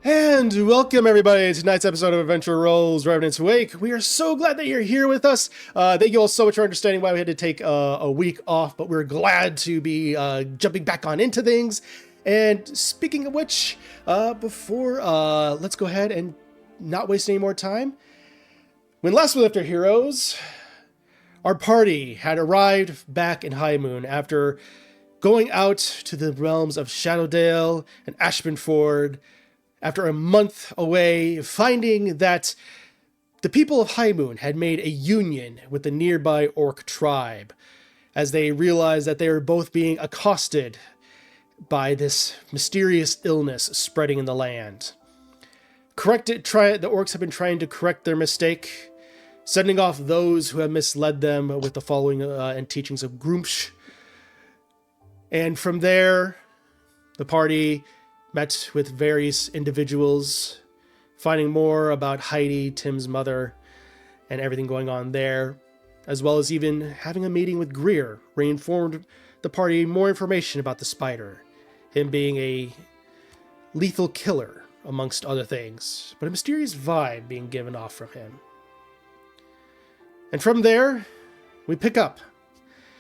And welcome everybody to tonight's episode of Adventure Rolls Revenants Wake. We are so glad that you're here with us. Thank you all so much for understanding why we had to take a week off, but we're glad to be jumping back on into things. And speaking of which, before let's go ahead and not waste any more time. When last we left our heroes, our party had arrived back in Highmoon after going out to the realms of Shadowdale and Ashmanford. After a month away, finding that the people of Highmoon had made a union with the nearby orc tribe, as they realized that they were both being accosted by this mysterious illness spreading in the land. The orcs have been trying to correct their mistake, sending off those who have misled them with the following and teachings of Grumpsh. And from there, the party met with various individuals, finding more about Heidi, Tim's mother, and everything going on there, as well as even having a meeting with Grier, where he informed the party more information about the spider, him being a lethal killer, amongst other things, but a mysterious vibe being given off from him. And from there, we pick up,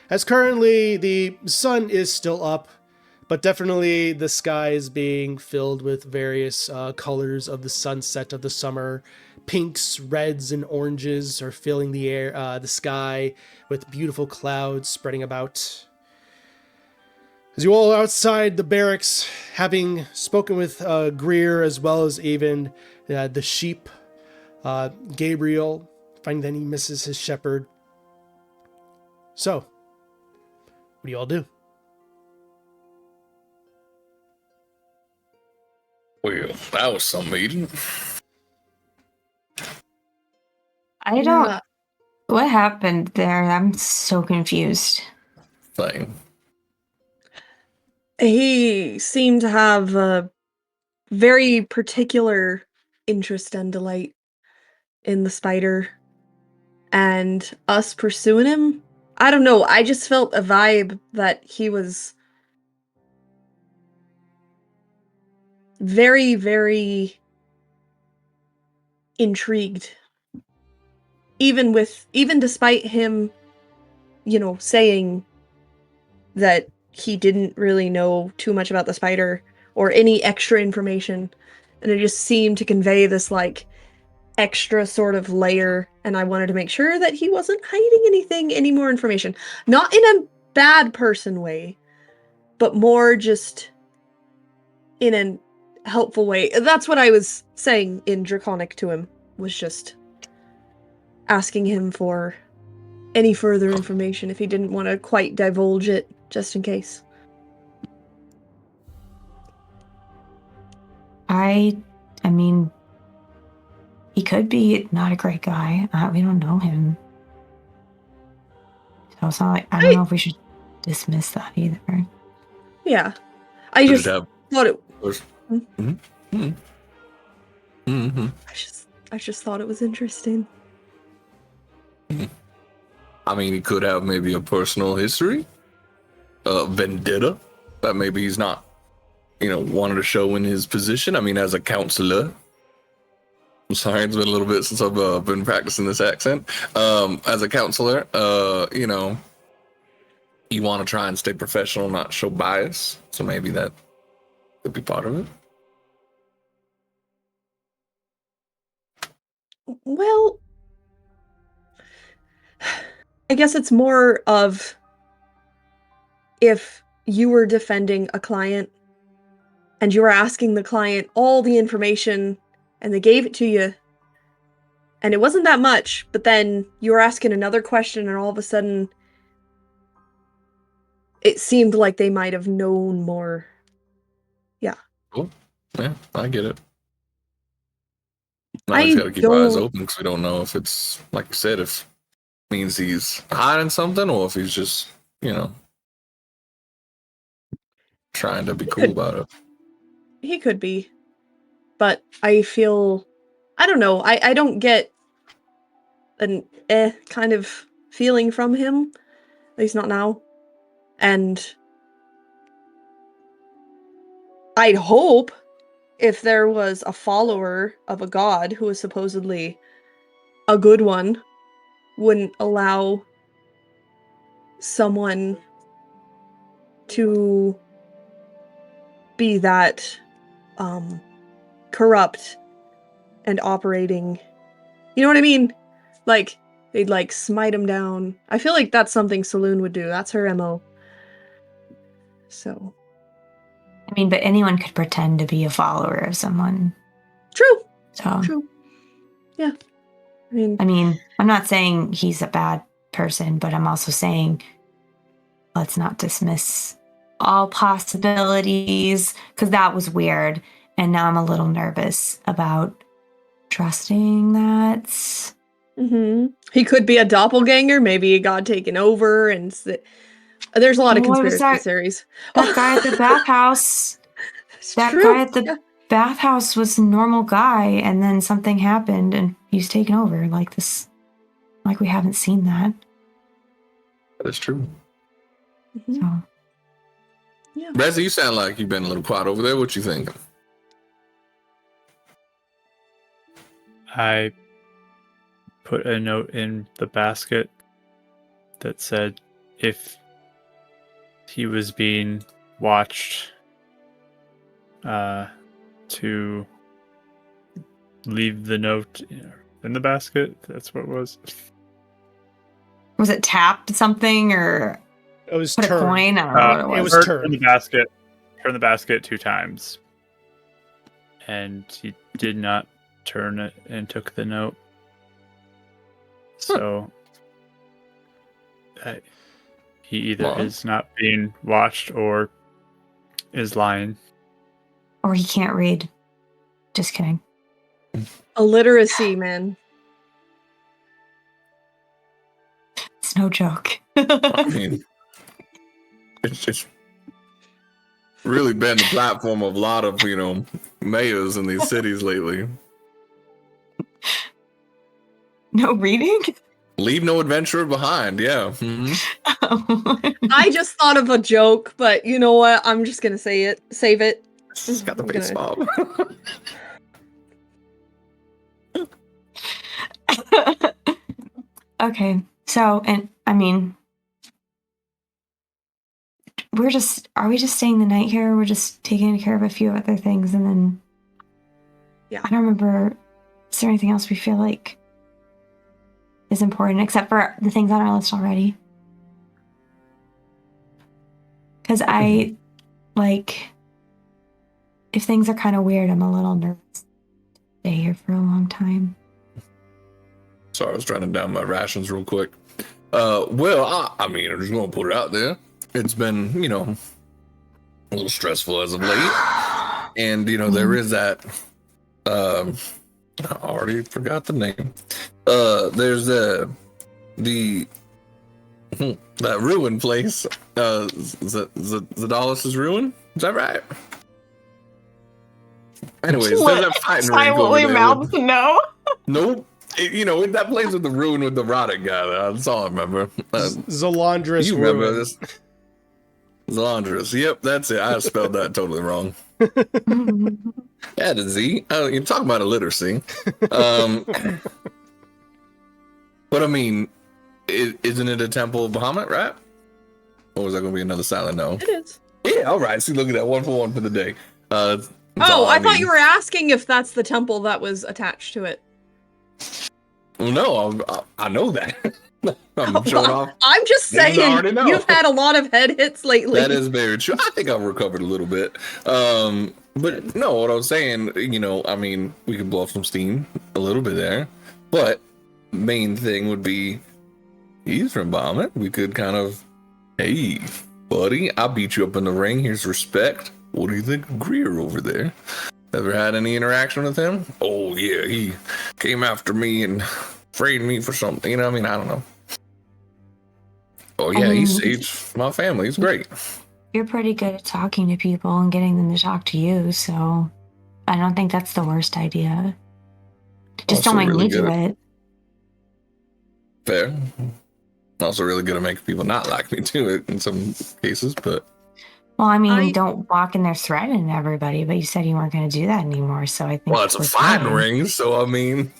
as currently the sun is still up, but definitely the sky is being filled with various colors of the sunset of the summer. Pinks, reds, and oranges are filling the air, the sky, with beautiful clouds spreading about. As you all are outside the barracks, having spoken with Grier, as well as even the sheep, Gabriel, finding that he misses his shepherd. So, what do you all do? Well, that was some meeting. I don't... What happened there? I'm so confused. Thing. He seemed to have a very particular interest and delight in the spider, and us pursuing him. I don't know, I just felt a vibe that he was very, very intrigued. Even despite him, saying that he didn't really know too much about the spider or any extra information. And it just seemed to convey this, extra sort of layer, and I wanted to make sure that he wasn't hiding any more information. Not in a bad person way, but more just in a helpful way. That's what I was saying in Draconic to him, was just asking him for any further information if he didn't want to quite divulge it, just in case. I mean, he could be not a great guy. We don't know him. So it's not like, I don't know if we should dismiss that either. Yeah. I just thought it... Mm-hmm. Mm-hmm. Mm-hmm. I just thought it was interesting. I mean, he could have maybe a personal history, vendetta, that maybe he's not, wanted to show in his position. I mean, as a counselor. I'm sorry, it's been a little bit since I've been practicing this accent. As a counselor, you want to try and stay professional, not show bias. So maybe that could be part of it. Well, I guess it's more of if you were defending a client and you were asking the client all the information and they gave it to you and it wasn't that much, but then you were asking another question and all of a sudden it seemed like they might have known more. Yeah. Cool. Yeah, I get it. Now we just gotta keep our eyes open because we don't know if it's, like you said, if it means he's hiding something or if he's just, trying to be cool about it. He could be. But I feel... I don't know. I don't get an kind of feeling from him. At least not now. And I'd hope if there was a follower of a god who was supposedly a good one, wouldn't allow someone to be that corrupt and operating. You know what I mean? Like, they'd like smite him down. I feel like that's something Saloon would do. That's her MO. So. I mean, but anyone could pretend to be a follower of someone. True. So. True. Yeah. I mean, I'm not saying he's a bad person, but I'm also saying let's not dismiss all possibilities, because that was weird. And now I'm a little nervous about trusting that. Mm-hmm. He could be a doppelganger, maybe a god taken over, and there's a lot of conspiracy theories. That guy at the bathhouse. Guy at the bathhouse was a normal guy, and then something happened, and he's taken over like this. Like, we haven't seen that. That is true. Mm-hmm. So. Yeah. Razzie, you sound like you've been a little quiet over there. What you think? I put a note in the basket that said if he was being watched, to leave the note in the basket. That's what it was. Was it tapped something, or It was put a coin? I don't know what it was. It was Turn the basket. Turn the basket 2 times, and he did not turn it and took the note. So he either is not being watched or is lying. Or he can't read. Just kidding. Illiteracy, man. It's no joke. I mean, it's really been the platform of a lot of, mayors in these cities lately. No reading? Leave no adventurer behind, yeah. Mm-hmm. I just thought of a joke, but you know what? I'm just gonna say it. Save it. She's got the face bob. Okay, so, and I mean, are we just staying the night here? We're just taking care of a few other things, and then, yeah. I don't remember, is there anything else we feel like is important, except for the things on our list already? Because if things are kind of weird, I'm a little nervous to stay here for a long time. Sorry, I was trying to down my rations real quick. Well, I mean, I'm just going to put it out there. It's been, a little stressful as of late. And, there is that, I already forgot the name. There's that ruin place. Zadalis' ruin? Is that right? Anyways, there's that fighting ring over there. Mouths no. Nope. That place with the ruin with the rotted guy. That's all I remember. Zalandris. You remember this? Zalandris. Yep, that's it. I spelled that totally wrong. Add a Z. You're talking about illiteracy. But I mean, isn't it a temple of Bahamut, right? Or was that going to be another silent no? It is. Yeah, all right. See, look at that. 1 for 1 for the day. I thought you were asking if that's the temple that was attached to it. Well, no, I know that. I'm showing off. I'm just saying, you've had a lot of head hits lately. That is very true. I think I've recovered a little bit. But no, what I was saying, I mean, we could blow off some steam a little bit there. But main thing would be, he's from Bahamut. We could kind of, hey, buddy, I beat you up in the ring. Here's respect. What do you think of Grier over there? Ever had any interaction with him? Oh, yeah, he came after me and afraid me for something. I mean, I don't know. Oh, yeah, he saved my family. He's great. You're pretty good at talking to people and getting them to talk to you, so I don't think that's the worst idea. Just don't make me do it. Fair. Also really good at making people not like me too in some cases, but Well, I mean, I- don't walk in there threatening everybody, but you said you weren't going to do that anymore, so I think Well, it's a we're fighting fine. ring, so I mean,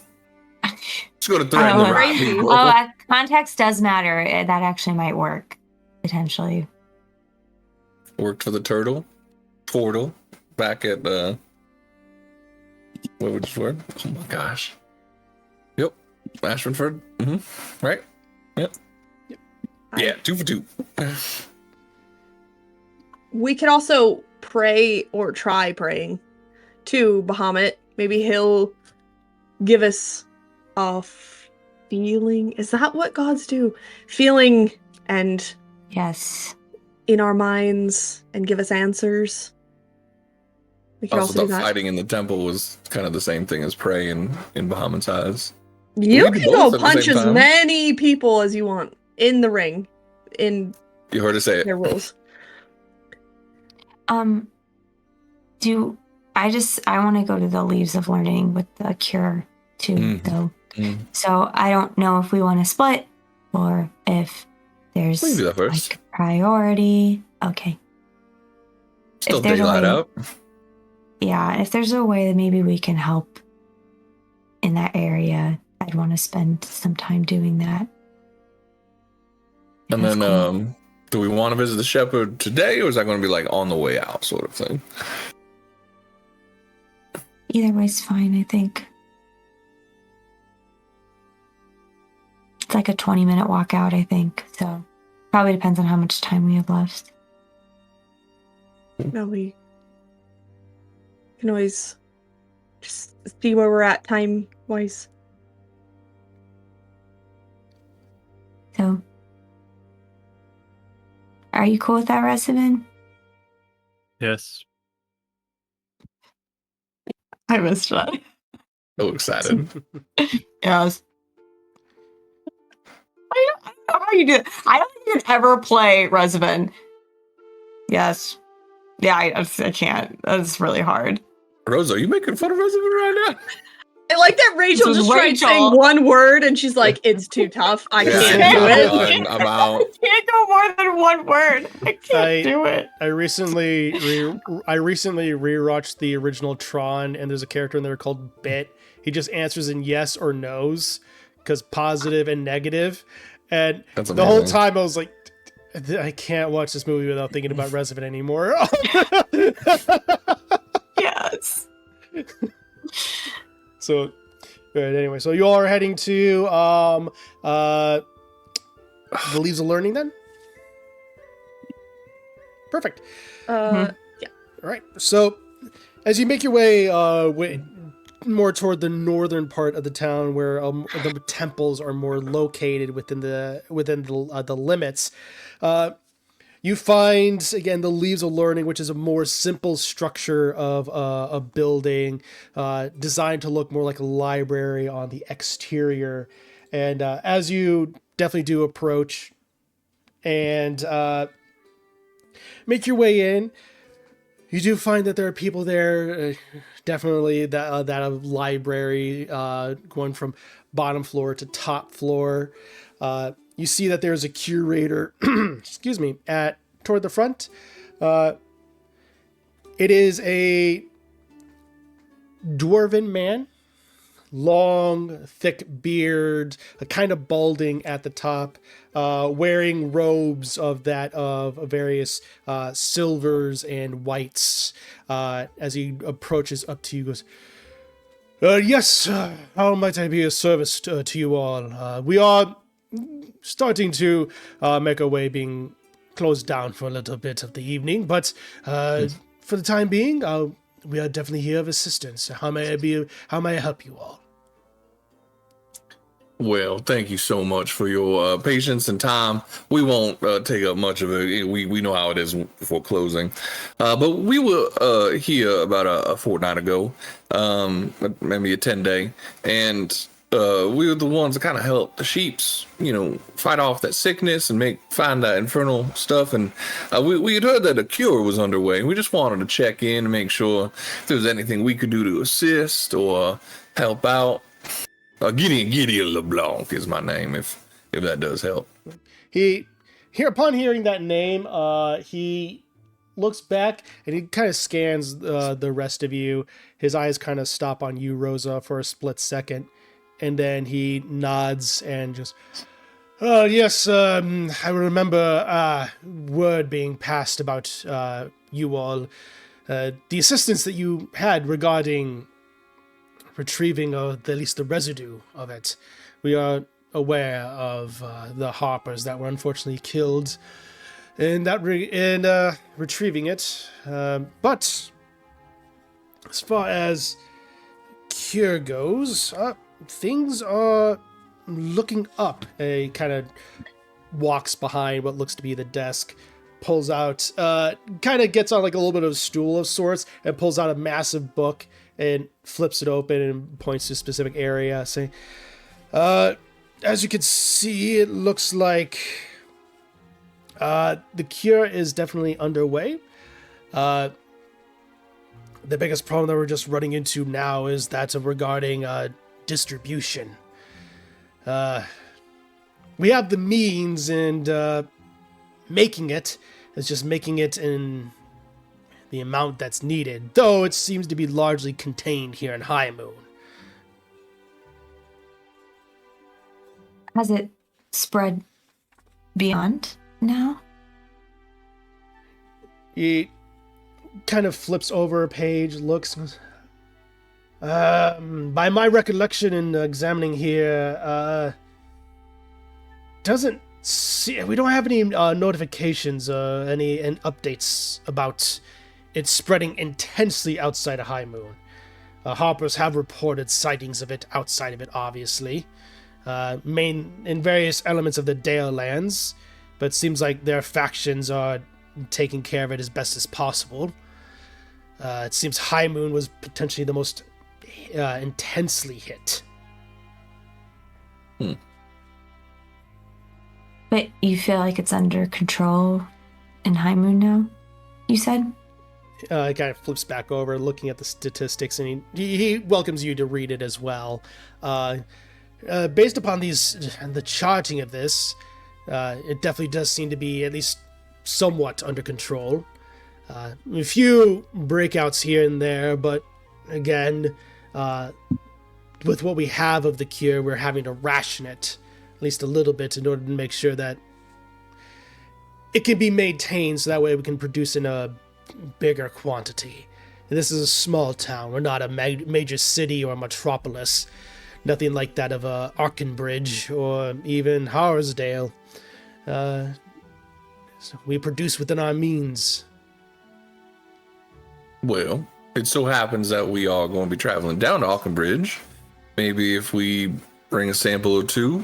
it's going to I threaten the don't know. right Crazy. people. Context does matter. That actually might work, potentially. Worked for the turtle portal back at what would you word? Oh my gosh. Yep, Ashford. Right. Yep. Yeah, 2 for 2. We could also pray or try praying to Bahamut. Maybe he'll give us a feeling. Is that what gods do? Feeling and Yes. in our minds and give us answers. We could Also, also do thought that. fighting in the temple was kind of the same thing as praying in Bahamut's eyes. You we do can both go at the punch same as time. many people as you want in the ring. In You heard her say it. their rules. I want to go to the Leaves of Learning with the cure too, Mhm. though. Mm. So I don't know if we want to split or if there's We can do that first. like priority. Okay. Still there's a daylight way- out. Yeah, if there's a way that maybe we can help in that area, I'd want to spend some time doing that. If And that's then, cool. do we want to visit the shepherd today, or is that going to be like on the way out, sort of thing? Either way's fine, I think. It's like a 20-minute walk out, I think. So probably depends on how much time we have left. No, we can always just see where we're at time wise. So are you cool with that, Reciben? Yes. I missed that. So excited. Yes. I don't know how you do it. I don't think you can ever play Reciben. Yes. Yeah, I can't. That's really hard. Rosa, are you making fun of Resident right now? I like that Rachel This is just tried Rachel. saying one word and she's like, it's too tough. I Yeah, can't do I'm it. done. I'm out. I can't go more than one word. I can't I- do it. I recently rewatched the original Tron, and there's a character in there called Bit. He just answers in yes or no's, because positive and negative. And That's the whole amazing. time I was like, I can't watch this movie without thinking about Resident anymore. Yes. So, but anyway, so you all are heading to the Leaves of Learning then? Perfect. Yeah. All right. So, as you make your way more toward the northern part of the town, where the temples are more located within the limits, you find again the Leaves of Learning, which is a more simple structure of a building designed to look more like a library on the exterior. And as you definitely do approach and make your way in, you do find that there are people there, definitely that a library going from bottom floor to top floor. You see that there's a curator, excuse me, toward the front. It is a dwarven man, long, thick beard, a kind of balding at the top, wearing robes of various silvers and whites. As he approaches up to you, goes, "Yes, how might I be of service to you all? We are starting to make our way, being closed down for a little bit of the evening, but for the time being, we are definitely here of assistance. How may I help you all?" Well, thank you so much for your patience and time. We won't take up much of it. We know how it is before closing. But we were here about a fortnight ago, maybe a 10-day, and we were the ones that kind of helped the sheeps, fight off that sickness and find that infernal stuff. And we had heard that a cure was underway. We just wanted to check in and make sure if there was anything we could do to assist or help out. Gideon LeBlanc is my name, if that does help. Upon hearing that name, he looks back and he kind of scans the rest of you. His eyes kind of stop on you, Rosa, for a split second, and then he nods and just, "Oh yes, I remember word being passed about you all, the assistance that you had regarding retrieving at least the residue of it. We are aware of the Harpers that were unfortunately killed." And retrieving it. But as far as cure goes, things are looking up. He kind of walks behind what looks to be the desk, pulls out, kind of gets on like a little bit of a stool of sorts, and pulls out a massive book and flips it open and points to a specific area, saying, "As you can see, it looks like the cure is definitely underway. The biggest problem that we're just running into now is that regarding distribution. We have the means, and making it is just making it in the amount that's needed, though it seems to be largely contained here in Highmoon." Has it spread beyond now? He kind of flips over a page, looks. By my recollection in examining here, doesn't see. We don't have any notifications, any updates about it spreading intensely outside of Highmoon. Harpers have reported sightings of it outside of it, obviously, main in various elements of the Dale lands. But it seems like their factions are taking care of it as best as possible. It seems Highmoon was potentially the most intensely hit. But you feel like it's under control in Highmoon now, you said? He kind of flips back over, looking at the statistics, and he welcomes you to read it as well. Based upon the charting of this, it definitely does seem to be at least somewhat under control. A few breakouts here and there, but again, with what we have of the cure, we're having to ration it at least a little bit in order to make sure that it can be maintained, so that way we can produce in a bigger quantity. And this is a small town. We're not a major city or metropolis. Nothing like that of Arkenbridge or even Harsdale. So we produce within our means. Well, it so happens that we are going to be traveling down to Auchenbridge. Maybe if we bring a sample or two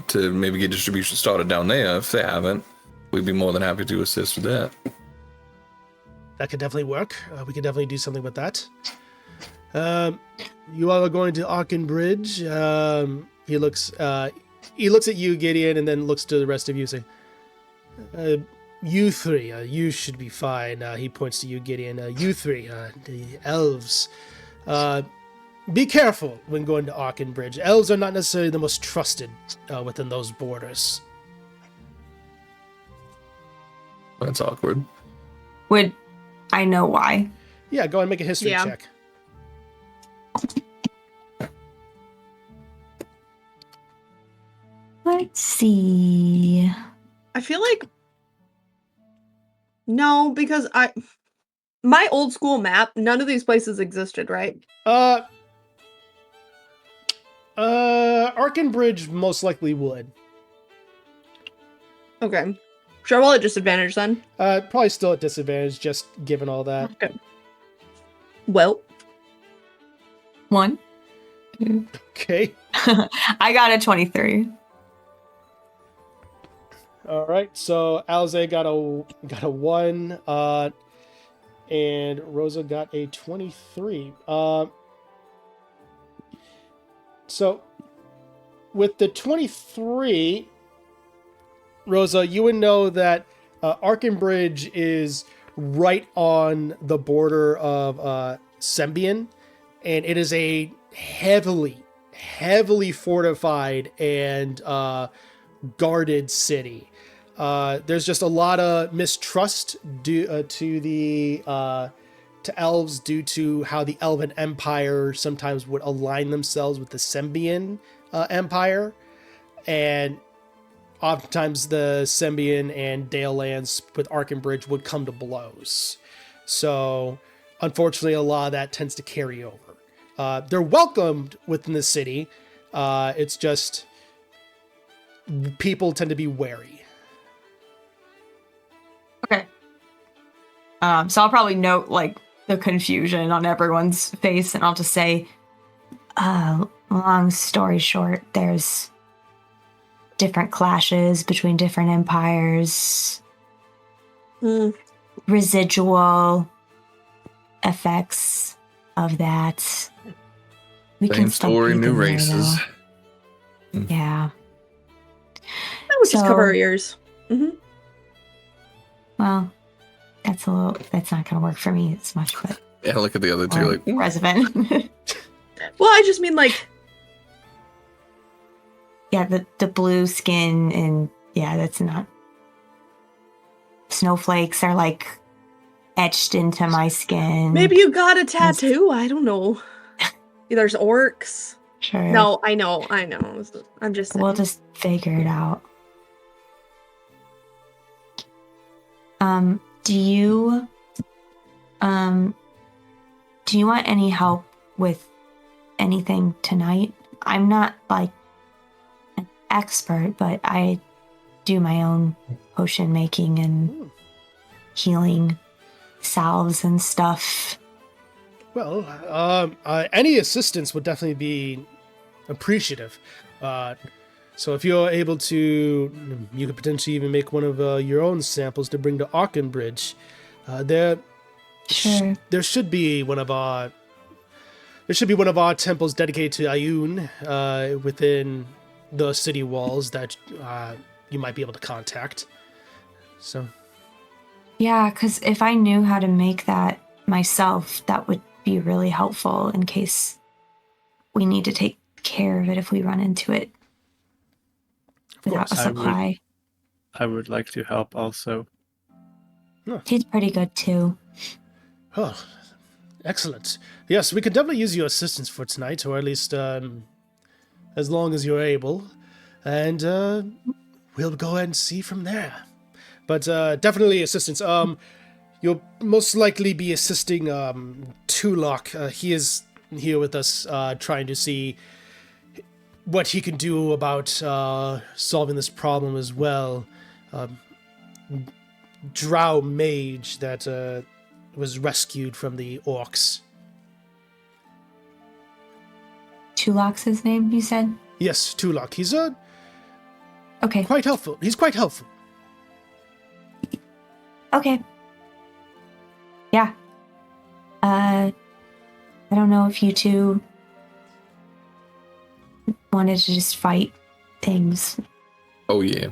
to maybe get distribution started down there, if they haven't, we'd be more than happy to assist with that. That could definitely work. We could definitely do something with that. You all are going to Auchenbridge. He looks at you, Gideon, and then looks to the rest of you, saying, "You three, you should be fine." He points to you, Gideon. "You three, the elves. Be careful when going to Auchenbridge. Elves are not necessarily the most trusted within those borders." That's awkward. Would I know why? Yeah, go and make a history check. Let's see. I feel like no, because my old school map, none of these places existed, right? Arkenbridge most likely would. Okay. Should I roll at disadvantage then? Probably still at disadvantage, just given all that. Okay. Well. 1. Okay. I got a 23. All right. So Alze got a 1, and Rosa got a 23. So with the 23, Rosa, you would know that Arkenbridge is right on the border of Sembian, and it is a heavily fortified and guarded city. There's just a lot of mistrust due to elves due to how the Elven Empire sometimes would align themselves with the Sembian Empire, and oftentimes the Sembian and Dale lands with Arkenbridge would come to blows. So, unfortunately, a lot of that tends to carry over. They're welcomed within the city. It's just people tend to be wary. Okay. So I'll probably note like the confusion on everyone's face, and I'll just say, long story short, there's different clashes between different empires, residual effects of that. We Same can start story, new peeking there, races. though. Yeah. I would just cover our ears. Well, that's not gonna work for me as much, but Yeah, look at the other two. Like, Resident. Well, I just mean like, Yeah, the blue skin, and yeah, that's not. Snowflakes are like etched into my skin. maybe you got a tattoo. I don't know. There's orcs. Sure. No, I know. I'm just saying. We'll just figure it out. Do you want any help with anything tonight? I'm not like an expert, but I do my own potion making and healing salves and stuff. Well, any assistance would definitely be appreciative. So if you're able to, you could potentially even make one of your own samples to bring to Arkenbridge. Sure. There should be one of our temples dedicated to Ayun within the city walls that you might be able to contact. So. Yeah, because if I knew how to make that myself, that would be really helpful in case we need to take care of it if we run into it without a supply. I would like to help also. He's pretty good too. Oh, excellent. Yes, we could definitely use your assistance for tonight, or at least as long as you're able. And we'll go ahead and see from there. But definitely assistance. You'll most likely be assisting Tulok. He is here with us trying to see what he can do about solving this problem as well. Drow mage that was rescued from the orcs. Tulok's his name, you said? Yes, Tulok. He's Okay. quite helpful. He's quite helpful. Okay. Yeah. I don't know if you two wanted to just fight things. oh yeah.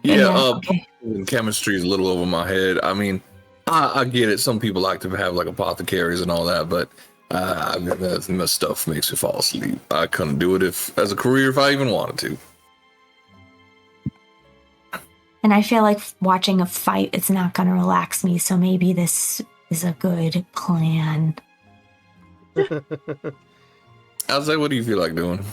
Yeah, Okay. chemistry is a little over my head. I mean, I get it. Some people like to have like apothecaries and all that, but that stuff makes me fall asleep. I couldn't do it as a career if I even wanted to. And I feel like watching a fight, it's not going to relax me, so maybe this is a good plan. Alzay, what do you feel like doing?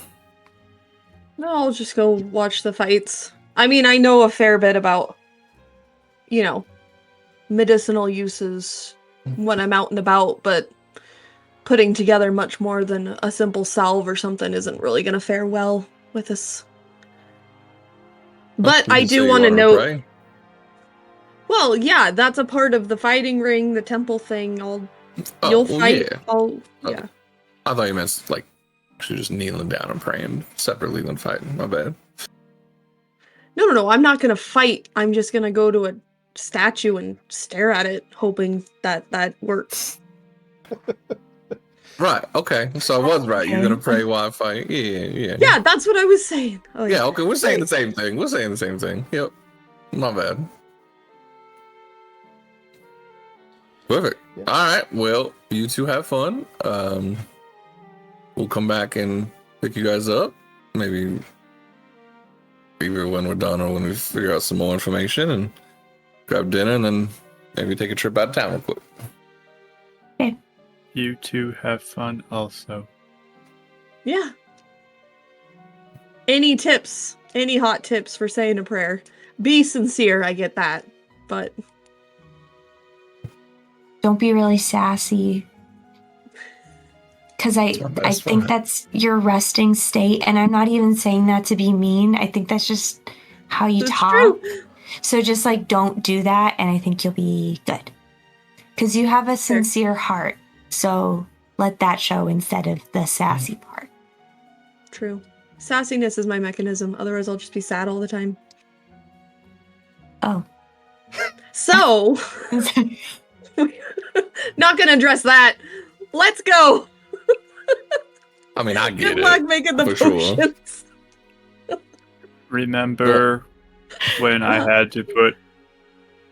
No, I'll just go watch the fights. I mean, I know a fair bit about, medicinal uses when I'm out and about, but putting together much more than a simple salve or something isn't really going to fare well with this. But I do want to note... Well, yeah, that's a part of the fighting ring, the temple thing. You'll fight. Yeah. I thought you meant like actually just kneeling down and praying separately than fighting. My bad. No. I'm not gonna fight. I'm just gonna go to a statue and stare at it, hoping that works. Right. Okay. So I was right. You're gonna pray while I fight. Yeah. Yeah, that's what I was saying. Oh, yeah. Okay. We're saying the same thing. Yep. Not bad. Perfect. Yeah. All right. Well, you two have fun. We'll come back and pick you guys up. Maybe either when we're done or when we figure out some more information and grab dinner and then maybe take a trip out of town real quick. You two have fun also. Yeah. Any tips? Any hot tips for saying a prayer? Be sincere, I get that. But Don't be really sassy. Because I best think friend. that's your resting state. And I'm not even saying that to be mean. I think that's just how you it's talk. true. So just like don't do that. And I think you'll be good. Because you have a sincere heart. So let that show instead of the sassy part. True. Sassiness is my mechanism. Otherwise, I'll just be sad all the time. Oh. So, not gonna address that. Let's go. I mean, I get Good it. luck making the for sure. potions. Remember when I had to put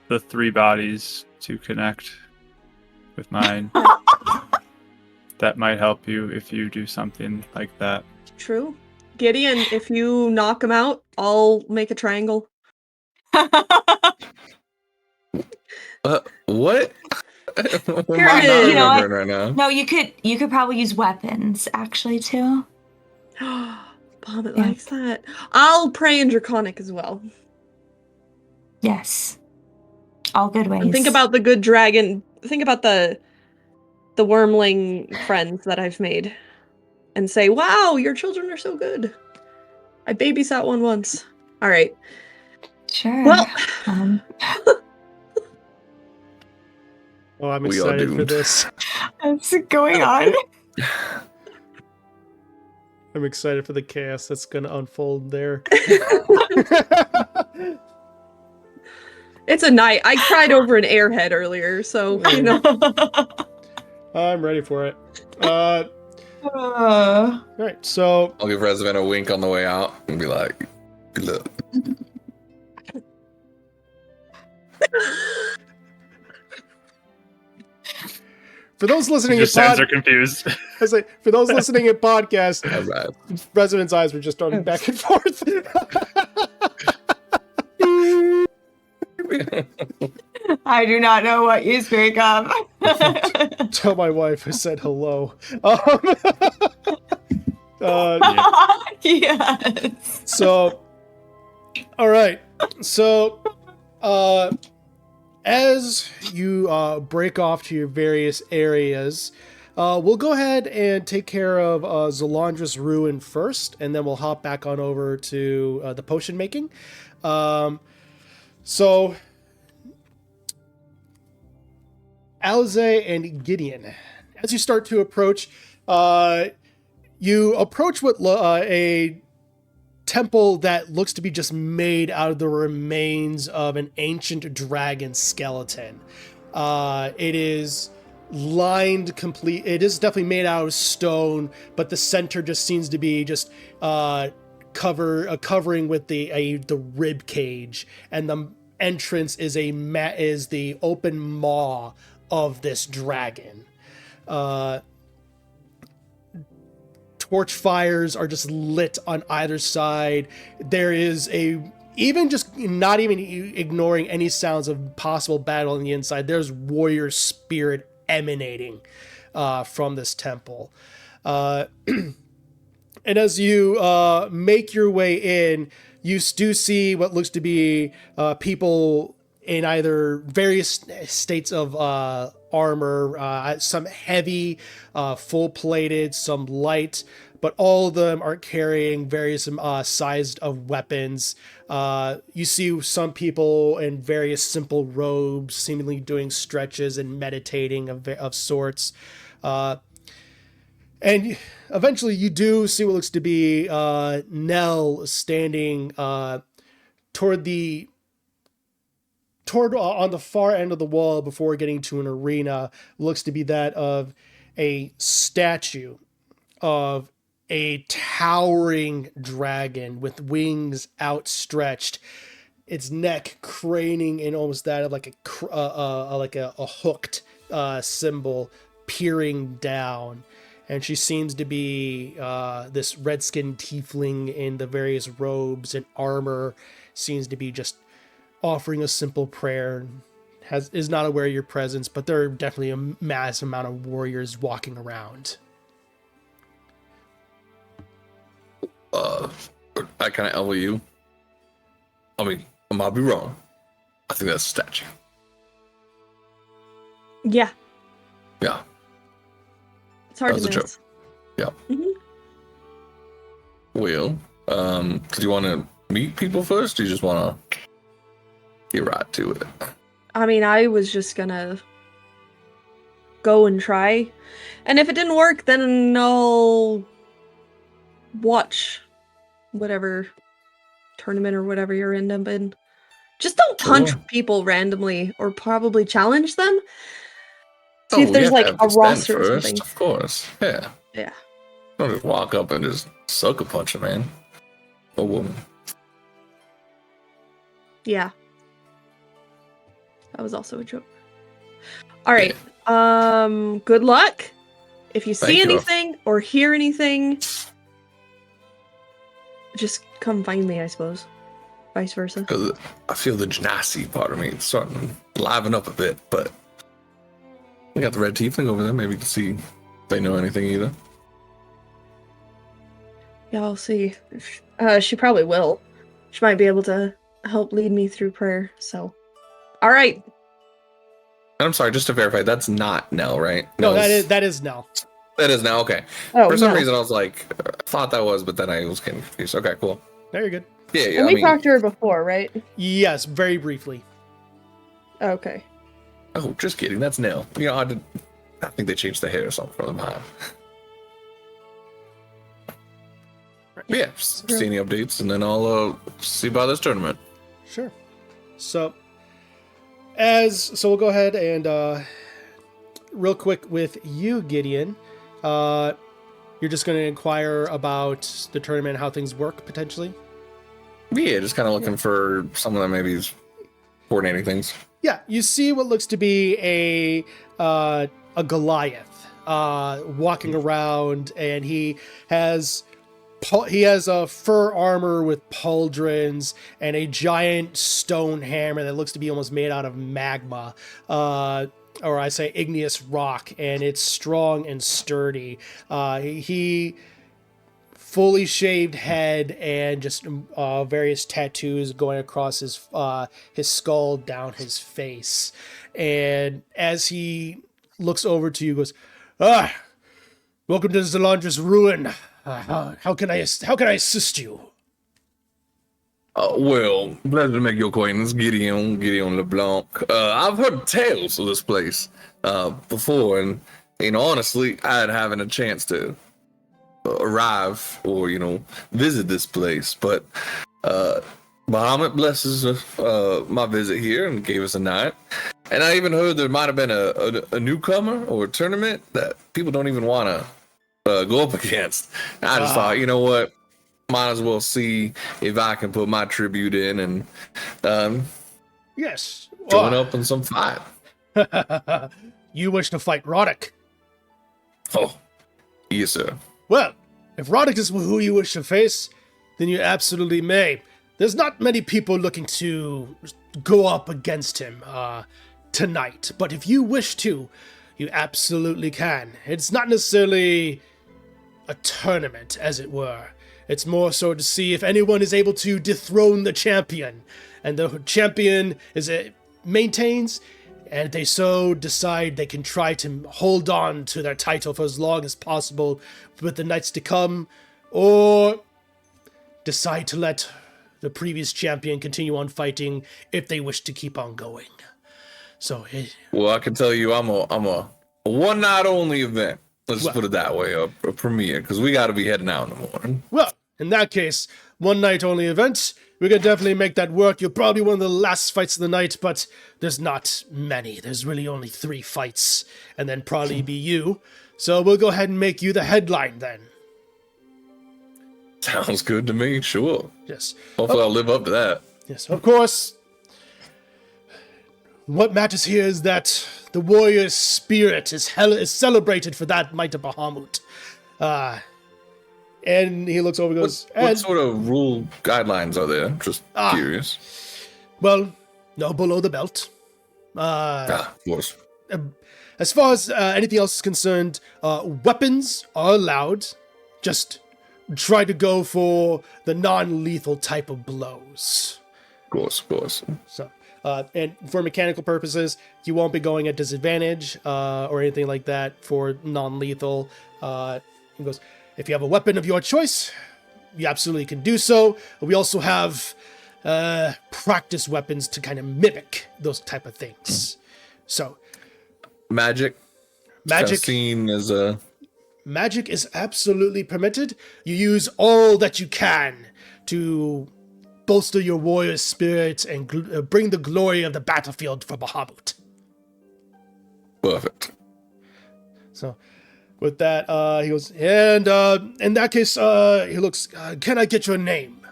the 3 bodies to connect with mine? That might help you if you do something like that. True. Gideon, if you knock him out, I'll make a triangle. What? What am I Pyramid. not You know what? remembering right now? No, you could probably use weapons actually too. Bobbit Yeah. likes that. I'll pray in Draconic as well. Yes. All good ways. And think about the good dragon. Think about the wormling friends that I've made. And say, wow, your children are so good. I babysat one once. All right. Sure. Well, Oh, I'm We are excited for doomed. this. what's going on? I'm excited for the chaos that's going to unfold there. it's a night. I cried over an airhead earlier, so, you know. I'm ready for it. All right, so I'll give Resident a wink on the way out and be like, good luck. for those listening Your in stands are confused. for those listening in podcast, All right. Resident's eyes were just darting back and forth. I do not know what you speak of. Tell my wife I said hello. Yes. So, all right. So, as you break off to your various areas, we'll go ahead and take care of Zalandra's Ruin first, and then we'll hop back on over to the potion making. So, Alize and Gideon, as you start to approach, you approach what a temple that looks to be just made out of the remains of an ancient dragon skeleton. It is lined complete. It is definitely made out of stone, but the center just seems to be just covering with the rib cage, and the entrance is the open maw of this dragon. Torch fires are just lit on either side. There is not even ignoring any sounds of possible battle on the inside, there's warrior spirit emanating from this temple. And as you make your way in, you do see what looks to be people in either various states of armor, some heavy, full-plated, some light, but all of them are carrying various sized of weapons. You see some people in various simple robes, seemingly doing stretches and meditating of sorts. And eventually you do see what looks to be Nell standing on the far end of the wall before getting to an arena. Looks to be that of a statue of a towering dragon with wings outstretched, its neck craning in almost that of like a hooked symbol peering down. and she seems to be this red-skinned tiefling in the various robes and armor, seems to be just offering a simple prayer. Is not aware of your presence, but there are definitely a mass amount of warriors walking around. I kind of elbow you. I mean, I might be wrong. I think that's a statue. Yeah, Yeah. it's hard That to was a miss. Yeah. Mhm. Well, do you want to meet people first? Or do you just want to get right to it? I mean, I was just gonna go and try, and if it didn't work, then I'll watch whatever tournament or whatever you're in them in. Just don't punch Sure. people randomly, or probably challenge them. See if we there's have to like have a consent roster or first, something. of course. Yeah. Yeah. Don't just walk up and just sucker punch a man. A woman. Yeah. That was also a joke. All right. Good luck. If you see Thank you. anything or hear anything, just come find me, I suppose. Vice versa. Because I feel the genasi part of me is starting to liven up a bit, but we got the red tiefling over there. Maybe we can see if they know anything either. Yeah, I'll see. She probably will. She might be able to help lead me through prayer, so. All right. And I'm sorry, just to verify, that's not Nell, right? No, Nell's- that is Nell. That is Nell, okay. Oh, For some no. reason, I was like, I thought that was, but then I was getting confused. Okay, cool. There you're good. Yeah, yeah. And I we mean, talked to her before, right? Yes, very briefly. Okay. oh, just kidding. That's Nell. You know, I think they changed the hair or something for the mime. Yeah, see any updates, and then I'll see about this tournament. Sure. So we'll go ahead and real quick with you, Gideon. You're just going to inquire about the tournament, how things work potentially. Yeah, just kind of looking for someone that maybe is coordinating things. Yeah, you see what looks to be a Goliath walking around, and he has a fur armor with pauldrons and a giant stone hammer that looks to be almost made out of magma, or I say igneous rock, and it's strong and sturdy. He fully shaved head and just various tattoos going across his skull down his face. And as he looks over to you, goes, welcome to Zalandra's ruin. How can I assist you? Well, pleasure to make your acquaintance, Gideon LeBlanc. I've heard tales of this place before, and honestly, I haven't a chance to arrive or visit this place, but Bahamut blesses my visit here and gave us a night. And I even heard there might have been a newcomer or a tournament that people don't even want to go up against. I just thought, you know what, might as well see if I can put my tribute in and Yes, join up in some fight. You wish to fight Roddick? Oh, yes, sir. Well, if Roddick is who you wish to face, then you absolutely may. There's not many people looking to go up against him tonight, but if you wish to, you absolutely can. It's not necessarily a tournament, as it were. It's more so to see if anyone is able to dethrone the champion, and the champion maintains, and if they so decide, they can try to hold on to their title for as long as possible with the nights to come, or decide to let the previous champion continue on fighting if they wish to keep on going. So, well, I can tell you, I'm a one night only event. Let's put it that way, a premiere, because we got to be heading out in the morning. Well, in that case, one night only event. We could definitely make that work. You're probably one of the last fights of the night, but there's not many. There's really only 3 fights, and then probably be you. So we'll go ahead and make you the headline then. Sounds good to me, sure. Yes. Hopefully I'll live up to that. Yes, of course. What matters here is that the warrior's spirit is celebrated for that might of Bahamut. And he looks over and goes, What sort of rule guidelines are there? Just curious. well, no below the belt. Of course. As far as anything else is concerned, weapons are allowed. Just try to go for the non-lethal type of blows. Of course. So, and for mechanical purposes, you won't be going at disadvantage or anything like that for non-lethal. He goes, if you have a weapon of your choice, you absolutely can do so. We also have practice weapons to kind of mimic those type of things. So, Magic seen as a... Magic is absolutely permitted. You use all that you can to bolster your warrior's spirit and bring the glory of the battlefield for Bahamut. Perfect. So, with that, he goes, and in that case, he looks, can I get your name?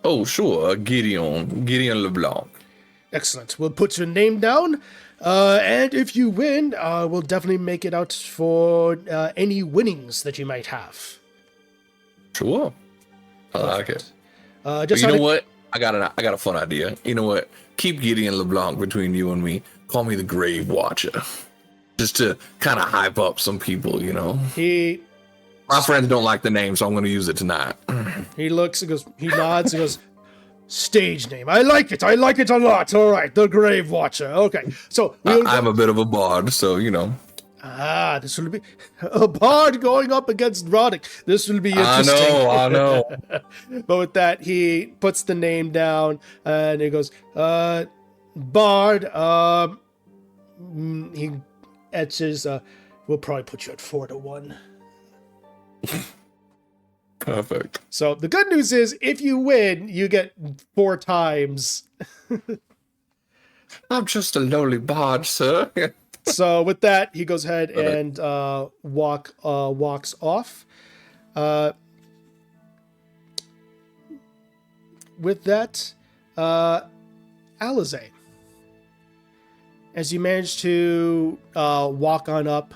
Oh, sure. Gideon LeBlanc. Excellent. We'll put your name down. And if you win, we'll definitely make it out for any winnings that you might have. Sure. I like it. Just But you know what? I got a fun idea. You know what? Keep Gideon LeBlanc between you and me. Call me the Grave Watcher. Just to kind of hype up some people, you know. My friends don't like the name, so I'm going to use it tonight. He looks, he nods, he goes, stage name. I like it a lot. All right, the Grave Watcher. Okay, so I'm a bit of a bard, so you know. This will be a bard going up against Roddick. This will be interesting. I know. But with that, he puts the name down and he goes, bard. He etches. We'll probably put you at 4-1. Perfect. So the good news is, if you win, you get 4 times. I'm just a lowly bard, sir. So with that, he goes ahead and walks off. With that, Alize, as you manage to walk on up,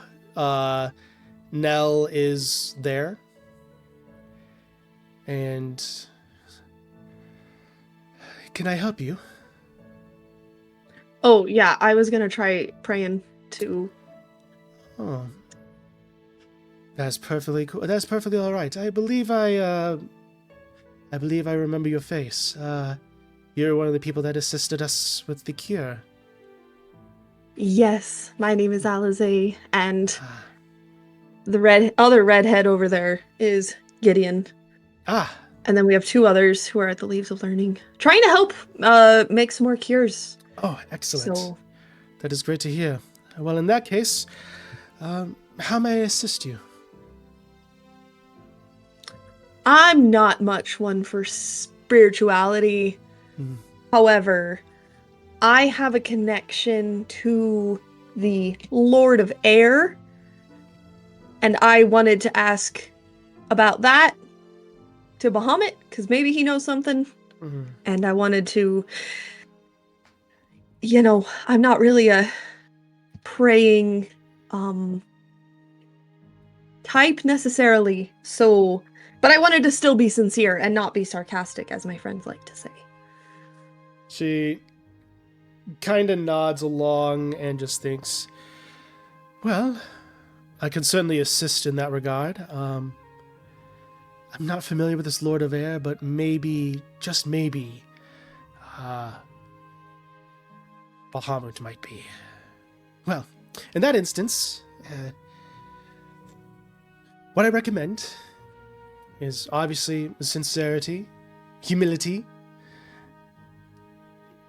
Nell is there. And can I help you? Oh, yeah, I was gonna try praying too. Oh. That's perfectly cool. That's perfectly all right. I believe I remember your face. You're one of the people that assisted us with the cure. Yes, my name is Alize, and the other redhead over there is Gideon. And then we have 2 others who are at the Leaves of Learning, trying to help make some more cures. Oh, excellent. So, that is great to hear. Well, in that case, how may I assist you? I'm not much one for spirituality. However, I have a connection to the Lord of Air, and I wanted to ask about that to Bahamut, because maybe he knows something. And I wanted to, I'm not really a praying type necessarily, so, but I wanted to still be sincere and not be sarcastic, as my friends like to say. She kind of nods along and just thinks, well, I can certainly assist in that regard. I'm not familiar with this Lord of Air, but maybe, just maybe, Bahamut might be. Well, in that instance, what I recommend is obviously sincerity, humility,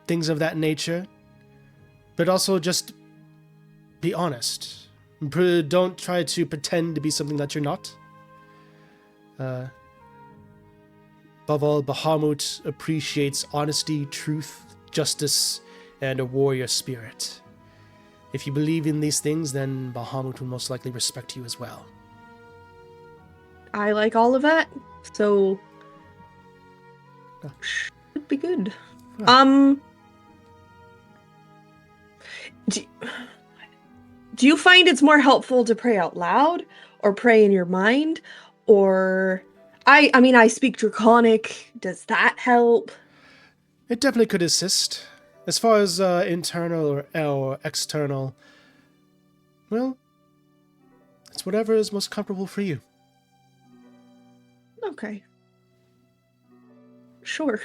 things of that nature, but also just be honest. Don't try to pretend to be something that you're not. Above all, Bahamut appreciates honesty, truth, justice, and a warrior spirit. If you believe in these things, then Bahamut will most likely respect you as well. I like all of that, so should be good. Do you find it's more helpful to pray out loud or pray in your mind? Or I mean, I speak Draconic. Does that help? It definitely could assist. As far as internal or external, well, it's whatever is most comfortable for you. Okay. Sure.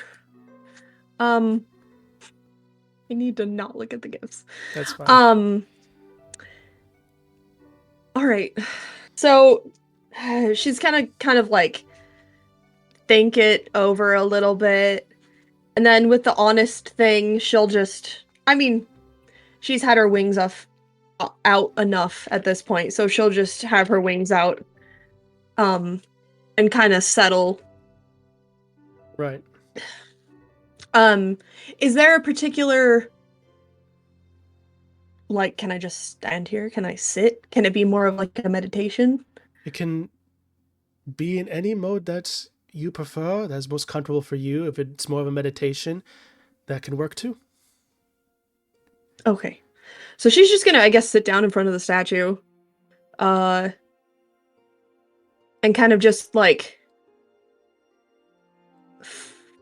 I need to not look at the gifts. That's fine. All right. So she's kind of like think it over a little bit. And then with the honest thing, she'll just I mean, she's had her wings out enough at this point. So she'll just have her wings out and kind of settle. Right. Is there a particular like, can I just stand here? Can I sit? Can it be more of like a meditation? It can be in any mode that you prefer, that's most comfortable for you. If it's more of a meditation, that can work too. Okay. So she's just gonna, I guess, sit down in front of the statue. And kind of just like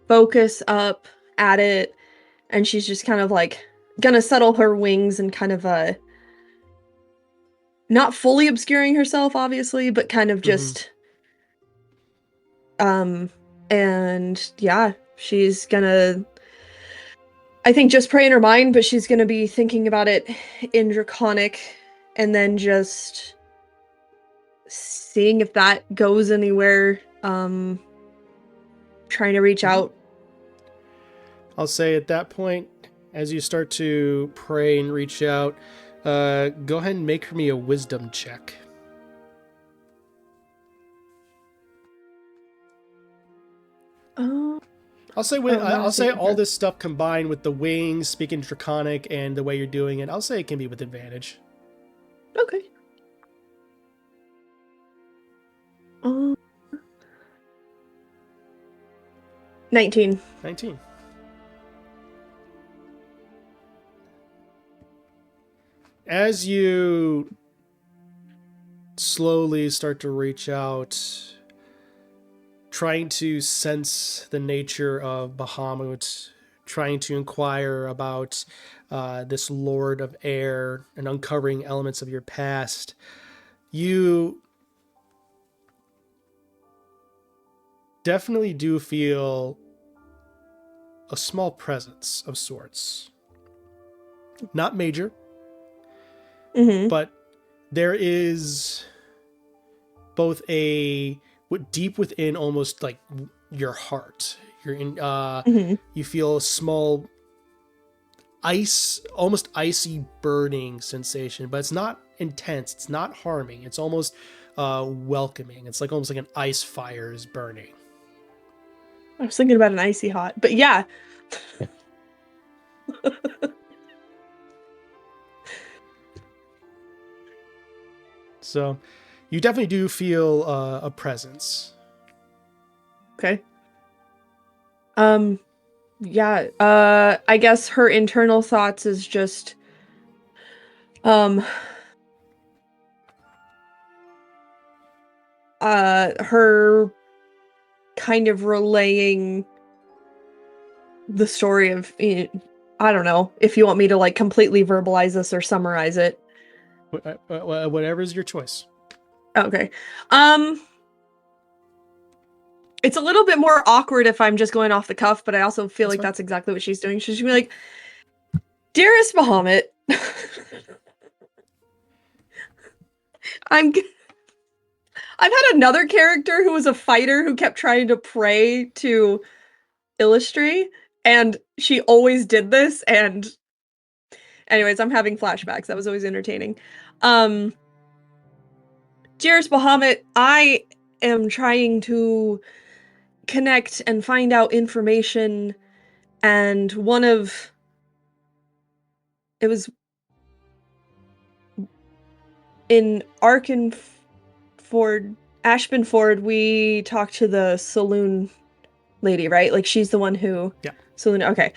focus up at it. And she's just kind of like gonna settle her wings and kind of not fully obscuring herself, obviously, but kind of just and yeah, she's gonna I think just pray in her mind, but she's gonna be thinking about it in Draconic and then just seeing if that goes anywhere, trying to reach out. I'll say at that point, as you start to pray and reach out, go ahead and make me a wisdom check. I'll say all this stuff combined with the wings, speaking Draconic, and the way you're doing it, I'll say it can be with advantage. Okay. 19. 19. As you slowly start to reach out, trying to sense the nature of Bahamut, trying to inquire about this Lord of Air and uncovering elements of your past, you definitely do feel a small presence of sorts. Not major, but there is both deep within, almost like your heart. You're in. You feel a small almost icy burning sensation, but it's not intense. It's not harming. It's almost welcoming. It's like almost like an ice fire is burning. I was thinking about an icy hot, but yeah. So you definitely do feel a presence. Okay. Yeah, I guess her internal thoughts is just her kind of relaying the story of, I don't know if you want me to like completely verbalize this or summarize it. Whatever's your choice. Okay. It's a little bit more awkward if I'm just going off the cuff, but I also feel like that's exactly what she's doing. She's gonna be like, "Dearest Bahamut, I've had another character who was a fighter who kept trying to pray to Illustrate, and she always did this, and anyways, I'm having flashbacks. That was always entertaining. Dearest Bahamut, I am trying to connect and find out information, and it was in Ashbenford, we talked to the saloon lady, right? Like, she's the one who... Yeah. Saloon, okay.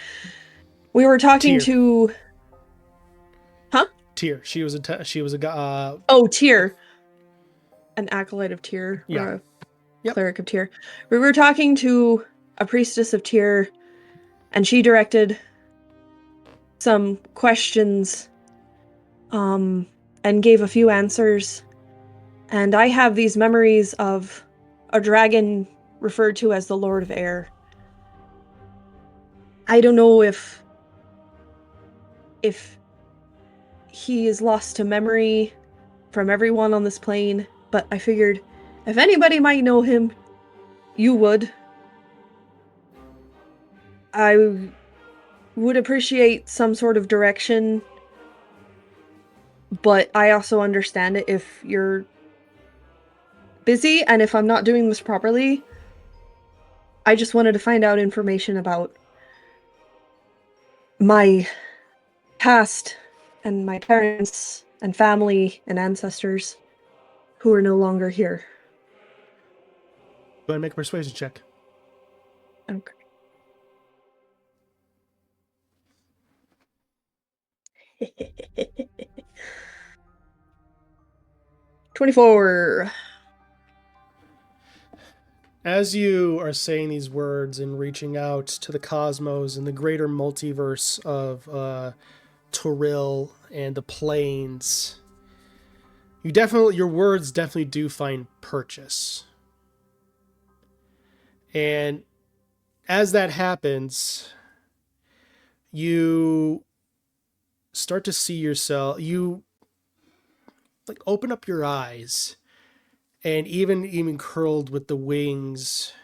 We were talking to... Tyr. She was a guy. Oh, Tyr. An acolyte of Tyr. Yeah. Or a Yep. cleric of Tyr. We were talking to a priestess of Tyr, and she directed some questions and gave a few answers. And I have these memories of a dragon referred to as the Lord of Air. I don't know if he is lost to memory from everyone on this plane, but I figured if anybody might know him, you would. I would appreciate some sort of direction, but I also understand it if you're busy, and if I'm not doing this properly. I just wanted to find out information about my past and my parents and family and ancestors who are no longer here. Go ahead and make a persuasion check. Okay. $24. As you are saying these words and reaching out to the cosmos and the greater multiverse of Toril and the planes, your words definitely do find purchase. And as that happens, you start to see yourself, you like open up your eyes, and even curled with the wings,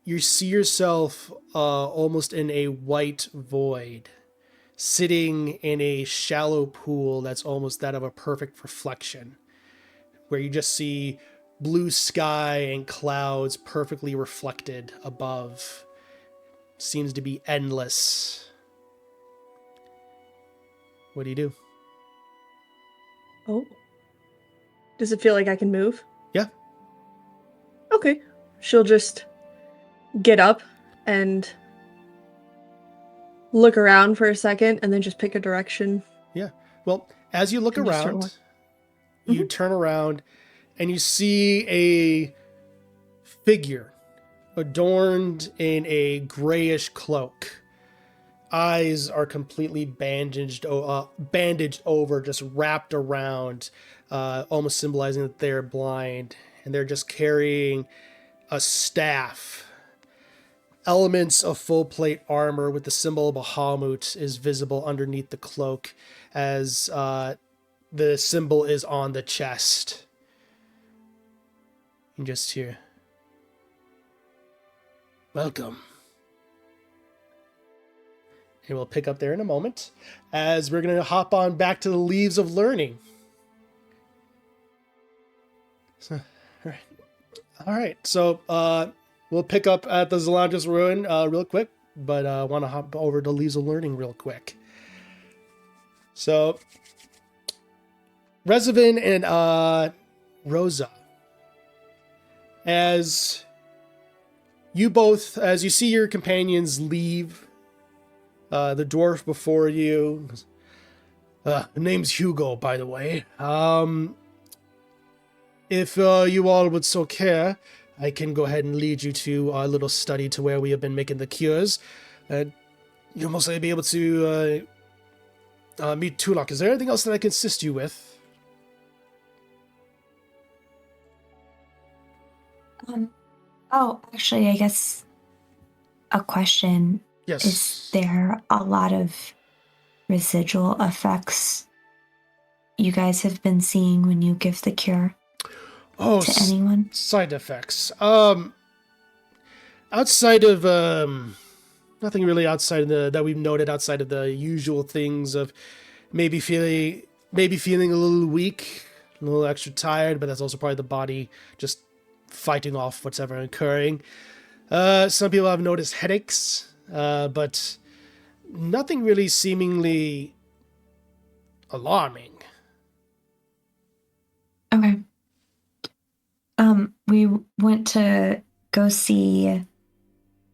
you see yourself almost in a white void, sitting in a shallow pool that's almost that of a perfect reflection, where you just see blue sky and clouds perfectly reflected above. Seems to be endless. What do you do? Oh. Does it feel like I can move? Yeah. Okay. She'll just get up and look around for a second and then just pick a direction. Yeah. Well, as you look And just start around, you Mhm. turn around and you see a figure adorned in a grayish cloak. Eyes are completely bandaged over, just wrapped around, almost symbolizing that they're blind, and they're just carrying a staff. Elements of full plate armor with the symbol of Bahamut is visible underneath the cloak, as the symbol is on the chest. You can just hear, "Welcome." And we'll pick up there in a moment, as we're going to hop on back to the Leaves of Learning. So, all right. So we'll pick up at the Zalandris Ruin real quick, but I want to hop over to Leaves of Learning real quick. So, Rezavin and Rosa, as you see your companions leave the dwarf before you. The name's Hugo, by the way. If you all would so care, I can go ahead and lead you to our little study to where we have been making the cures. You'll most likely be able to meet Tulok. Is there anything else that I can assist you with? Actually, I guess a question. Yes. Is there a lot of residual effects you guys have been seeing when you give the cure to anyone? Side effects. Outside of nothing really outside of that we've noted outside of the usual things of maybe feeling a little weak, a little extra tired, but that's also probably the body just fighting off whatever occurring. Some people have noticed headaches, but nothing really seemingly alarming. Okay. We went to go see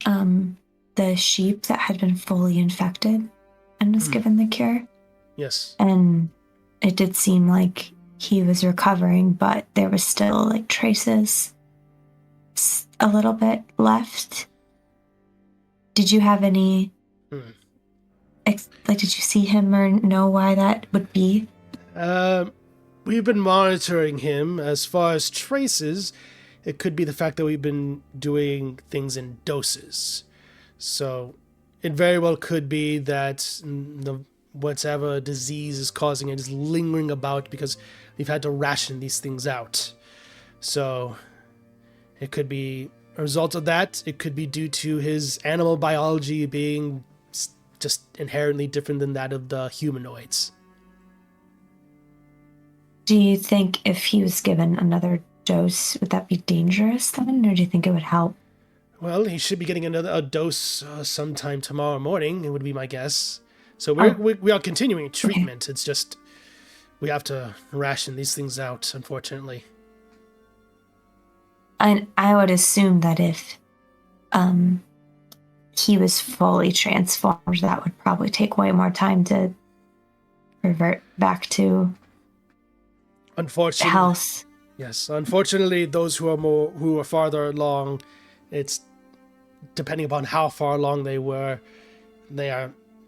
the sheep that had been fully infected and was given the cure. Yes. And it did seem like he was recovering, but there was still like traces a little bit left. Did you have any did you see him or know why that would be? We've been monitoring him. As far as traces, it could be the fact that we've been doing things in doses. So it very well could be that whatever disease is causing it is lingering about because we've had to ration these things out. So it could be a result of that. It could be due to his animal biology being just inherently different than that of the humanoids. Do you think if he was given another dose, would that be dangerous then, or do you think it would help? Well, he should be getting a dose sometime tomorrow morning, it would be my guess. So we are continuing treatment. Okay. It's just we have to ration these things out, unfortunately. And I would assume that if he was fully transformed, that would probably take way more time to revert back to health. Yes, unfortunately, those who are farther along, it's depending upon how far along they are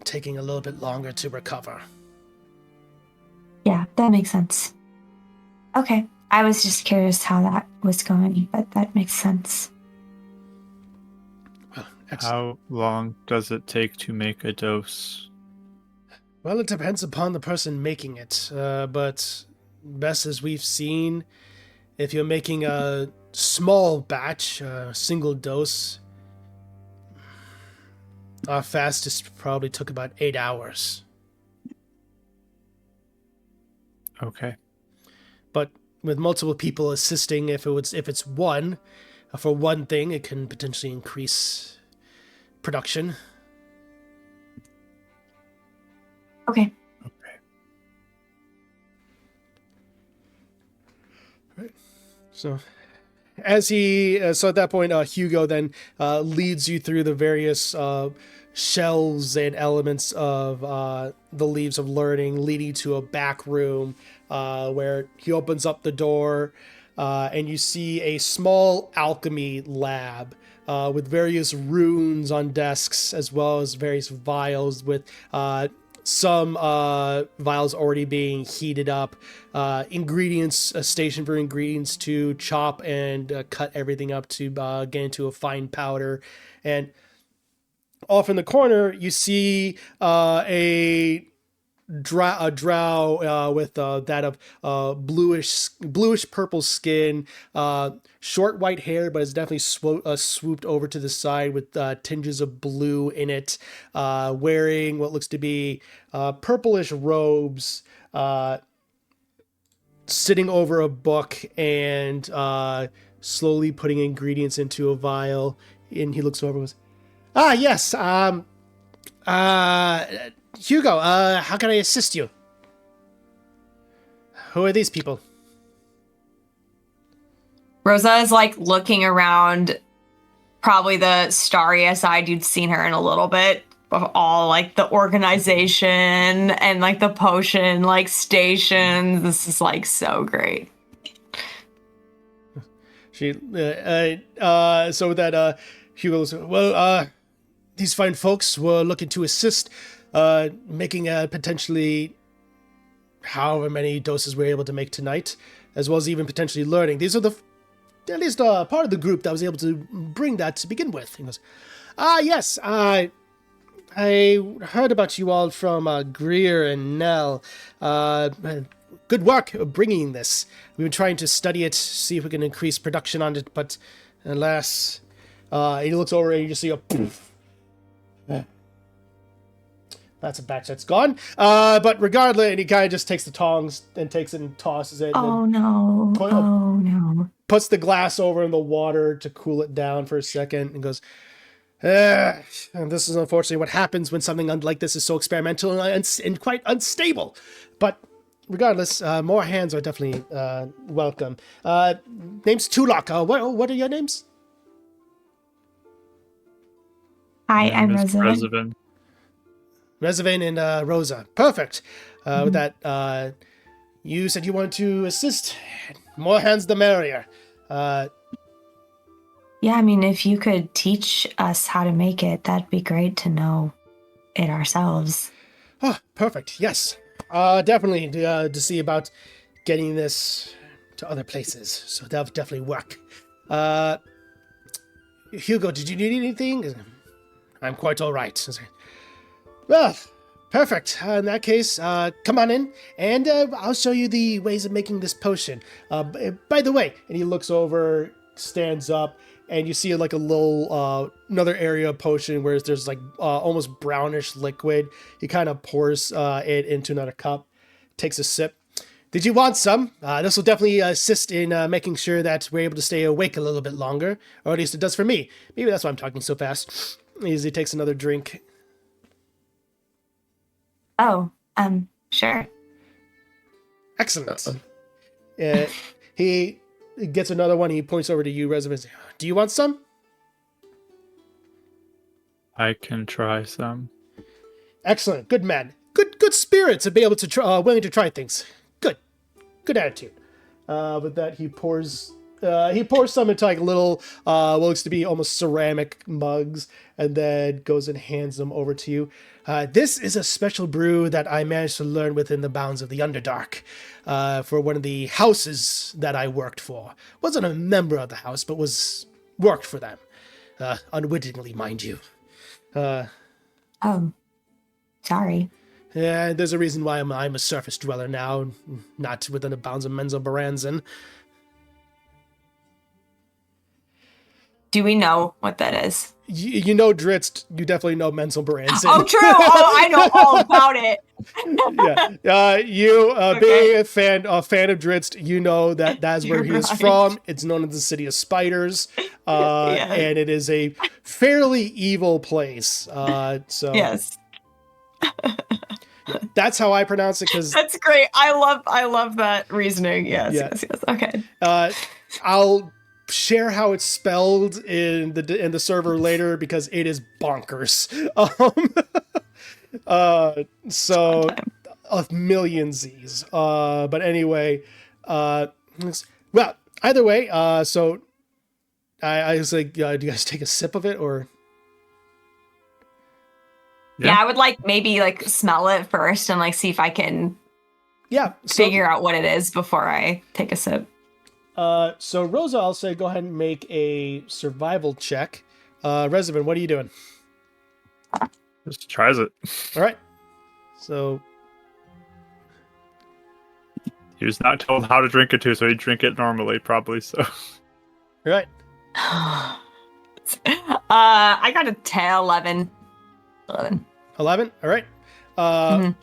taking a little bit longer to recover. Yeah, that makes sense. Okay, I was just curious how that was going, but that makes sense. Well, how long does it take to make a dose? Well, it depends upon the person making it, but best as we've seen, if you're making a small batch, a single dose, our fastest probably took about 8 hours. Okay. But with multiple people assisting, if it's one, for one thing, it can potentially increase production. Okay. Right. So at that point, Hugo then leads you through the various shelves and elements of the Leaves of Learning, leading to a back room where he opens up the door and you see a small alchemy lab with various runes on desks, as well as various vials with some vials already being heated up, ingredients, a station for ingredients to chop and cut everything up to get into a fine powder. And off in the corner, you see a drow with that of bluish purple skin, short white hair, but it's definitely swooped over to the side with tinges of blue in it, wearing what looks to be purplish robes, sitting over a book and slowly putting ingredients into a vial. And he looks over and goes, yes, Hugo, how can I assist you? Who are these people? Rosa is like looking around, probably the starriest eyed you'd seen her in a little bit, of all like the organization and like the potion like stations. This is like so great. So that Hugo goes, well, these fine folks were looking to assist making potentially however many doses we're able to make tonight, as well as even potentially learning. These are at least part of the group that was able to bring that to begin with. He goes, yes, I heard about you all from Grier and Nell. Good work bringing this. We've been trying to study it, see if we can increase production on it, but alas, he looks over and you just see a poof. That's a batch that's gone. But regardless, and he kind of just takes the tongs and takes it and tosses it. Oh no. Puts the glass over in the water to cool it down for a second and goes, and this is unfortunately what happens when something like this is so experimental and quite unstable. But regardless, more hands are definitely welcome. Name's Tulak. What are your names? Hi, I'm Rosa. Rezavan and Rosa. Perfect. With that, you said you want to assist. More hands the merrier. Yeah, I mean, if you could teach us how to make it, that'd be great to know it ourselves. Oh, perfect. Yes. Definitely to see about getting this to other places. So that'll definitely work. Hugo, did you need anything? I'm quite all right. Well, perfect. In that case, come on in, and I'll show you the ways of making this potion. By the way, and he looks over, stands up, and you see like a little another area of potion where there's like almost brownish liquid. He kind of pours it into another cup, takes a sip. Did you want some? This will definitely assist in making sure that we're able to stay awake a little bit longer, or at least it does for me. Maybe that's why I'm talking so fast. He takes another drink. Oh, sure. Excellent. He gets another one. He points over to you, Revenants. Do you want some? I can try some. Excellent. Good man. Good spirit to be able to try, willing to try things. Good attitude. With that, he pours some into like little, what looks to be almost ceramic mugs, and then goes and hands them over to you. This is a special brew that I managed to learn within the bounds of the Underdark, for one of the houses that I worked for. Wasn't a member of the house, but worked for them, unwittingly, mind you. Sorry. Yeah, there's a reason why I'm a surface dweller now, not within the bounds of Menzel Baranzan. Do we know what that is? You know Dritz, you definitely know Menzel Baranzan. Oh, true. Oh, I know all about it. Yeah. You, Okay. being a fan of Dritz, you know that that's where he is Right. from. It's known as the City of Spiders, and it is a fairly evil place. So Yes. that's how I pronounce it, because That's great. I love that reasoning. Yes, Yeah. yes. Okay. I'll share how it's spelled in the server later, because it is bonkers. So a million Z's. But anyway, well, either way, so I was like, do you guys take a sip of it, or? Yeah, I would like maybe like smell it first and like see if I can figure out what it is before I take a sip. So Rosa, I'll say go ahead and make a survival check. Reservin, what are you doing? Just tries it. All right. So He was not told how to drink it too, so he'd drink it normally, probably. So. all right. I got a 10, 11. 11. All right. Mhm.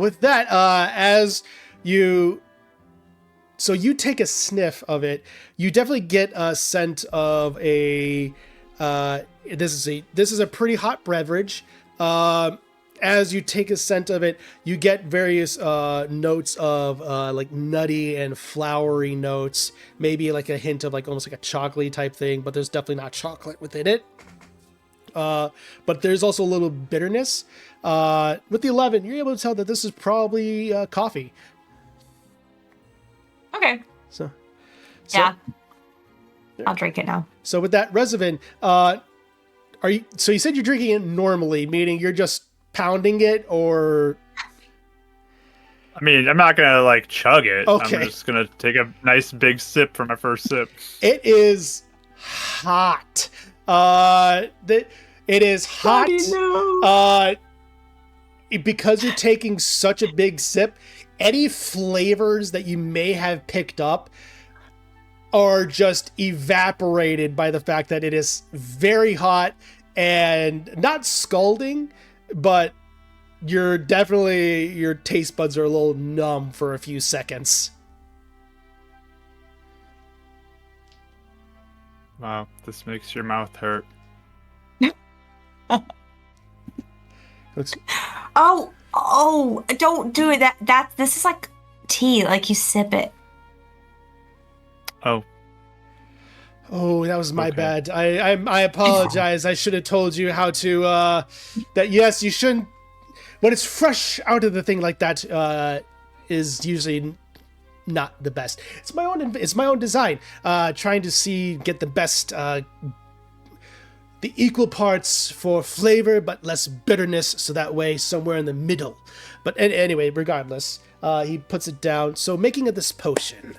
With that, as you take a sniff of it, you definitely get a scent of a. This is a pretty hot beverage. As you take a scent of it, you get various notes of like nutty and flowery notes, maybe like a hint of like almost like a chocolatey type thing, but there's definitely not chocolate within it. But there's also a little bitterness. With the 11, you're able to tell that this is probably coffee. Okay. So Yeah. I'll drink it now. So with that, Reservin, are you? So you said you're drinking it normally, meaning you're just pounding it, or? I mean, I'm not gonna like chug it. Okay. I'm just gonna take a nice big sip for my first sip. It is hot. It is hot. Because you're taking such a big sip, any flavors that you may have picked up are just evaporated by the fact that it is very hot and not scalding, but your taste buds are a little numb for a few seconds. Wow, this makes your mouth hurt. Oh, don't do it. This is like tea, like you sip it. Oh, that was my Okay. bad. I apologize. I should have told you how to that yes, you shouldn't. when it's fresh out of the thing like that, is usually not the best. It's my own design. Trying to get the best, the equal parts for flavor but less bitterness, so that way somewhere in the middle. But anyway, regardless, he puts it down. So making of this potion.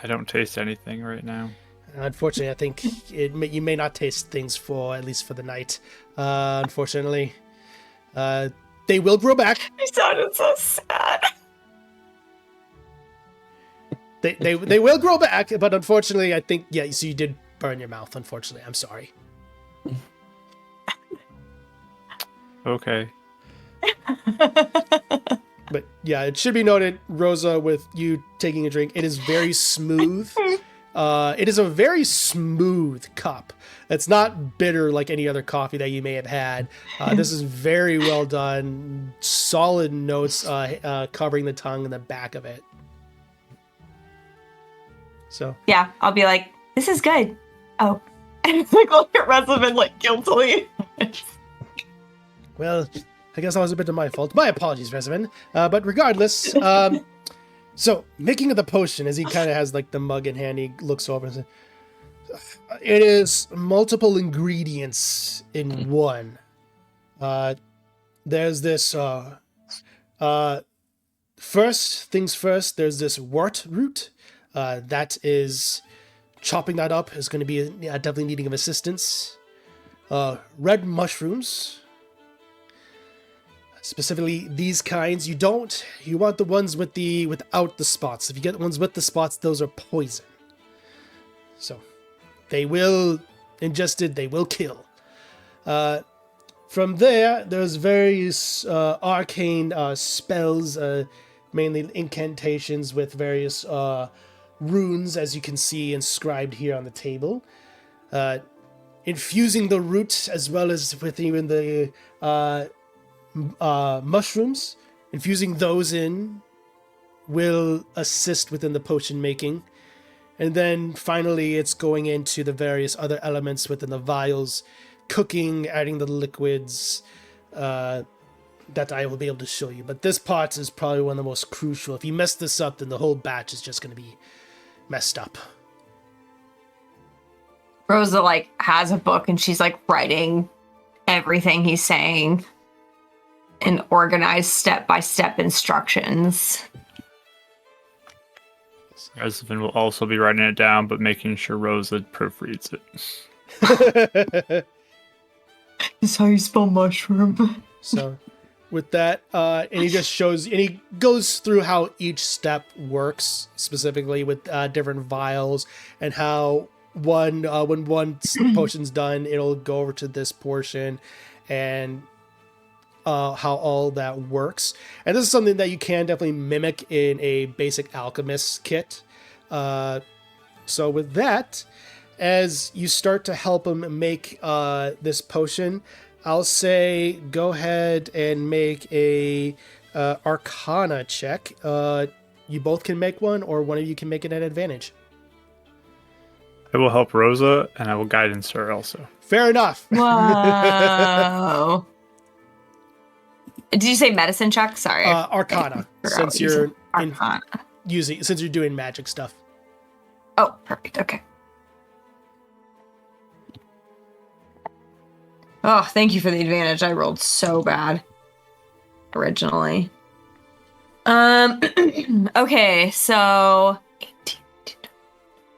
I don't taste anything right now. Unfortunately, I think you may not taste things at least for the night. Unfortunately, they will grow back. You sounded so sad. They will grow back, but unfortunately, I think so you did burn your mouth. Unfortunately, I'm sorry. Okay. But yeah, it should be noted, Rosa, with you taking a drink, it is very smooth. It is a very smooth cup. It's not bitter like any other coffee that you may have had. This is very well done. Solid notes covering the tongue and the back of it. So Yeah, I'll be like, this is good. Oh. And like look at Reslevin like guiltily. well, I guess that was a bit of my fault. My apologies, Resvin. But regardless, so making of the potion, as he kind of has like the mug in hand, he looks over and says, it is multiple ingredients in one. There's this, first things first, there's this wort root. That is, chopping that up is going to be definitely needing of assistance. Red mushrooms. Specifically, these kinds, you want the ones without the spots. If you get the ones with the spots, those are poison. So, they will, ingested, they will kill. From there, there's various arcane spells, mainly incantations with various runes, as you can see inscribed here on the table. Infusing the root, as well as with even the mushrooms, infusing those in will assist within the potion making. And then finally it's going into the various other elements within the vials, cooking, adding the liquids that I will be able to show you. But this part is probably one of the most crucial. If you mess this up, then the whole batch is just going to be messed up. Rosa like has a book and she's like writing everything he's saying in organized step-by-step instructions. Reslevin will also be writing it down, but making sure Rosa proofreads it. Is how you spell mushroom. So with that, and he just shows, and he goes through how each step works, specifically with different vials, and how when one potion's done, it'll go over to this portion, and how all that works. And this is something that you can definitely mimic in a basic alchemist kit. So with that, as you start to help him make this potion, I'll say go ahead and make a Arcana check. You both can make one, or one of you can make it at advantage. I will help Rosa, and I will guidance her also. Fair enough. Whoa. Did you say medicine check? Sorry. Arcana, since you're Arcana. since you're doing magic stuff. Oh, perfect. Okay. Oh, thank you for the advantage. I rolled so bad originally. Okay, so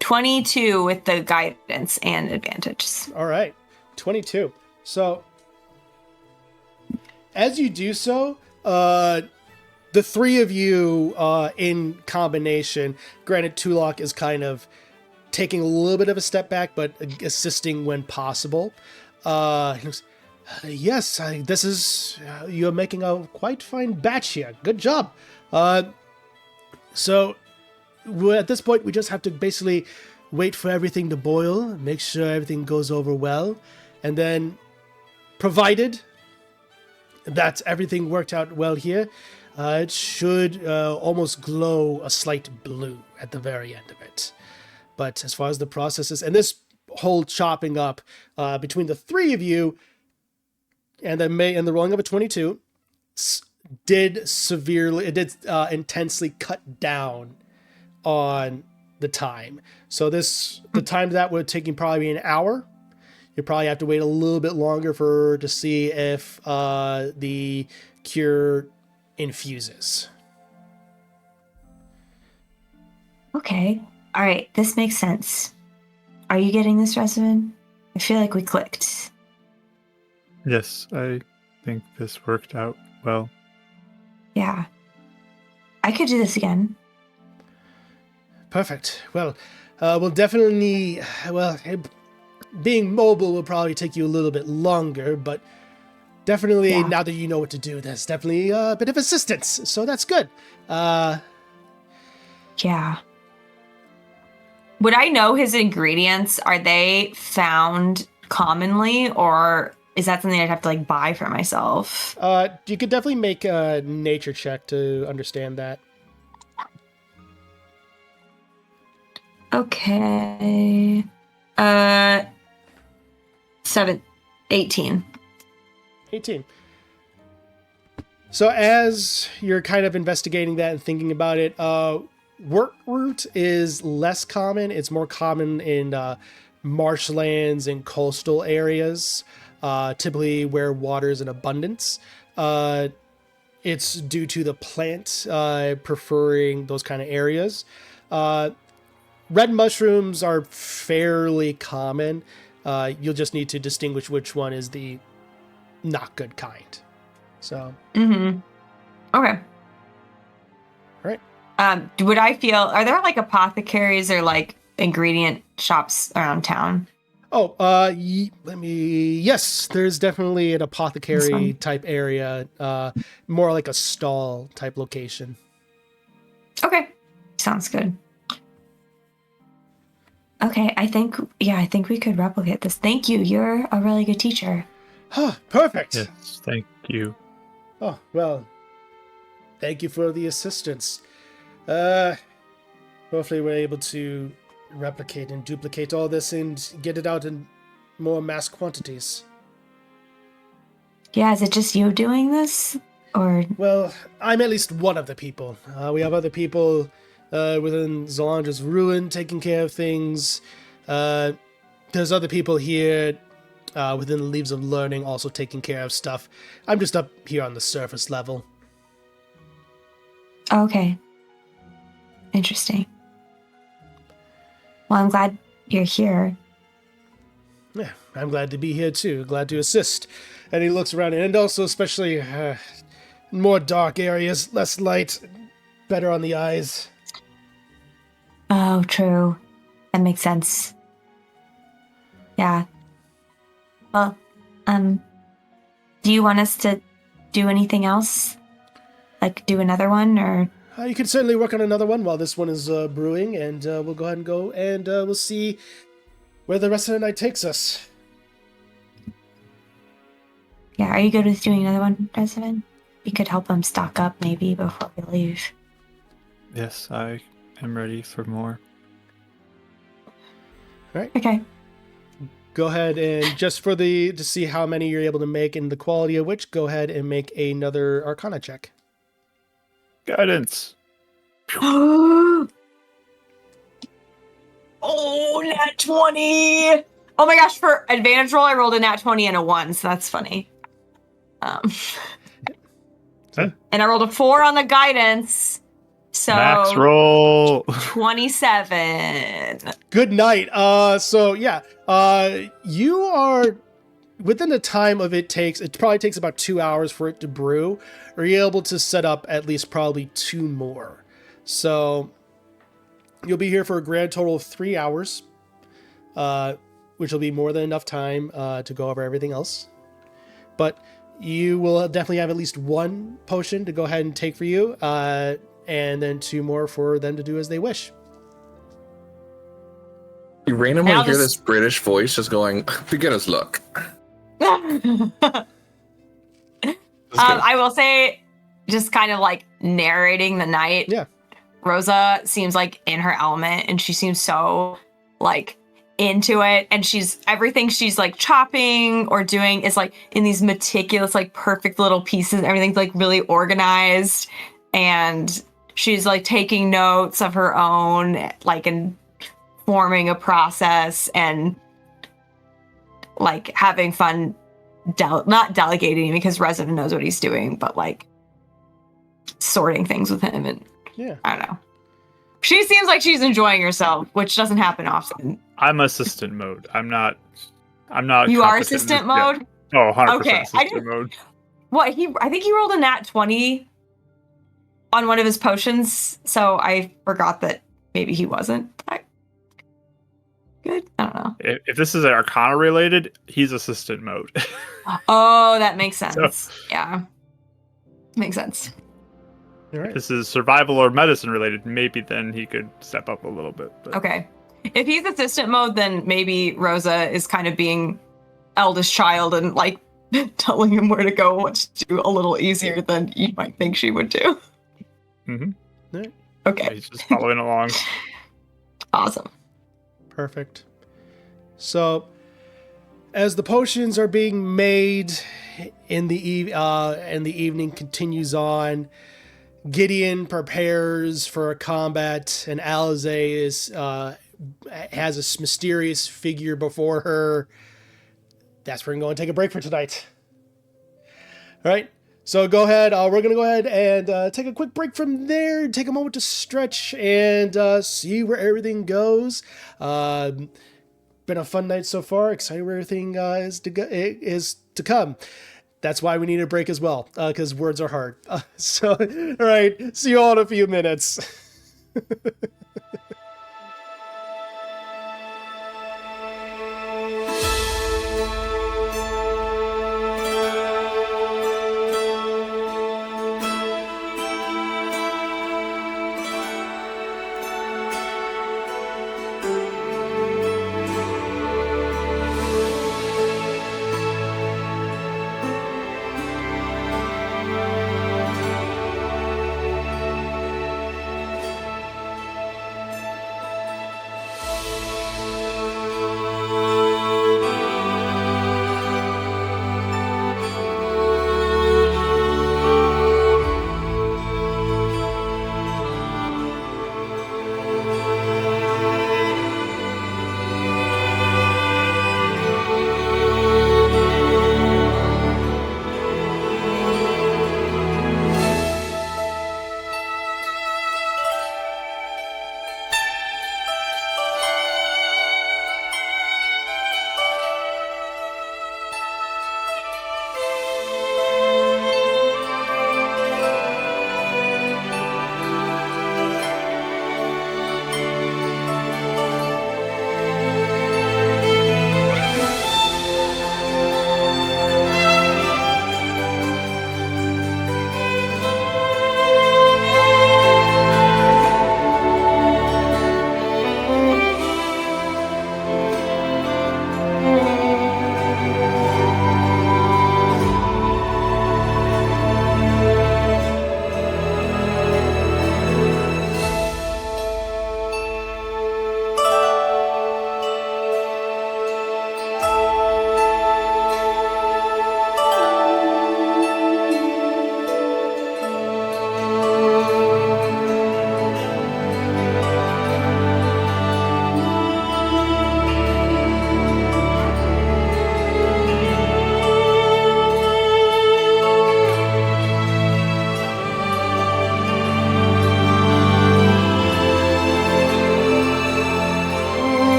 22 with the guidance and advantages. All right, 22. So as you do so, the three of you in combination, granted Tulok is kind of taking a little bit of a step back, but assisting when possible. He goes, yes, this is, you're making a quite fine batch here. Good job. So at this point, we just have to basically wait for everything to boil, make sure everything goes over well, and then provided that everything worked out well here, it should almost glow a slight blue at the very end of it. But as far as the processes, and this whole chopping up between the three of you, and the rolling of a 22 did intensely cut down on the time. So the time that would take you probably an hour. You probably have to wait a little bit longer to see if the cure infuses. Okay. All right. This makes sense. Are you getting this, Resident? I feel like we clicked. Yes, I think this worked out well. Yeah. I could do this again. Perfect. Well, we'll definitely need... Well, being mobile will probably take you a little bit longer, but definitely now that you know what to do, there's definitely a bit of assistance. So that's good. Yeah. Would I know his ingredients? Are they found commonly, or is that something I'd have to like buy for myself? You could definitely make a nature check to understand that. Okay. 18. 18. So as you're kind of investigating that and thinking about it, work root is less common. It's more common in marshlands and coastal areas, typically where water is in abundance. It's due to the plant preferring those kind of areas. Red mushrooms are fairly common. You'll just need to distinguish which one is the not good kind. So. Mm-hmm. Okay. All right. Would I feel? Are there like apothecaries or like ingredient shops around town? Oh, yes, there's definitely an apothecary type area, more like a stall type location. Okay. Sounds good. Okay, I think we could replicate this. Thank you. You're a really good teacher. Perfect. Yes, thank you. Oh, well, thank you for the assistance. Hopefully we're able to replicate and duplicate all this and get it out in more mass quantities. Yeah, is it just you doing this? Or Well, I'm at least one of the people. We have other people within Zolandra's ruin taking care of things. There's other people here within the Leaves of Learning also taking care of stuff. I'm just up here on the surface level. okay. Interesting. Well, I'm glad you're here. Yeah, I'm glad to be here too. Glad to assist. And he looks around, and also especially more dark areas, less light, better on the eyes. Oh, true. That makes sense. Yeah. Well, do you want us to do anything else? Like do another one, or? You can certainly work on another one while this one is brewing, and we'll go ahead and go, and we'll see where the rest of the night takes us. Yeah, are you good with doing another one, Resident? We could help him stock up maybe before we leave. Yes, I am ready for more. All right. Okay. Go ahead and just to see how many you're able to make and the quality of which, go ahead and make another Arcana check. Guidance. Oh, nat 20! Oh my gosh, for advantage roll, I rolled a nat 20 and a 1, so that's funny. Huh? And I rolled a 4 on the guidance. So Max roll. 27. Good night. You are within the time of it probably takes about 2 hours for it to brew. Are you able to set up at least probably 2 more? So you'll be here for a grand total of 3 hours, which will be more than enough time to go over everything else. But you will definitely have at least 1 potion to go ahead and take for you, and then 2 more for them to do as they wish. You randomly hear this British voice just going, beginner's luck. I will say, just kind of like narrating the night. Yeah. Rosa seems like in her element, and she seems so like into it, and everything she's like chopping or doing is like in these meticulous, like perfect little pieces. Everything's like really organized, and she's like taking notes of her own, like, and forming a process and like having fun, not delegating because Resident knows what he's doing, but like sorting things with him. And Yeah. I don't know. She seems like she's enjoying herself, which doesn't happen often. I'm assistant mode. I'm not. You are competent in this assistant yet. mode? Oh, 100% Okay, assistant mode. What I think he rolled a nat 20 on one of his potions, so I forgot that maybe he wasn't that good. I don't know. If this is Arcana related, he's assistant mode. Oh, that makes sense. So- Yeah. Makes sense. All right. If this is survival or medicine related, maybe then he could step up a little bit. But Okay. If he's assistant mode, then maybe Rosa is kind of being eldest child and like telling him where to go, what to do a little easier than you might think she would do. Mm-hmm. Okay. He's just following along. Awesome. Perfect. So, as the potions are being made and the evening continues on, Gideon prepares for a combat, and Alize has a mysterious figure before her. That's where we're going to take a break for tonight. All right. So go ahead. We're going to go ahead and take a quick break from there, take a moment to stretch and see where everything goes. Been a fun night so far. Excited where everything is to come. That's why we need a break as well, because words are hard. So, all right. See you all in a few minutes.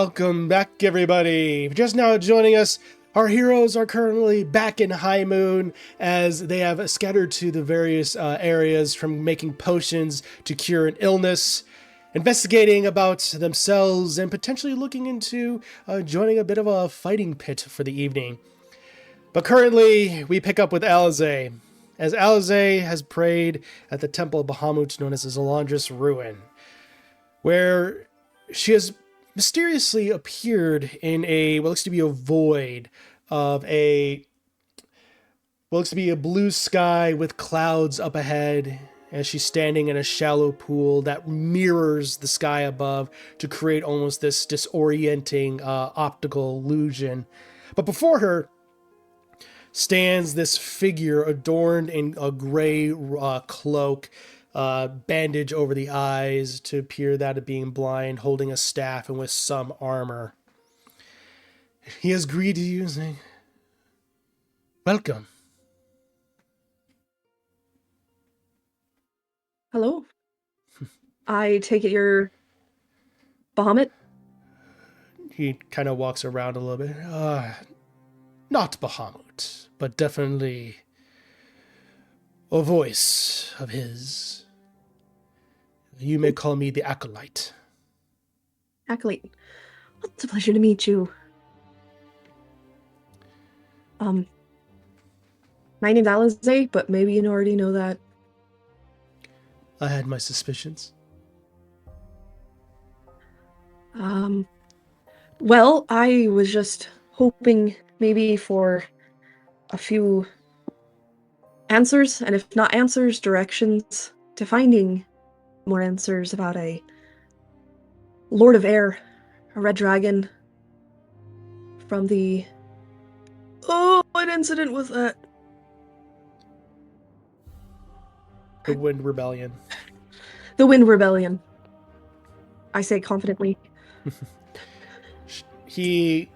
Welcome back, everybody. Just now joining us, our heroes are currently back in Highmoon as they have scattered to the various areas, from making potions to cure an illness, investigating about themselves, and potentially looking into joining a bit of a fighting pit for the evening. But currently, we pick up with Alize, as Alize has prayed at the Temple of Bahamut, known as the Zalandris Ruin, where she has mysteriously appeared in what looks to be a void of what looks to be a blue sky with clouds up ahead, as she's standing in a shallow pool that mirrors the sky above to create almost this disorienting optical illusion. But before her stands this figure adorned in a gray cloak, bandage over the eyes to appear that of being blind, holding a staff and with some armor. He has greeted you, saying, "Welcome." Hello. I take it you're Bahamut? He kind of walks around a little bit. Not Bahamut, but definitely a voice of his. You may call me the Acolyte. Acolyte. Well, it's a pleasure to meet you. My name's Alize, but maybe you already know that. I had my suspicions. Well, I was just hoping maybe for a few answers, and if not answers, directions to finding more answers about a Lord of Air, a red dragon from the... Oh, what incident was that? The Wind Rebellion. The Wind Rebellion. I say confidently. He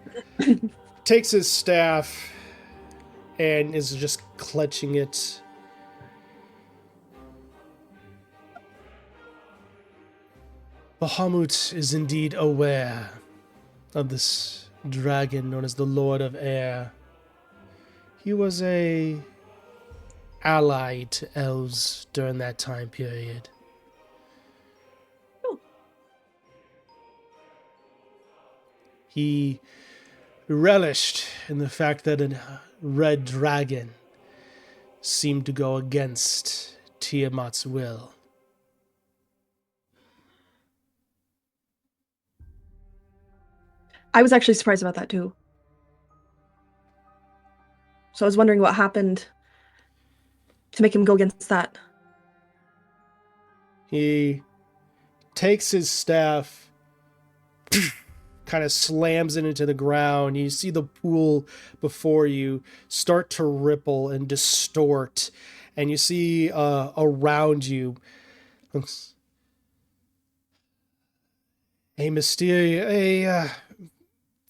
takes his staff and is just clutching it. Bahamut is indeed aware of this dragon known as the Lord of Air. He was a ally to elves during that time period. Oh. He relished in the fact that a red dragon seemed to go against Tiamat's will. I was actually surprised about that too. So I was wondering what happened to make him go against that. He takes his staff, kind of slams it into the ground. You see the pool before you start to ripple and distort, and you see around you a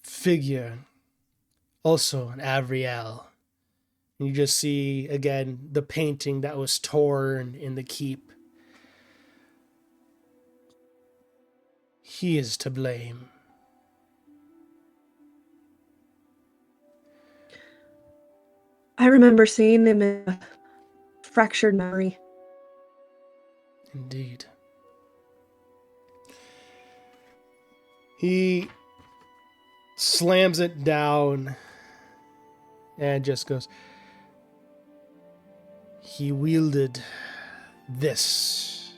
figure, also an Avriel. And you just see again the painting that was torn in the keep. He is to blame. I remember seeing him in a fractured memory. Indeed. He slams it down and just goes, "He wielded this."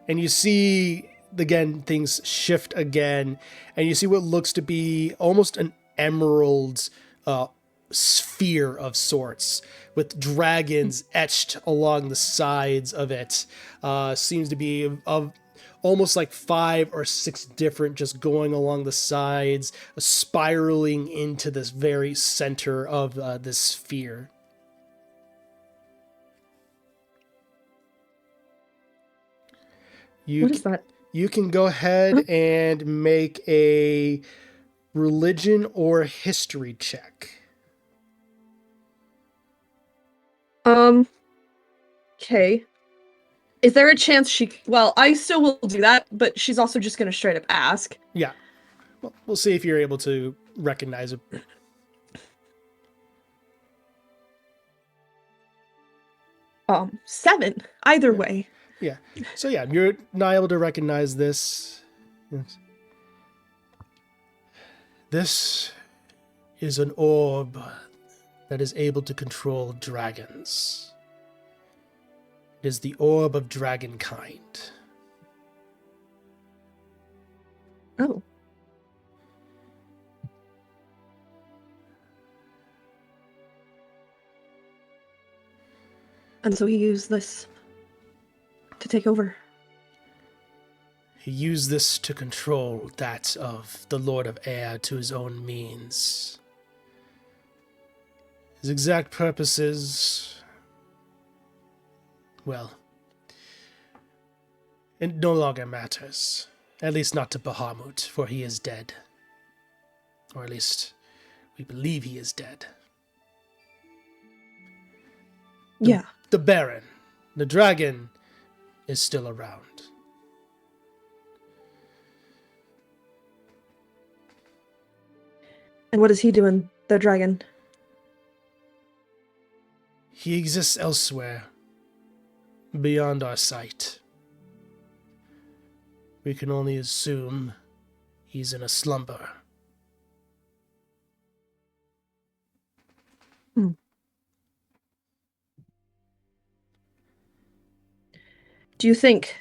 And you see, again, things shift again, and you see what looks to be almost an emerald sphere of sorts with dragons etched along the sides of it. Seems to be of almost like 5 or 6 different, just going along the sides, spiraling into this very center of this sphere. What is that? You can go ahead and make a religion or history check. Okay. Is there a chance she... Well, I still will do that, but she's also just going to straight up ask. Yeah. Well, we'll see if you're able to recognize it. 7. Either way. Yeah. So yeah, you're not able to recognize this. Yes. This is an orb that is able to control dragons. It is the orb of dragonkind. Oh. And so he used this to take over. He used this to control that of the Lord of Air to his own means. His exact purposes, well, it no longer matters. At least not to Bahamut, for he is dead. Or at least, we believe he is dead. Yeah. The Baron, the dragon, is still around. And what is he doing, the dragon? He exists elsewhere, beyond our sight. We can only assume he's in a slumber. Do you think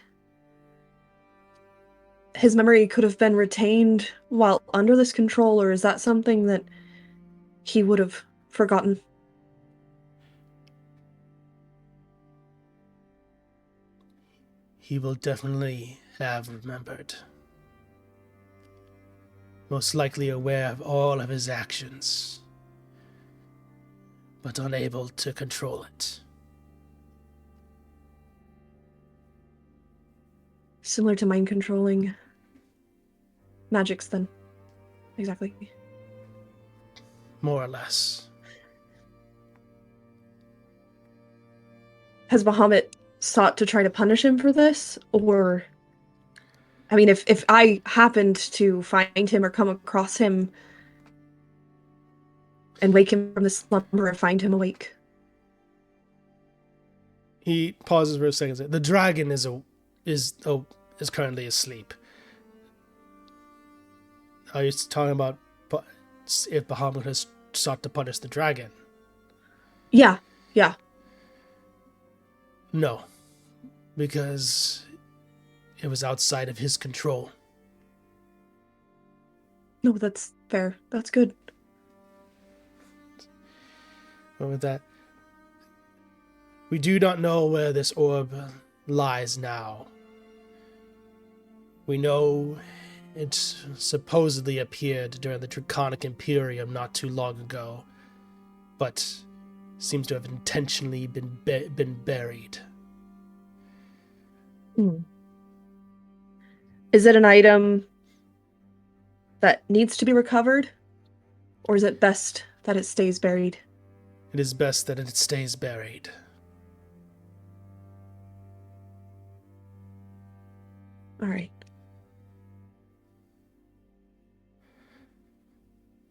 his memory could have been retained while under this control, or is that something that he would have forgotten? He will definitely have remembered. Most likely aware of all of his actions, but unable to control it. Similar to mind controlling magics, then. Exactly. More or less. Has Bahamut sought to try to punish him for this? Or, I mean, if I happened to find him or come across him and wake him from the slumber and find him awake. He pauses for a second. The dragon is currently asleep. Are you talking about if Bahamut has sought to punish the dragon? Yeah. No, because it was outside of his control. No, that's fair. That's good. But with that, we do not know where this orb lies now. We know it supposedly appeared during the Draconic Imperium not too long ago, but seems to have intentionally been buried. Is it an item that needs to be recovered? Or is it best that it stays buried? It is best that it stays buried. All right.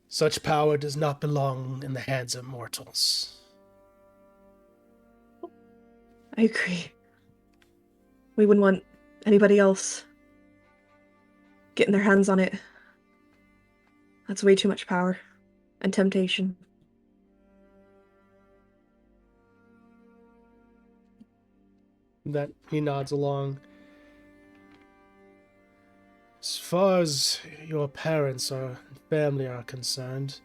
Such power does not belong in the hands of mortals. I agree. We wouldn't want anybody else getting their hands on it. That's way too much power and temptation. That he nods along. As far as your parents or family are concerned,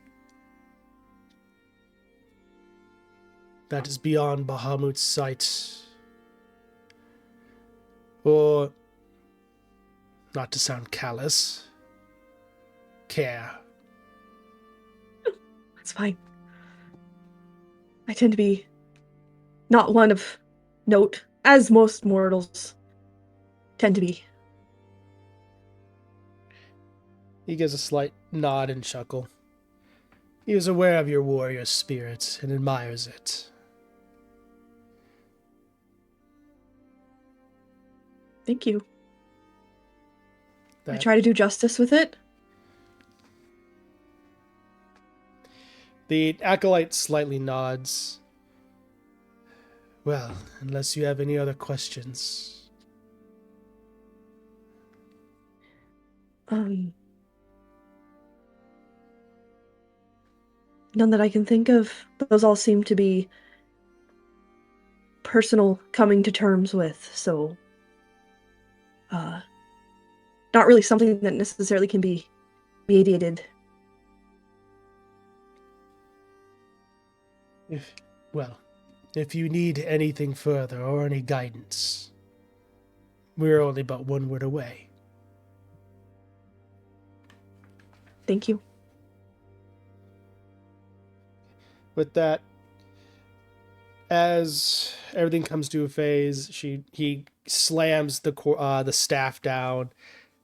that is beyond Bahamut's sight. Or, not to sound callous, care. That's fine. I tend to be not one of note, as most mortals tend to be. He gives a slight nod and chuckle. He is aware of your warrior spirit and admires it. Thank you. I try to do justice with it. The acolyte slightly nods. Well, unless you have any other questions. None that I can think of. Those all seem to be personal coming to terms with, so not really something that necessarily can be mediated. If you need anything further or any guidance, we're only but one word away. Thank you. With that, as everything comes to a phase, he slams the staff down,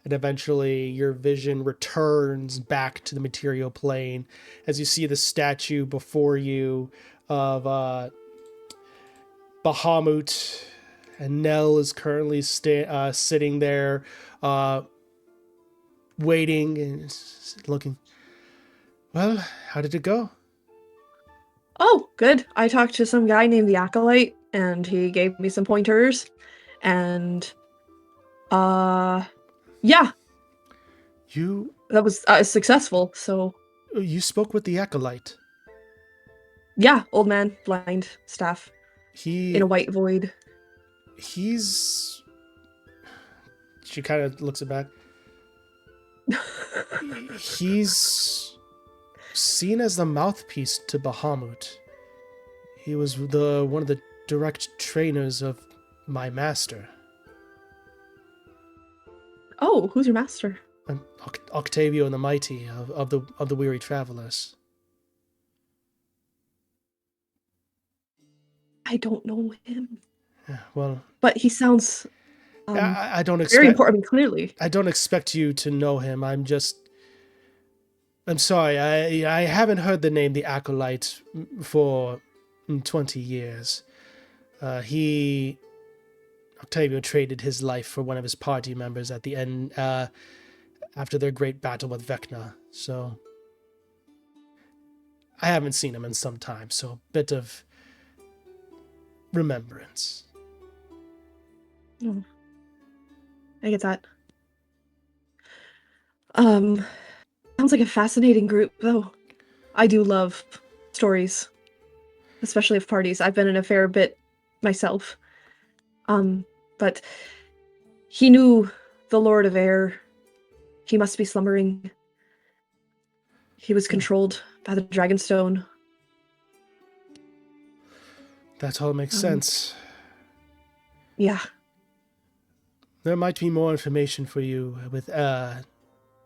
and eventually your vision returns back to the material plane as you see the statue before you of Bahamut, and Nell is currently sitting there, waiting and looking. Well, how did it go? Oh, good. I talked to some guy named the Acolyte, and he gave me some pointers, and yeah, that was successful. So You spoke with the acolyte. yeah, old man, blind, staff, in a white void. She kind of looks it back. He's seen as the mouthpiece to Bahamut. He was one of the direct trainers of my master. Oh, who's your master? Octavio and the Mighty of the Weary Travelers. I don't know him. Yeah, well, But he sounds I don't expect very important. I mean, clearly. I don't expect you to know him. I'm sorry. I haven't heard the name the Acolyte for 20 years. Octavio traded his life for one of his party members at the end, after their great battle with Vecna. So I haven't seen him in some time. So a bit of remembrance. Oh, I get that. Sounds like a fascinating group, though. I do love stories, especially of parties. I've been in a fair bit myself. But he knew the Lord of Air. He must be slumbering. He was controlled by the Dragonstone. That all makes sense. Yeah. There might be more information for you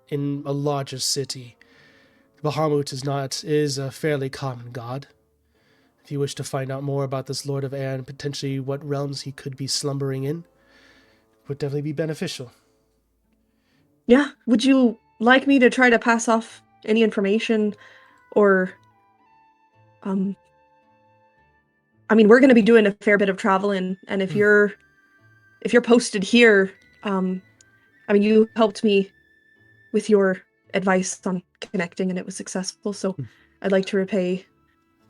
in a larger city. Bahamut is a fairly common god. If you wish to find out more about this Lord of Air and potentially what realms he could be slumbering in, would definitely be beneficial. Yeah. Would you like me to try to pass off any information, or I mean, we're going to be doing a fair bit of traveling, and if you're posted here, I mean, you helped me with your advice on connecting, and it was successful. So I'd like to repay.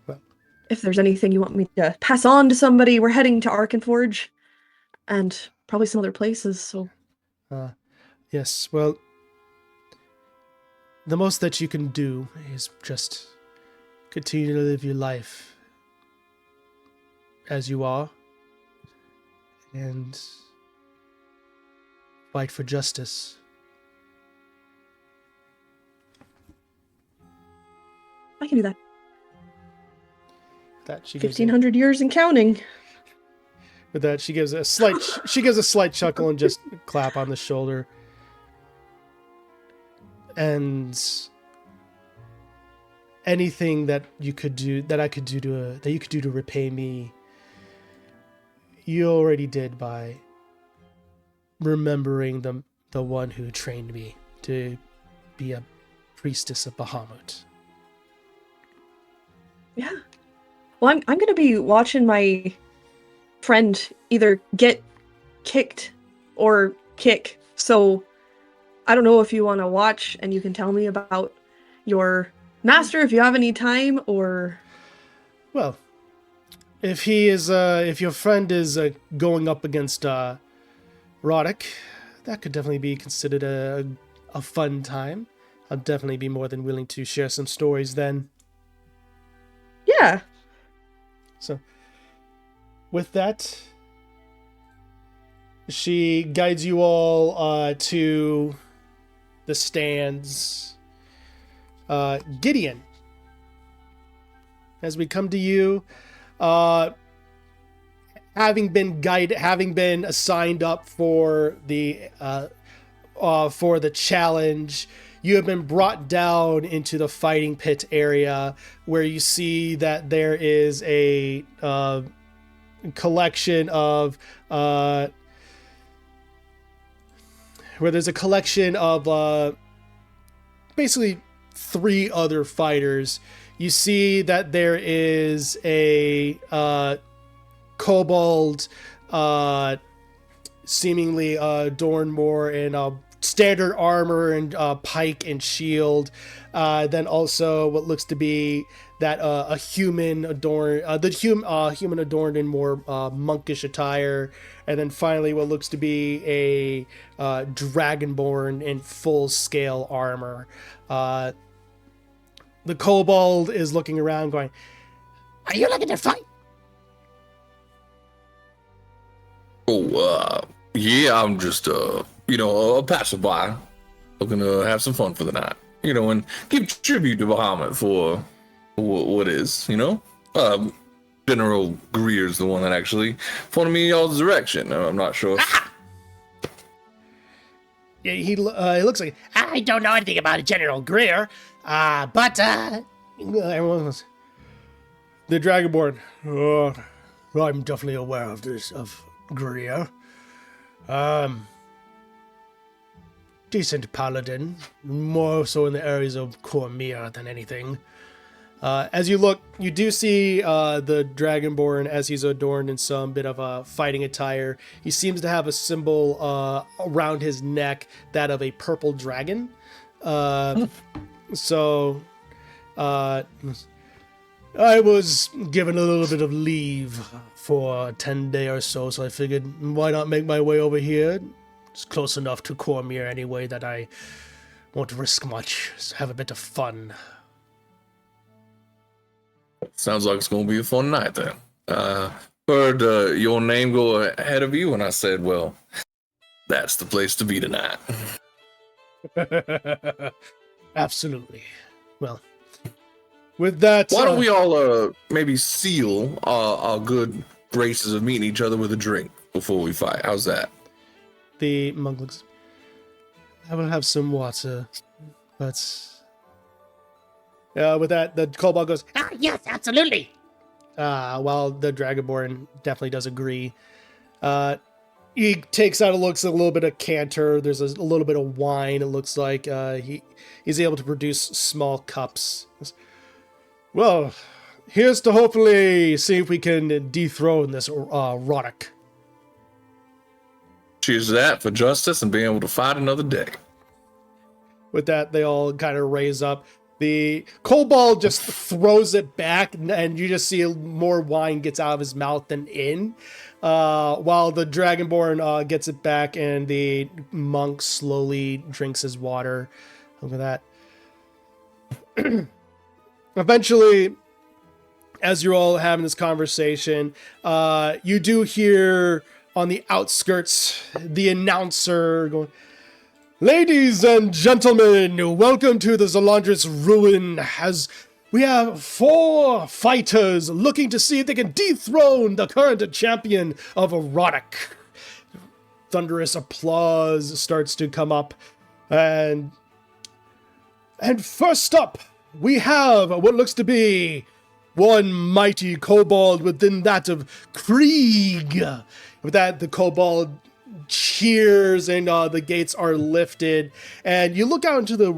Well, if there's anything you want me to pass on to somebody, we're heading to Arkenforge, and probably some other places. So, yes. Well, the most that you can do is just continue to live your life as you are, and fight for justice. I can do that. That she gives 1,500 years and counting. With that, she gives a slight chuckle and just clap on the shoulder. And anything that you could do, that I could do that you could do to repay me, you already did by remembering the one who trained me to be a priestess of Bahamut. Yeah. Well, I'm going to be watching my friend either get kicked or kick. So I don't know if you want to watch and you can tell me about your Master, if you have any time, or Well, if if your friend is going up against Roddick, that could definitely be considered a fun time. I'll definitely be more than willing to share some stories then. yeah. So, with that, she guides you all to the stands. Gideon, as we come to you, having been assigned up for the challenge, you have been brought down into the fighting pit area, where you see that there is a collection of basically 3 other fighters. You see that there is a kobold, seemingly adorned more in standard armor and pike and shield. Then also what looks to be that a human adorned, human adorned in more monkish attire, and then finally what looks to be a dragonborn in full scale armor. The kobold is looking around, going, "Are you looking to fight?" Oh, yeah, I'm just, a passerby, looking to have some fun for the night, and give tribute to Bahamut for what is, General Grier's the one that actually pointed me in y'all's direction. I'm not sure. Yeah, he looks like, "I don't know anything about General Grier, but everyone was the Dragonborn. Oh, I'm definitely aware of this, of Grier. Decent paladin, more so in the areas of Cormyr than anything." As you look, you do see the Dragonborn, as he's adorned in some bit of a fighting attire. He seems to have a symbol around his neck, that of a purple dragon. So, I was given a little bit of leave for 10 days or so, so I figured, why not make my way over here? It's close enough to Cormyr anyway that I won't risk much. Just have a bit of fun. Sounds like it's gonna be a fun night then. Heard your name go ahead of you, and I said, well, that's the place to be tonight. Absolutely. Well, with that, why don't we all maybe seal our good graces of meeting each other with a drink before we fight? How's that? The monk looks, "I will have some water, but..." With that, the kobold goes, "Yes, absolutely." While the Dragonborn definitely does agree. He takes out, looks a little bit of canter. There's a little bit of wine. It looks like he's able to produce small cups. "Well, here's to hopefully see if we can dethrone this Roddick." Cheers to that, for justice and being able to fight another day. With that, they all kind of raise up. The kobold just throws it back, and you just see more wine gets out of his mouth than in. While the Dragonborn gets it back, and the monk slowly drinks his water. Look at that. Eventually, as you're all having this conversation, you do hear on the outskirts the announcer going, "Ladies and gentlemen, welcome to the Zalandris Ruin, as we have 4 fighters looking to see if they can dethrone the current champion of Roddick." Thunderous applause starts to come up, and first up, we have what looks to be one mighty kobold within that of Krieg. With that, the kobold cheers, and the gates are lifted, and you look out into the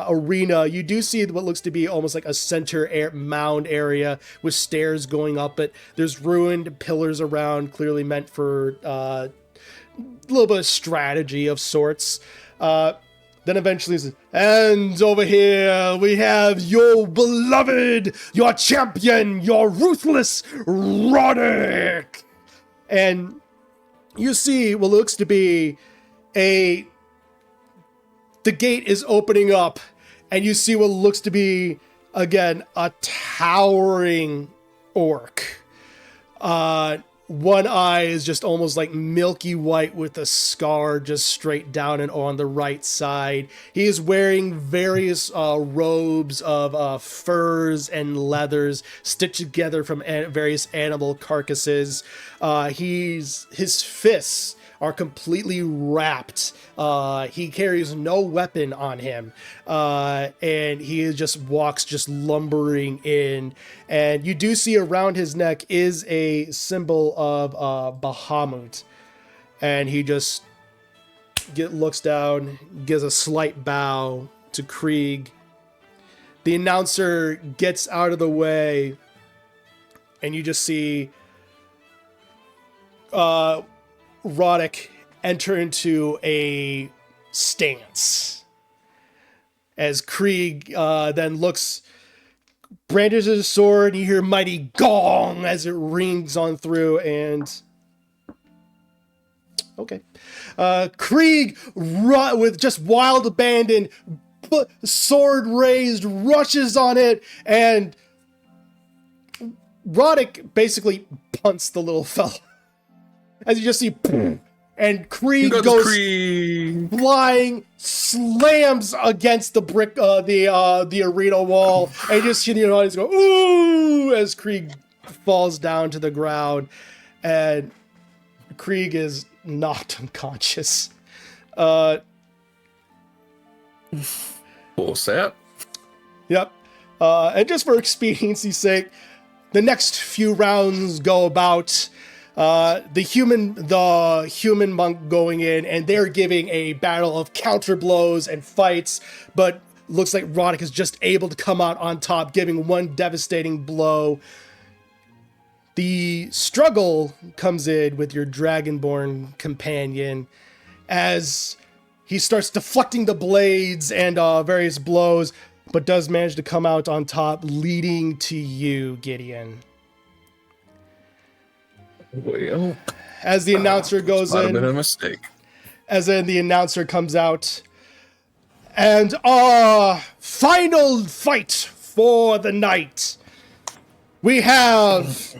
arena. You do see what looks to be almost like a center mound area with stairs going up, but there's ruined pillars around, clearly meant for a little bit of strategy of sorts. The Then eventually, and over here we have your beloved, your champion, your ruthless Roderick. And you see what looks to be the gate is opening up, and you see what looks to be, again, a towering orc. One eye is just almost like milky white with a scar just straight down and on the right side. He is wearing various robes of furs and leathers stitched together from various animal carcasses. His fists are completely wrapped. He carries no weapon on him. And he just walks just lumbering in. And you do see around his neck is a symbol of Bahamut. And he just looks down, gives a slight bow to Krieg. The announcer gets out of the way. And you just see Roddick enter into a stance as Krieg then looks, brandishes his sword, and you hear mighty gong as it rings on through, and okay, Krieg with just wild abandon, sword raised, rushes on it, and Roddick basically punts the little fella. As you just see, and Krieg goes flying, slams against the brick, the arena wall, and just he's go ooh as Krieg falls down to the ground, and Krieg is knocked unconscious. Full set. Yep. And just for expediency's sake, the next few rounds go about. The human monk going in, and they're giving a battle of counter blows and fights, but looks like Roddick is just able to come out on top, giving one devastating blow. The struggle comes in with your Dragonborn companion as he starts deflecting the blades and various blows, but does manage to come out on top, leading to you, Gideon. Well, as the announcer goes might have in, been a mistake. As then the announcer comes out, and our final fight for the night, we have,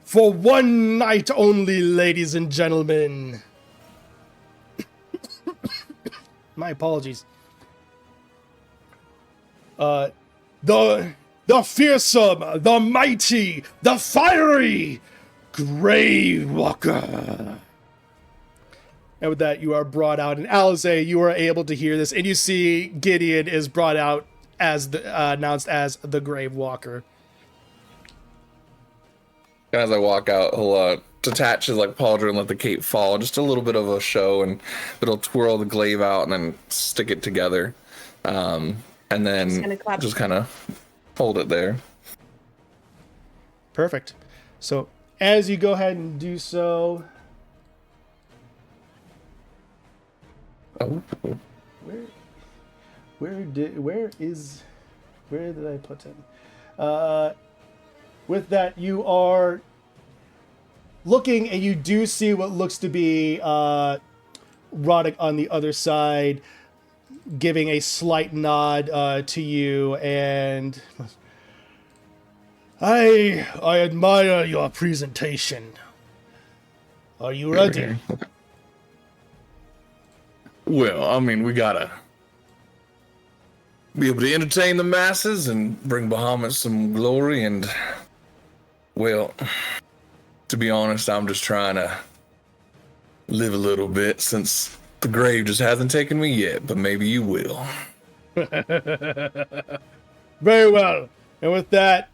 for one night only, ladies and gentlemen. My apologies. The fearsome, the mighty, the fiery Grave Walker. And with that, you are brought out. And Alize, you are able to hear this. And you see Gideon is brought out as announced as the Grave Walker. And as I walk out, he'll detach his pauldron and let the cape fall. Just a little bit of a show, and it'll twirl the glaive out and then stick it together. And then just kind of hold it there. Perfect. So as you go ahead and do so, where did I put him? With that, you are looking, and you do see what looks to be Roddick on the other side, giving a slight nod to you, and I admire your presentation. Are you ready? Well, I mean, we gotta be able to entertain the masses and bring Bahamut some glory, and, well, to be honest, I'm just trying to live a little bit, since the grave just hasn't taken me yet, but maybe you will. Very well. And with that,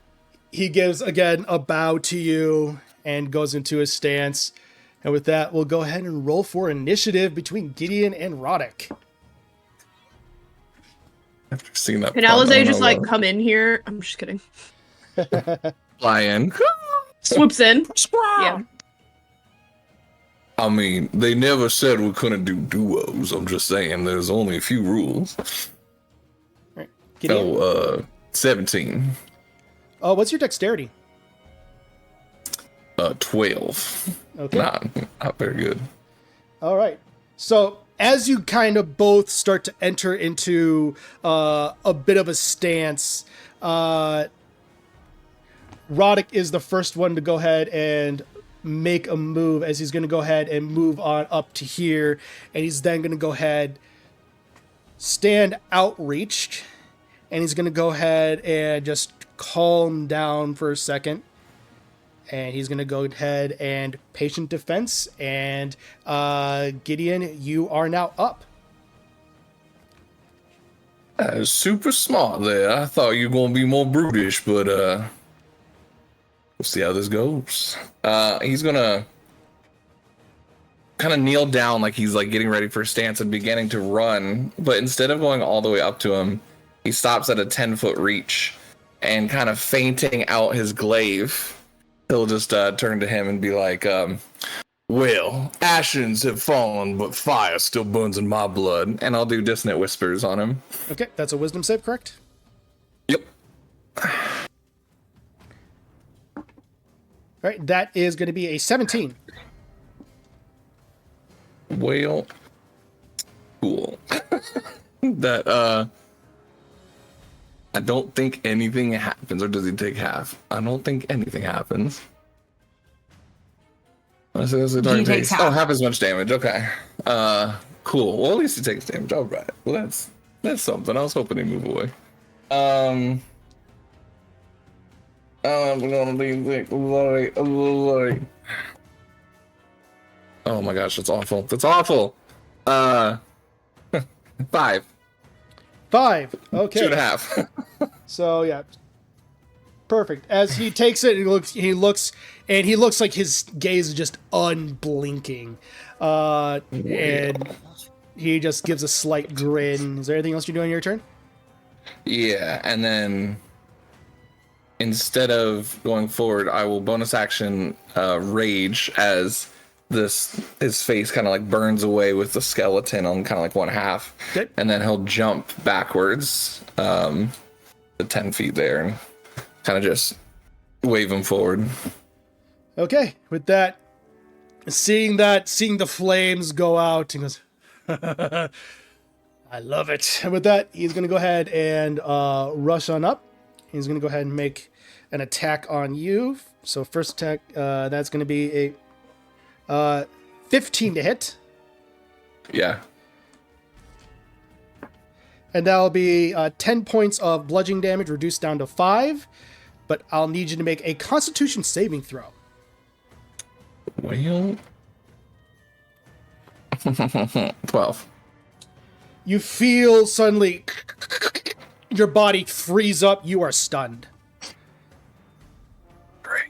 he gives, again, a bow to you and goes into his stance. And with that, we'll go ahead and roll for initiative between Gideon and Roddick. After seeing that, Can Alize just come in here? I'm just kidding. Fly in. Swoops in. Yeah. I mean, they never said we couldn't do duos. I'm just saying there's only a few rules. Right. Gideon? So, 17. What's your dexterity? 12. Okay. Not very good. All right. So as you kind of both start to enter into a bit of a stance, Roddick is the first one to go ahead and make a move, as he's going to go ahead and move on up to here, and he's then going to go ahead, stand outreached, and he's going to go ahead and just calm down for a second. And he's going to go ahead and patient defense. And Gideon, you are now up. Super smart there. I thought you were going to be more brutish, but we'll see how this goes. He's going to kind of kneel down like he's like getting ready for a stance and beginning to run. But instead of going all the way up to him, he stops at a 10-foot reach and kind of fainting out his glaive. He'll just turn to him and be like, well, ashes have fallen, but fire still burns in my blood. And I'll do dissonant whispers on him. Okay, that's a wisdom save, correct? Yep. All right, that is going to be a 17. Well, cool. That, I don't think anything happens, or does he take half? I don't think anything happens. He takes half. Oh, half as much damage. Okay. Cool. Well, at least he takes damage. All right. Well, that's something. I was hoping he'd move away. I'm gonna leave. Oh my gosh, that's awful. That's awful. 5. 5. Okay. 2.5. So yeah, perfect. As he takes it, he looks like his gaze is just unblinking, and he just gives a slight grin. Is there anything else you're doing on your turn? Yeah, and then instead of going forward, I will bonus action rage as his face kind of like burns away with the skeleton on kind of like one half. Okay. And then he'll jump backwards the 10 feet there and kind of just wave him forward. Okay, with that, seeing the flames go out, he goes, I love it. And with that, he's going to go ahead and rush on up. He's going to go ahead and make an attack on you. So first attack, that's going to be a 15 to hit. Yeah. And that'll be 10 points of bludgeoning damage reduced down to 5. But I'll need you to make a Constitution saving throw. Well, 12. You feel suddenly your body freeze up. You are stunned. Great.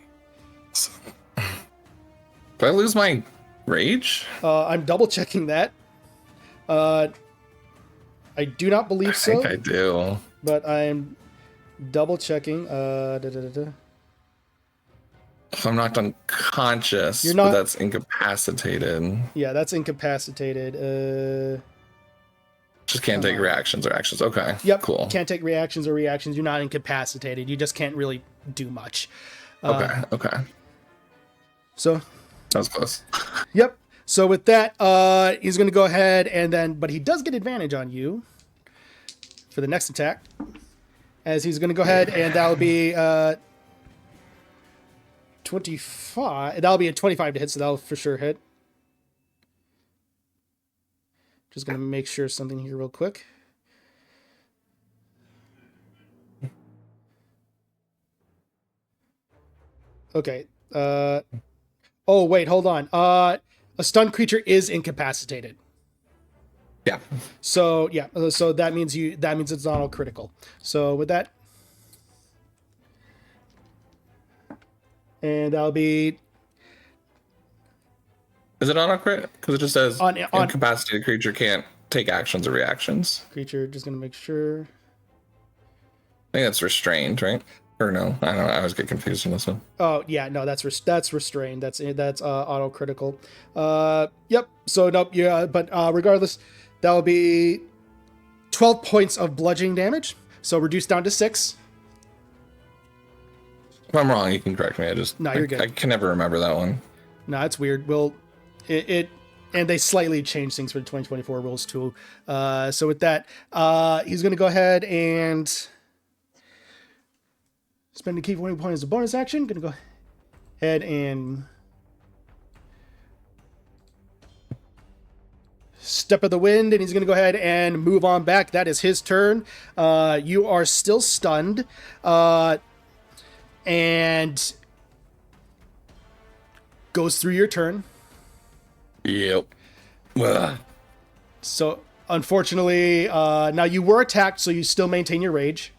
Do I lose my rage? I'm double checking that. I do not believe so. I think I do. But I'm double checking. If I'm knocked unconscious, You're not- but that's incapacitated. Yeah, that's incapacitated. Just can't take reactions or actions. Okay. Yep. Cool. Can't take reactions or reactions. You're not incapacitated. You just can't really do much. Okay. So, That was close. yep. So with that, he's going to go ahead and then, but he does get advantage on you for the next attack. As he's going to go ahead and that'll be 25. That'll be a 25 to hit, so that'll for sure hit. Just going to make sure something here real quick. Okay. Oh, wait, hold on. A stunned creature is incapacitated. Yeah. So, yeah. So that means it's not all critical. So with that. And that'll be... Is it on a crit? Because it just says On- incapacitated creature can't take actions or reactions. Creature, just going to make sure. I think that's restrained, right? Or no? I don't know. I always get confused on this one. Oh yeah, no, that's restrained. That's auto critical. Yep. So nope. Yeah, but regardless, that will be 12 points of bludgeoning damage. So reduced down to 6. If I'm wrong, you can correct me. No, you're good. I can never remember that one. No, it's weird. Well, it and they slightly changed things for the 2024 rules too. So with that, he's going to go ahead and spend a key 20 point as a bonus action. Going to go ahead and step of the wind, and he's going to go ahead and move on back. That is his turn. You are still stunned, and goes through your turn. Yep. Ugh. So, unfortunately, now you were attacked, so you still maintain your rage.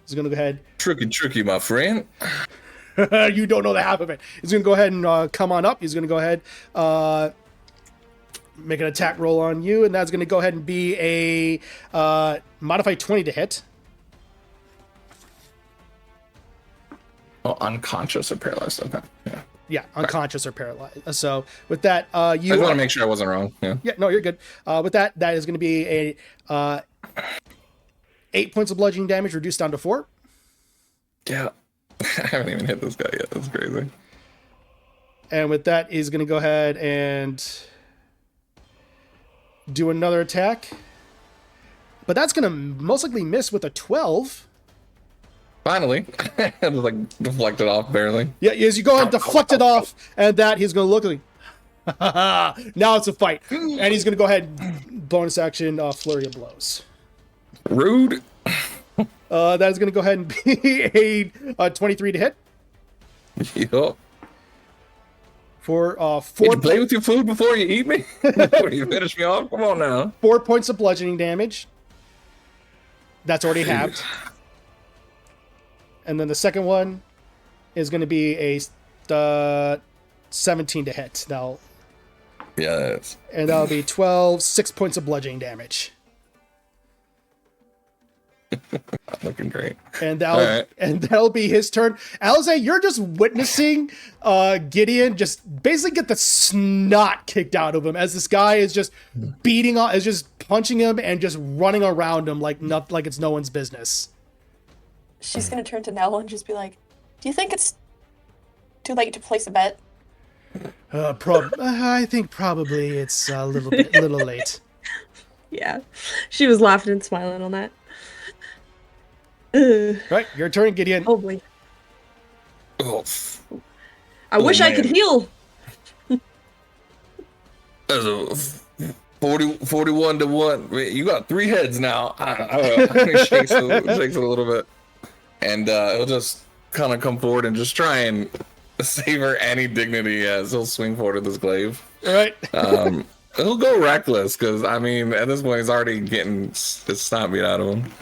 He's going to go ahead. Tricky, my friend. You don't know the half of it. He's going to go ahead and come on up. He's going to go ahead, make an attack roll on you, and that's going to go ahead and be a modified 20 to hit. Oh, unconscious or paralyzed. Okay. Yeah. Yeah, unconscious or paralyzed. So with that, you I just want to make sure I wasn't wrong. Yeah. Yeah, no, you're good. With that, that is going to be a 8 points of bludgeoning damage reduced down to 4. Yeah. I haven't even hit this guy yet. That's crazy. And with that, he's going to go ahead and do another attack. But that's going to most likely miss with a 12. Finally. I was like deflected off barely. Yeah, as you go ahead and deflect it off, and that he's going to look like, now it's a fight. And he's going to go ahead and bonus action flurry of blows. Rude. That is going to go ahead and be a 23 to hit. Yup. For Did you play with your food before you eat me? Before you finish me off? Come on now. 4 points of bludgeoning damage. That's already halved. And then the second one is going to be a 17 to hit. Now, Yes. and that'll be 6 points of bludgeoning damage. Looking great. And that'll be his turn. Alize, you're just witnessing Gideon just basically get the snot kicked out of him as this guy is just is just punching him and just running around him like it's no one's business. She's gonna turn to Nell and just be like, "Do you think it's too late to place a bet?" I think probably it's a little late. Yeah, she was laughing and smiling on that. Right, your turn, Gideon. Oh boy. Oh, I wish I man. could heal. There's a 41 to 1. Wait, you got 3 heads now. It shakes it a little bit. And he'll just kind of come forward and just try and savor any dignity he has. He'll swing forward with his glaive. All right. He'll go reckless because, I mean, at this point, he's already getting the snot beat out of him.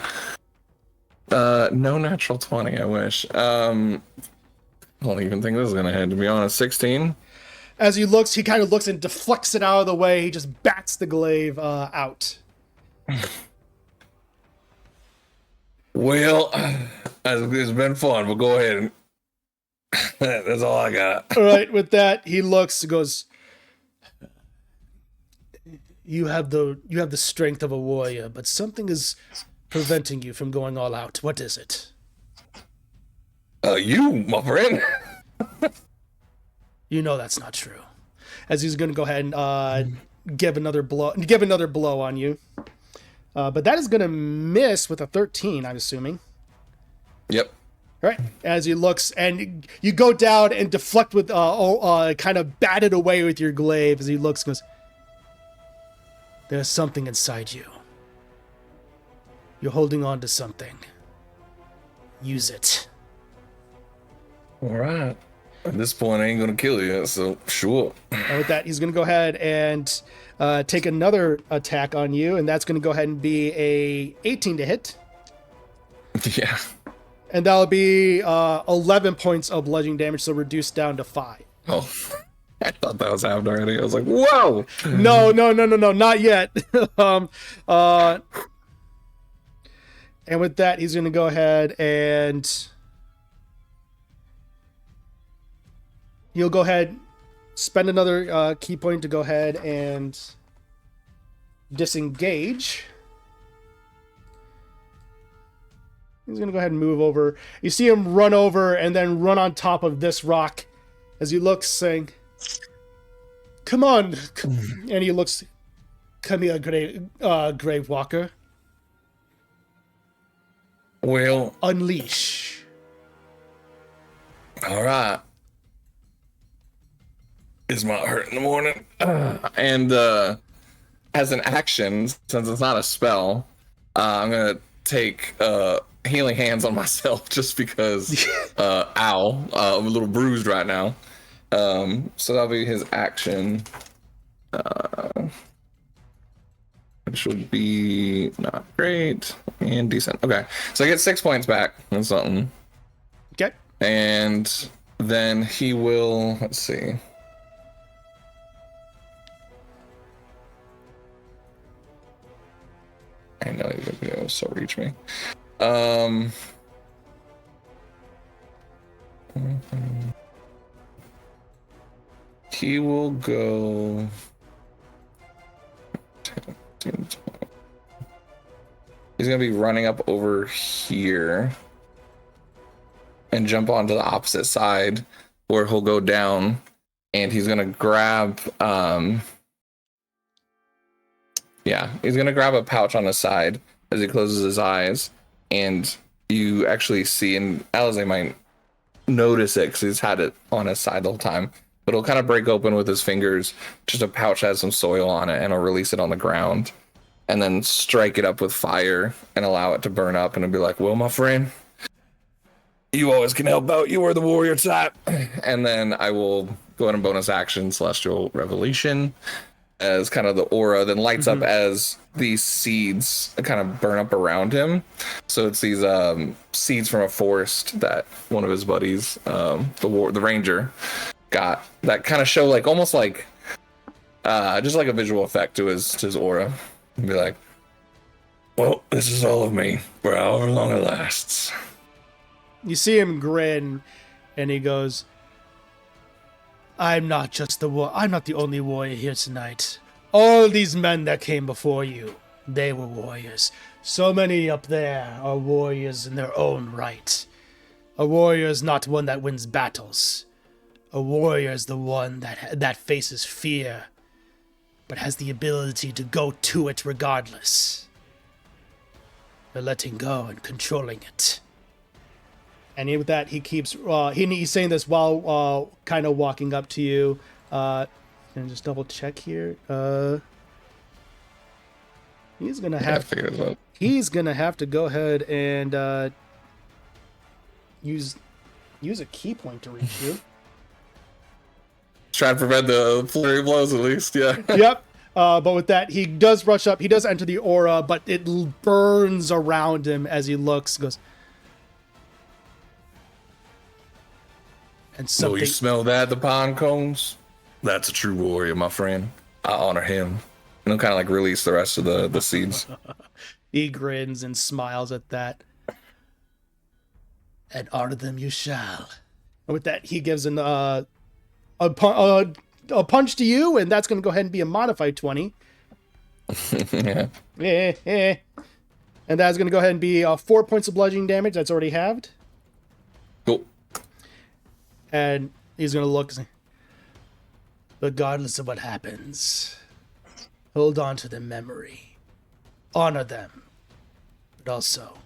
No natural 20, I wish. I don't even think this is going to hit, to be honest. 16. As he kind of looks and deflects it out of the way. He just bats the glaive out. Well, it's been fun. We'll go ahead and that's all I got. All right, with that, he looks, goes, You have the strength of a warrior, but something is preventing you from going all out. What is it? You, my friend. You know that's not true. As he's going to go ahead and give another blow on you. But that is going to miss with a 13, I'm assuming. Yep. Right. As he looks, and you go down and deflect with, kind of bat it away with your glaive. As he looks, goes, there's something inside you. You're holding on to something. Use it. All right. At this point, I ain't gonna kill you, so sure. And with that, he's going to go ahead and take another attack on you, and that's going to go ahead and be a 18 to hit. Yeah. And that'll be 11 points of bludgeoning damage, so reduced down to 5. Oh, I thought that was halved already. I was like, whoa. No, not yet. And with that, he's going to go ahead and he'll go ahead, spend another key point to go ahead and disengage. He's going to go ahead and move over. You see him run over and then run on top of this rock as he looks, saying, "Come on." And he looks, "Come here, Grave Walker. Well, Unleash." all right. Is my hurt in the morning? And as an action, since it's not a spell, I'm going to take healing hands on myself just because, ow, I'm a little bruised right now. So that'll be his action. Which would be not great and decent. Okay, so I get 6 points back on something. Okay. And then he will, let's see. I know he's gonna be able to still reach me. He will go. He's gonna be running up over here and jump onto the opposite side, where he'll go down, and he's gonna grab. Yeah, he's gonna grab a pouch on the side as he closes his eyes, and you actually see, and Alize might notice it because he's had it on his side the whole time, but it'll kind of break open with his fingers. Just a pouch has some soil on it, and he'll release it on the ground, and then strike it up with fire and allow it to burn up, and it'll be like, "Well, my friend, you always can help out. You are the warrior type." And then I will go ahead and bonus action Celestial Revelation as kind of the aura then lights up as these seeds kind of burn up around him. So it's these seeds from a forest that one of his buddies, the ranger, got that kind of show like almost like just like a visual effect to his aura. And be like, "Well, this is all of me for however long it lasts." You see him grin, and he goes, I'm not the only warrior here tonight. All these men that came before you, they were warriors. So many up there are warriors in their own right. A warrior is not one that wins battles. A warrior is the one that faces fear, but has the ability to go to it regardless. By letting go and controlling it. And with that, he keeps, he's saying this while kind of walking up to you. And just double check here. He's going to have to go ahead and use a key point to reach you. Try to prevent the flurry of blows at least, yeah. Yep. But with that, he does rush up. He does enter the aura, but it burns around him as he looks. Goes, and something. Oh, you smell that, the pine cones? That's a true warrior, my friend. I honor him. And he'll kind of like release the rest of the seeds. He grins and smiles at that. And honor them you shall. And with that, he gives a punch to you, and that's going to go ahead and be a modified 20. Yeah. And that's going to go ahead and be 4 points of bludgeoning damage. That's already halved. Cool. And he's going to look. Regardless of what happens, hold on to their memory. Honor them. But also,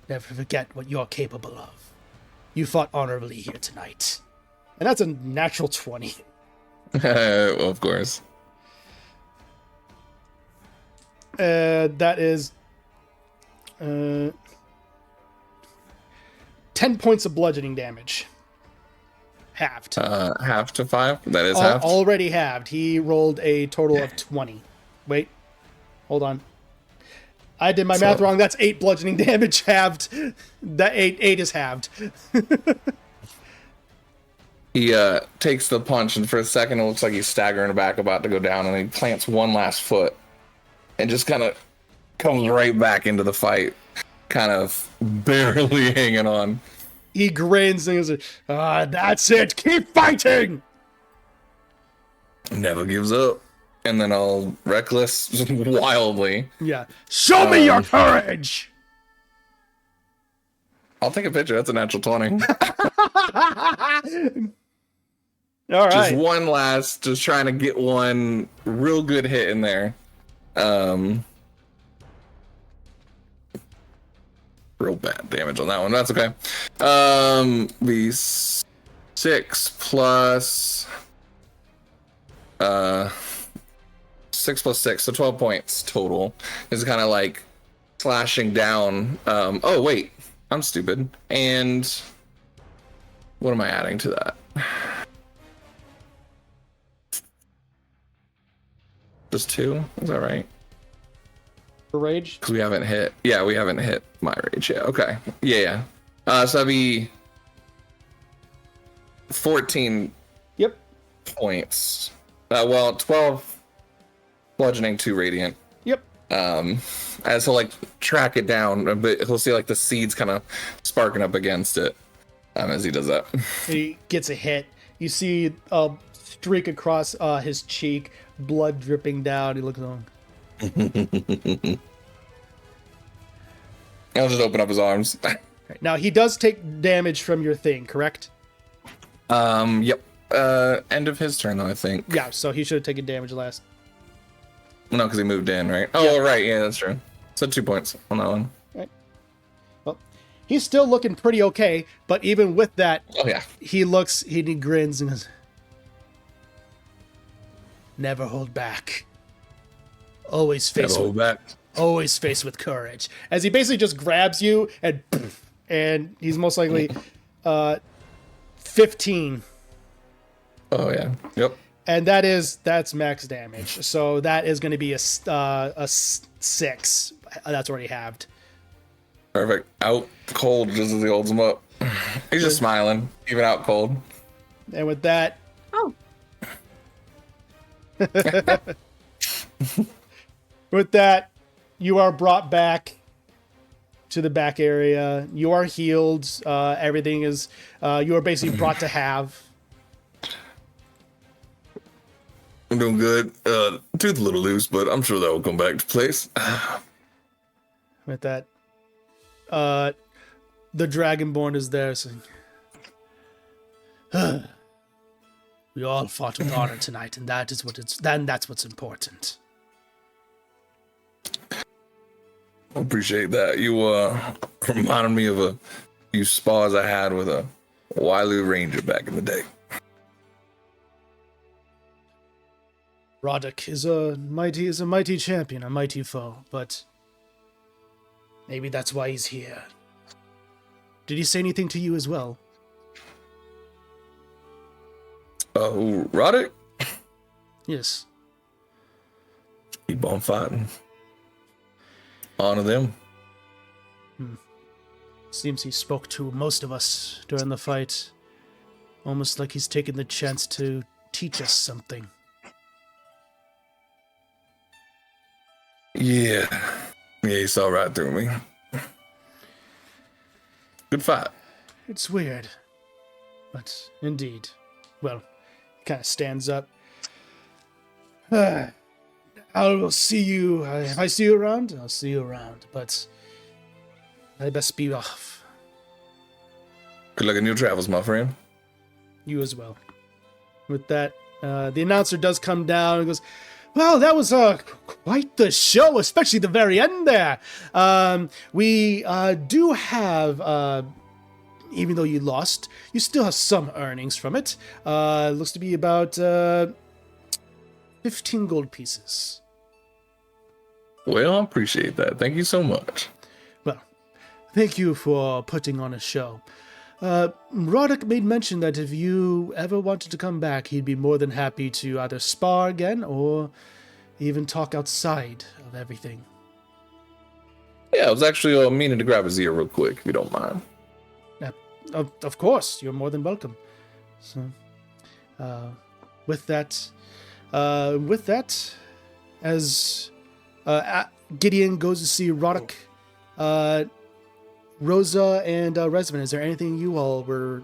never forget what you're capable of. You fought honorably here tonight. And that's a natural 20. Well, of course. That is 10 points of bludgeoning damage. Halved. Half to 5? That is half? Already halved. He rolled a total of 20. Wait. Hold on. I did my math wrong. That's 8 bludgeoning damage halved. That 8 is halved. He takes the punch, and for a second it looks like he's staggering back, about to go down, and he plants one last foot and just kind of comes right back into the fight, kind of barely hanging on. He grins and goes, that's it. Keep fighting. Never gives up. And then all reckless wildly. Yeah. Show me your courage. I'll take a picture. That's a natural 20. All right. Just one last, just trying to get one real good hit in there. Real bad damage on that one. That's okay. The 6 plus 6 plus 6, so 12 points total. Is kind of like slashing down. Oh wait, I'm stupid. And what am I adding to that? Just 2? Is that right? For rage? Because we haven't hit. Yeah, we haven't hit my rage yet. Okay. Yeah. So that'd be 14 Yep. points. Well, 12 bludgeoning, 2 radiant. Yep. As he'll like track it down, but he'll see like the seeds kind of sparking up against it as he does that. He gets a hit. You see a streak across his cheek, blood dripping down. He looks on. I'll just open up his arms. Now he does take damage from your thing, correct? Yep. End of his turn though, I think. Yeah, so he should have taken damage last. No, because he moved in, right? Oh, Yeah. right. Yeah, that's true. So 2 points on that one. Right. Well, he's still looking pretty okay, but even with that, Oh yeah. he grins and goes, never hold back. Always face Never hold back. always face with courage. As he basically just grabs you and he's most likely 15. Oh yeah. Yep. And that's max damage. So that is going to be a 6. That's already halved. Perfect. Out cold just as he holds him up. He's just smiling, even out cold. And with that, Oh, with that, you are brought back to the back area. You are healed. Everything is. You are basically brought to have. I'm doing good. Tooth a little loose, but I'm sure that will come back to place. With that, the Dragonborn is there saying, we all fought with honor tonight, and that's what's important. I appreciate that. You reminded me of a few spars I had with a wily ranger back in the day. Roddick is a mighty champion, a mighty foe, but maybe that's why he's here. Did he say anything to you as well? Roddick? Yes. Keep on fighting. Honor them. Seems he spoke to most of us during the fight. Almost like he's taken the chance to teach us something. Yeah. Yeah, he saw right through me. Good fight. It's weird. But indeed. Well, he kind of stands up. I will see you. If I see you around, I'll see you around. But I best be off. Good luck in your travels, my friend. You as well. With that, the announcer does come down and goes, well, that was quite the show, especially the very end there. We do have, even though you lost, you still have some earnings from it. Looks to be about 15 gold pieces. Well, I appreciate that. Thank you so much. Well, thank you for putting on a show. Roddick made mention that if you ever wanted to come back, he'd be more than happy to either spar again or even talk outside of everything. Yeah, I was actually meaning to grab his ear real quick, if you don't mind. Of course, you're more than welcome. So, with that, as Gideon goes to see Roddick, Rosa, and Resvin. Is there anything you all were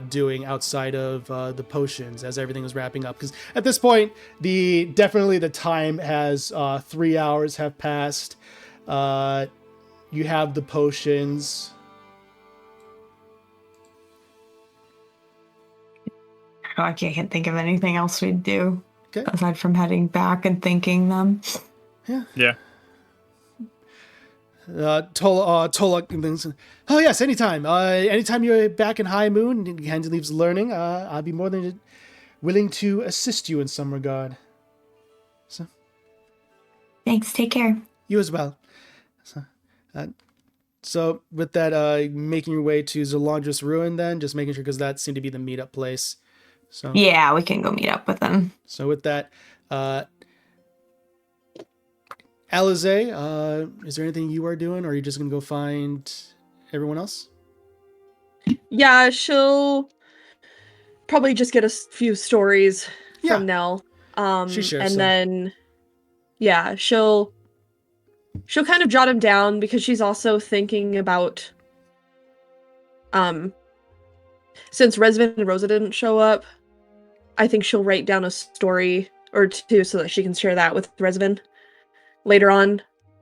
doing outside of the potions as everything was wrapping up? Because at this point, definitely the time has 3 hours have passed. You have the potions. I can't think of anything else we'd do Okay. aside from heading back and thanking them. Yeah. Tola thinks, oh yes, anytime. Anytime you're back in Highmoon and Hands leaves learning, I'd be more than willing to assist you in some regard. So, Thanks. Take care. you as well. So with that, making your way to Zalandris Ruin, then just making sure, because that seemed to be the meetup place. So Yeah, we can go meet up with them. So with that, Alize, is there anything you are doing, or are you just gonna go find everyone else? Yeah, she'll probably just get a few stories Yeah. from Nell. She shares and some. then yeah, she'll kind of jot him down because she's also thinking about since Resvin and Rosa didn't show up, I think she'll write down a story or two so that she can share that with Resvin later on.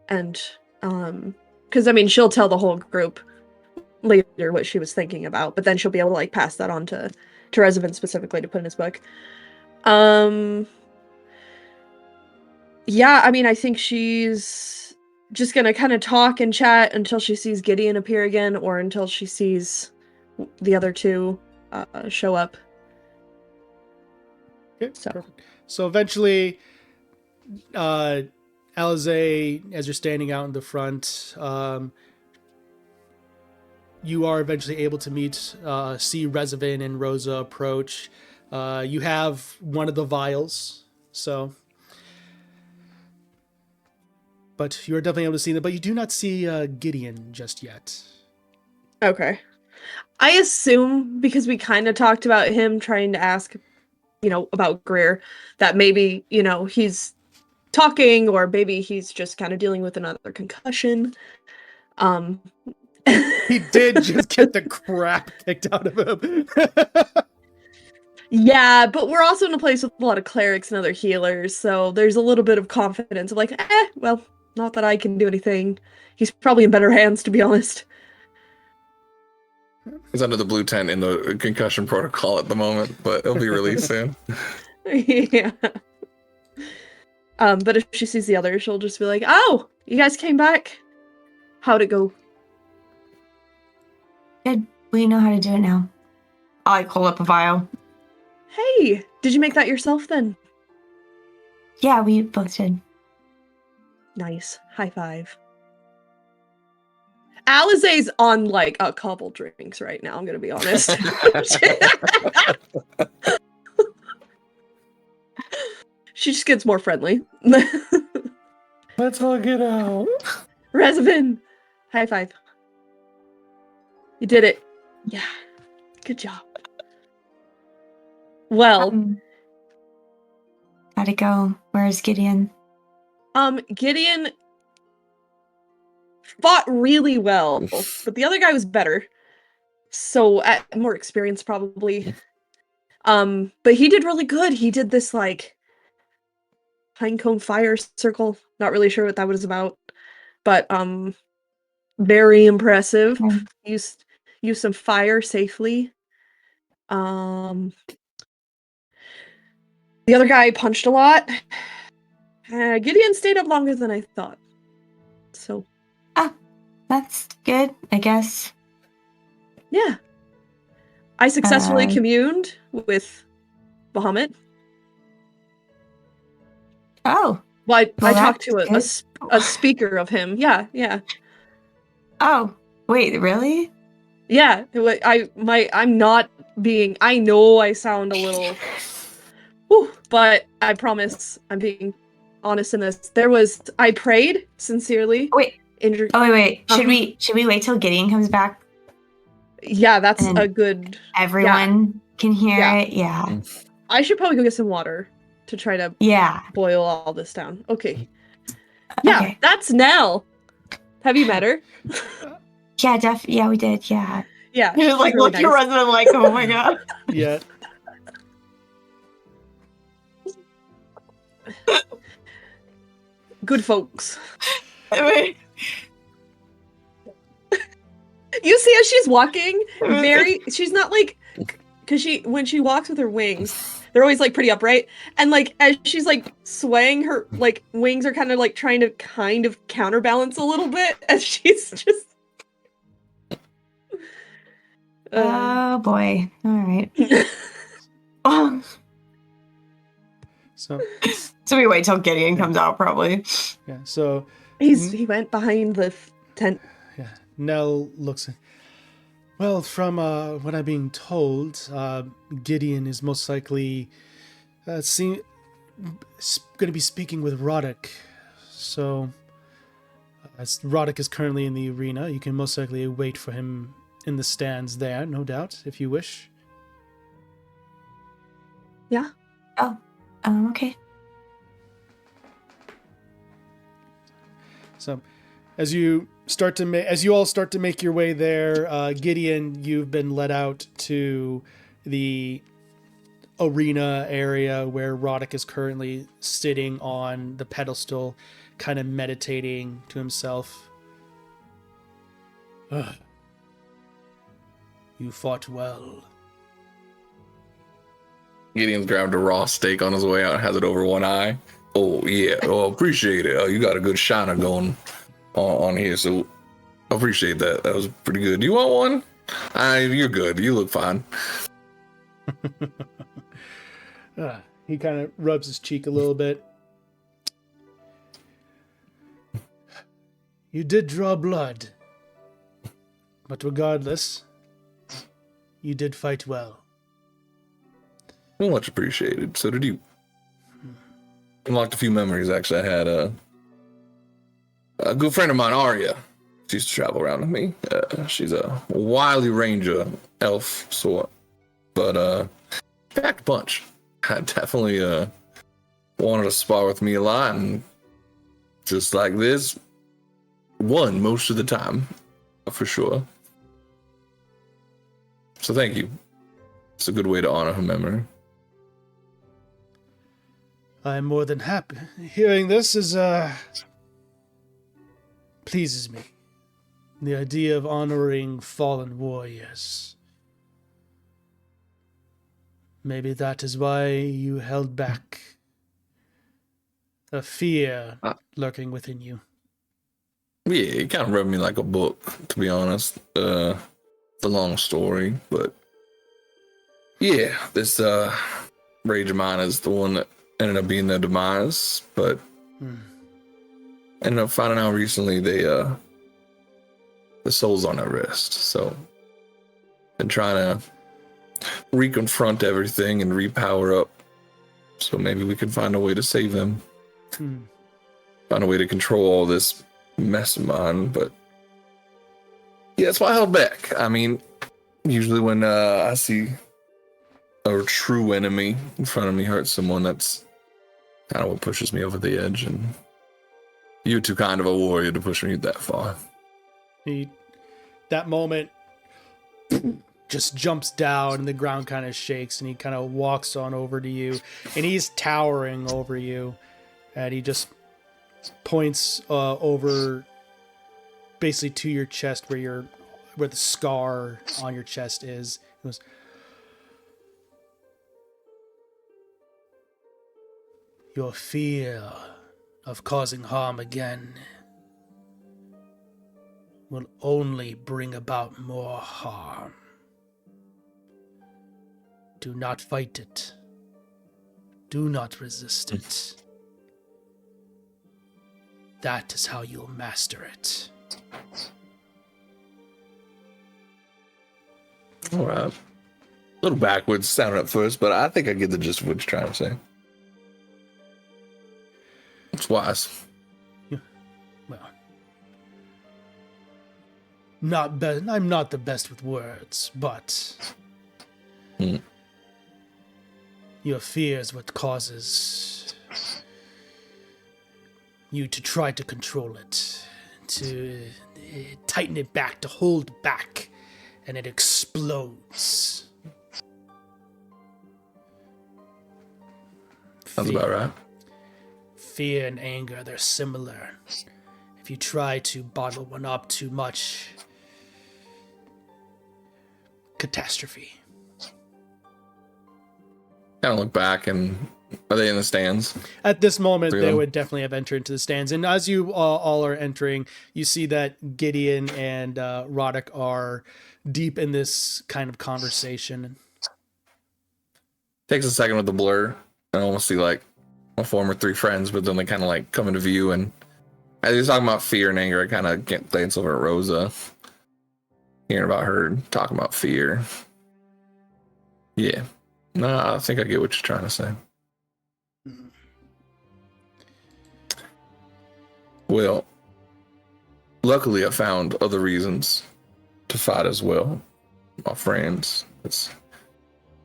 And because I mean she'll tell the whole group later what she was thinking about, but then she'll be able to like pass that on to Resvin specifically to put in his book. Yeah, I mean I think she's just gonna kind of talk and chat until she sees Gideon appear again, or until she sees the other two show up. Okay, So. perfect. So eventually, Alize, as you're standing out in the front, you are eventually able to see Resvin and Rosa approach. You have one of the vials, so. But you're definitely able to see them, but you do not see Gideon just yet. Okay. I assume, because we kind of talked about him trying to ask, about Grier, that maybe, he's talking, or maybe he's just kind of dealing with another concussion. He did just get the crap kicked out of him. Yeah, but we're also in a place with a lot of clerics and other healers, so there's a little bit of confidence of like, well, not that I can do anything. He's probably in better hands, to be honest. He's under the blue tent in the concussion protocol at the moment, but he'll be released soon. Yeah. But if she sees the others, she'll just be like, "Oh, you guys came back. How'd it go?" Good. We know how to do it now. I'll like hold up a vial. Hey, did you make that yourself then? Yeah, we both did. Nice. High five. Alize's on like a couple drinks right now, I'm gonna be honest. She just gets more friendly. Let's hug it out. Resvin, high five. You did it. Yeah. Good job. Well, How'd it go? Where's Gideon? Gideon fought really well, but the other guy was better. So more experience probably. But he did really good. He did this like pinecone fire circle. Not really sure what that was about, but very impressive. Used some fire safely. The other guy punched a lot. Gideon stayed up longer than I thought. So. That's good, I guess. Yeah. I successfully communed with Bahamut. Oh. Well, I talked to that's a speaker of him. Yeah, yeah. Oh, wait, really? Yeah. I'm not being. I know I sound a little. Whew, but I promise I'm being honest in this. I prayed sincerely. Wait. Wait. Uh-huh. Should we wait till Gideon comes back? Yeah, that's And a good. Everyone can hear it. Yeah. I should probably go get some water to try to boil all this down. Okay. Yeah, Okay. that's Nell. Have you met her? Yeah, yeah, we did. Yeah. Yeah. You're just like, she's really look your nice. resident, like, oh my god. Yeah. Good folks. Wait. You see as she's walking, she's not like, because when she walks with her wings, they're always like pretty upright, and like as she's like swaying, her like wings are kind of like trying to kind of counterbalance a little bit as she's just. Oh boy. All right. Oh. So we wait till Gideon comes out, probably. yeah. So he went behind the tent. yeah. Nell looks. Well, from what I'm being told, Gideon is most likely going to be speaking with Roddick. So, as Roddick is currently in the arena, you can most likely wait for him in the stands there, no doubt, if you wish. Yeah. Oh, okay. So, as you all start to make your way there, Gideon, you've been led out to the arena area where Roddick is currently sitting on the pedestal, kind of meditating to himself. Ugh. You fought well. Gideon's grabbed a raw steak on his way out and has it over one eye. Oh, yeah. Oh, appreciate it. Oh, you got a good shiner going on here, so appreciate that. That was pretty good. You want one? You're good. You look fine. He kind of rubs his cheek a little bit. You did draw blood. But regardless, you did fight well. Well, much appreciated. So did you. Unlocked a few memories, actually. I had a good friend of mine, Arya. She used to travel around with me. She's a wily ranger elf sort. But, packed a bunch. I definitely wanted to spar with me a lot, and just like this, won most of the time, for sure. So thank you. It's a good way to honor her memory. I'm more than happy. Hearing this pleases me. The idea of honoring fallen warriors. Maybe that is why you held back. A fear lurking within you. Yeah, it kind of read me like a book, to be honest. The long story, but yeah, this rage of mine is the one that ended up being their demise. But ended up finding out recently the soul's on their wrist. So been trying to reconfront everything and repower up. So maybe we can find a way to save them. Find a way to control all this mess of mine, but yeah, that's why I held back. I mean, usually when I see a true enemy in front of me hurt someone, that's kind of what pushes me over the edge, and you're too kind of a warrior to push me that far. That moment just jumps down and the ground kind of shakes, and he kind of walks on over to you, and he's towering over you, and he just points over basically to your chest where the scar on your chest is. He goes, your fear of causing harm again will only bring about more harm. Do not fight it. Do not resist it. That is how you'll master it. All right. A little backwards sounding at first, but I think I get the gist of what you're trying to say. It's wise. Yeah. Well, I'm not the best with words, but your fear is what causes you to try to control it, to tighten it back, to hold back, and it explodes. Sounds about right. Fear and anger, they're similar. If you try to bottle one up too much, catastrophe. Kind of look back, and are they in the stands? At this moment, Three of they them? would definitely have entered into the stands. And as you all are entering, you see that Gideon and Roddick are deep in this kind of conversation. Takes a second with the blur. I almost see like my former three friends, but then they kind of like come into view. And as he's talking about fear and anger, I kind of glance over at Rosa, hearing about her talking about fear. Yeah. No, I think I get what you're trying to say. Well, luckily I found other reasons to fight as well, my friends. It's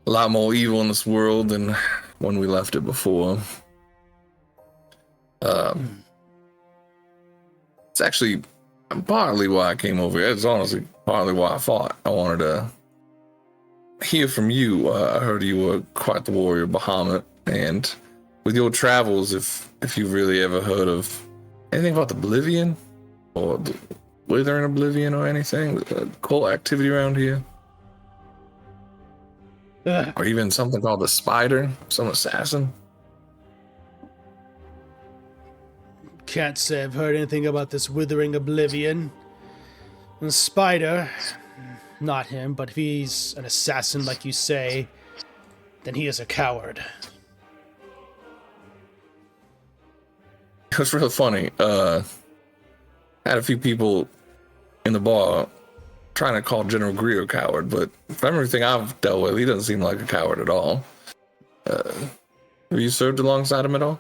a lot more evil in this world than when we left it before. It's actually partly why I came over here. It's honestly partly why I fought. I wanted to hear from you. I heard you were quite the warrior, Bahamut, and with your travels, if you've really ever heard of anything about the Oblivion or the Withering Oblivion or anything, cult activity around here, or even something called the Spider, some assassin. Can't say I've heard anything about this Withering Oblivion. The Spider, not him, but if he's an assassin like you say, then he is a coward. It was real funny. Had a few people in the bar trying to call General Grier a coward, but from everything I've dealt with, he doesn't seem like a coward at all. Have you served alongside him at all?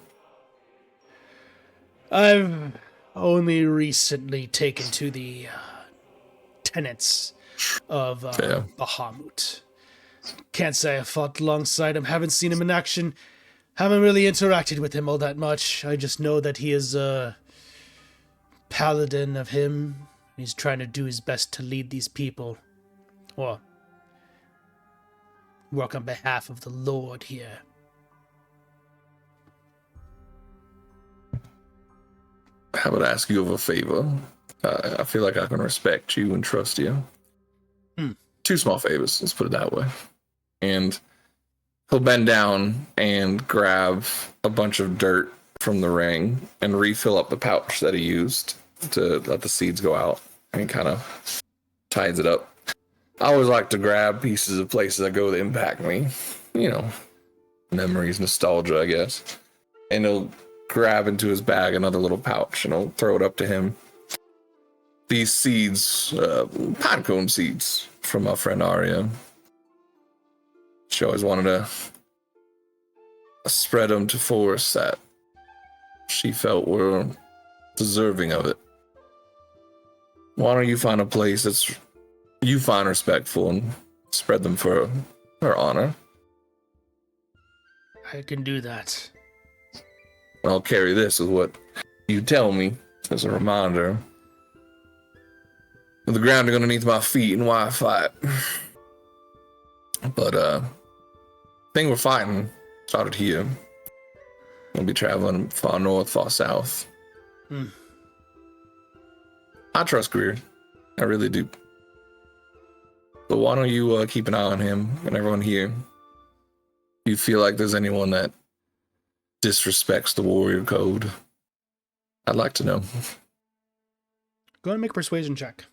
I've only recently taken to the tenets of Bahamut. Can't say I fought alongside him, haven't seen him in action, haven't really interacted with him all that much. I just know that he is a paladin of him. He's trying to do his best to lead these people, or work on behalf of the Lord here. I would ask you of a favor. I feel like I can respect you and trust you. Two small favors, let's put it that way. And he'll bend down and grab a bunch of dirt from the ring and refill up the pouch that he used to let the seeds go out, and kind of ties it up. I always like to grab pieces of places that go that impact me. You know, memories, nostalgia, I guess. And he'll grab into his bag another little pouch and he'll throw it up to him. These seeds, pinecone seeds from my friend Arya. She always wanted to spread them to forests that she felt were deserving of it. Why don't you find a place that's you find respectful and spread them for her honor? I can do that. I'll carry this with what you tell me as a reminder of the ground underneath my feet and why I fight. But thing we're fighting started here. We'll be traveling far north, far south. I trust Grier. I really do. But why don't you keep an eye on him and everyone here? You feel like there's anyone that disrespects the warrior code? I'd like to know. Go ahead and make a persuasion check.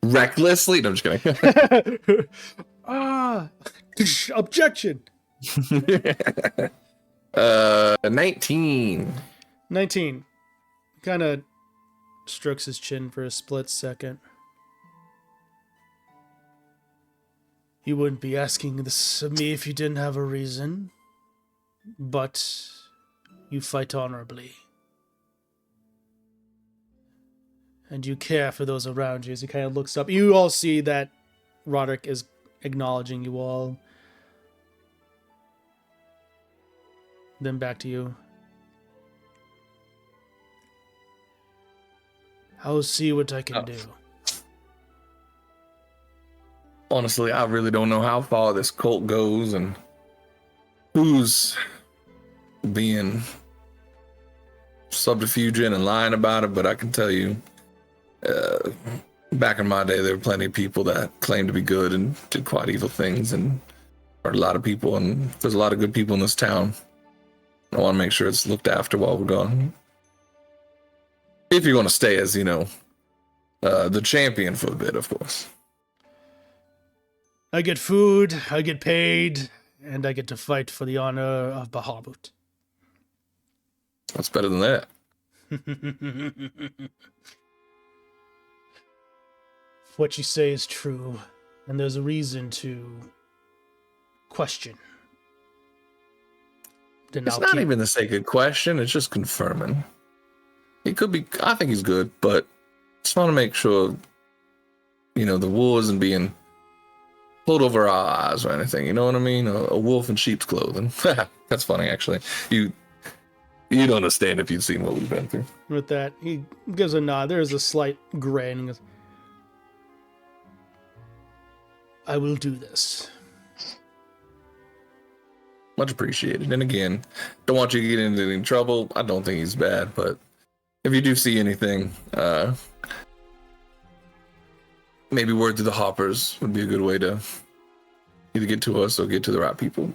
Recklessly? No, I'm just kidding. Objection. 19. 19. Kind of strokes his chin for a split second. You wouldn't be asking this of me if you didn't have a reason. But you fight honorably. And you care for those around you. As he kind of looks up, you all see that Roderick is acknowledging you all. Then back to you. I'll see what I can do. Honestly, I really don't know how far this cult goes and who's being subterfugian and lying about it, but I can tell you, back in my day, there were plenty of people that claimed to be good and did quite evil things, and hurt a lot of people, and there's a lot of good people in this town. I want to make sure it's looked after while we're gone. If you're going to stay as, the champion for a bit, of course. I get food, I get paid, and I get to fight for the honor of Bahamut. What's better than that? What you say is true, and there's a reason to question. Then It's not even the sacred question, it's just confirming. He could be, I think he's good, but just want to make sure, the wool isn't being pulled over our eyes or anything, you know what I mean? A wolf in sheep's clothing. That's funny, actually. You'd understand if you'd seen what we've been through. With that, he gives a nod. There's a slight grin. He goes, I will do this. Much appreciated. And again, don't want you to get into any trouble. I don't think he's bad, but if you do see anything, maybe word to the hoppers would be a good way to either get to us or get to the right people.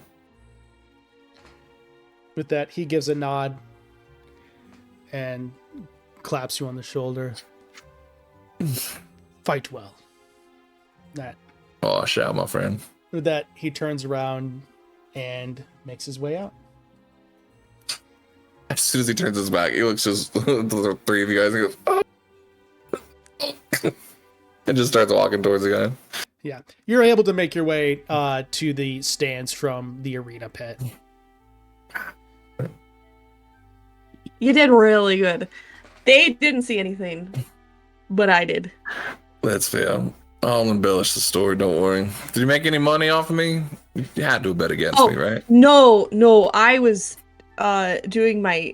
With that, he gives a nod and claps you on the shoulder. Fight well. That. Oh, shout, my friend. With that, he turns around and makes his way out. As soon as he turns his back, he looks just the three of you guys and goes, oh. And just starts walking towards the guy. Yeah. You're able to make your way to the stands from the arena pit. You did really good. They didn't see anything, but I did. That's fair. I'll embellish the story, don't worry. Did you make any money off of me? You had to bet against me, right? No, I was doing my...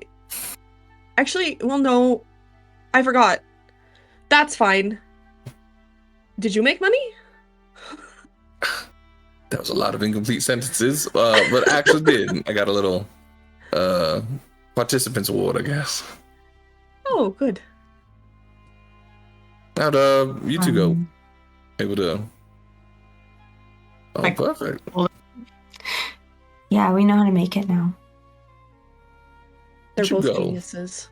Actually, well, no, I forgot. That's fine. Did you make money? That was a lot of incomplete sentences, but I actually did. I got a little participants award, I guess. Oh, good. How'd you two go? Able to... Oh, perfect. Yeah, we know how to make it now. They're Where'd both you go? geniuses.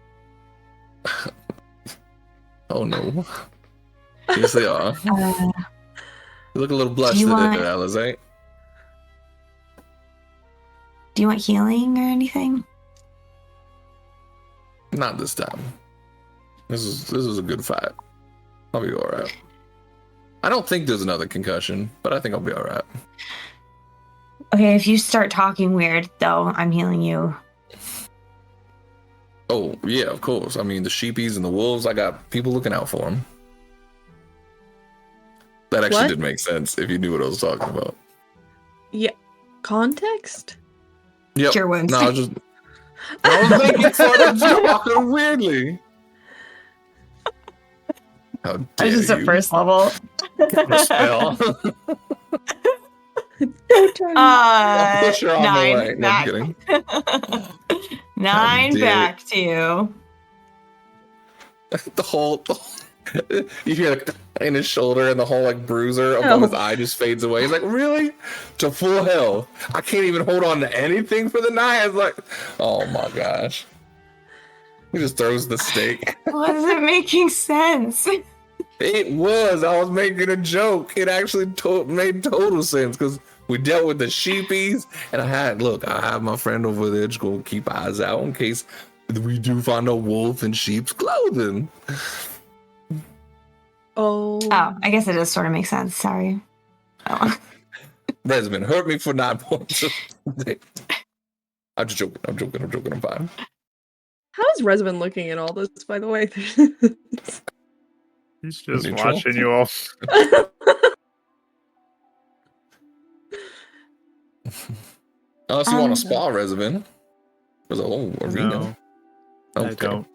Oh, no. Yes, they are. Uh, You look a little blushed you there, want- Alizé. do you want healing or anything? Not this time. This was a good fight. I'll be all right. I don't think there's another concussion, but I think I'll be all right. Okay, if you start talking weird, though, I'm healing you. Oh, yeah, of course. I mean, the sheepies and the wolves, I got people looking out for them. That actually What? did make sense if you knew what I was talking about. Yeah. Context? Yep. Cure wounds. No, I was making fun of talking weirdly. How dare I was just you? at first level. Spell. I'll push her on the way. 9 No, I'm back. kidding. 9 dare back to you. the whole you hear like in his shoulder and the whole like bruiser above his eye just fades away. He's like, really? To full health. I can't even hold on to anything for the night. It's like, oh my gosh. He just throws the steak. Wasn't making sense. It was. I was making a joke. It actually made total sense because we dealt with the sheepies, and I have my friend over there just gonna keep eyes out in case we do find a wolf in sheep's clothing. Oh. Oh, I guess it does sort of make sense. Sorry. Oh. Resman hurt me for 9 points. I'm just joking. I'm fine. How is Resman looking at all this, by the way? He's just Neutral. watching you all. Unless you want a spa resident. There's a whole arena. No, I don't.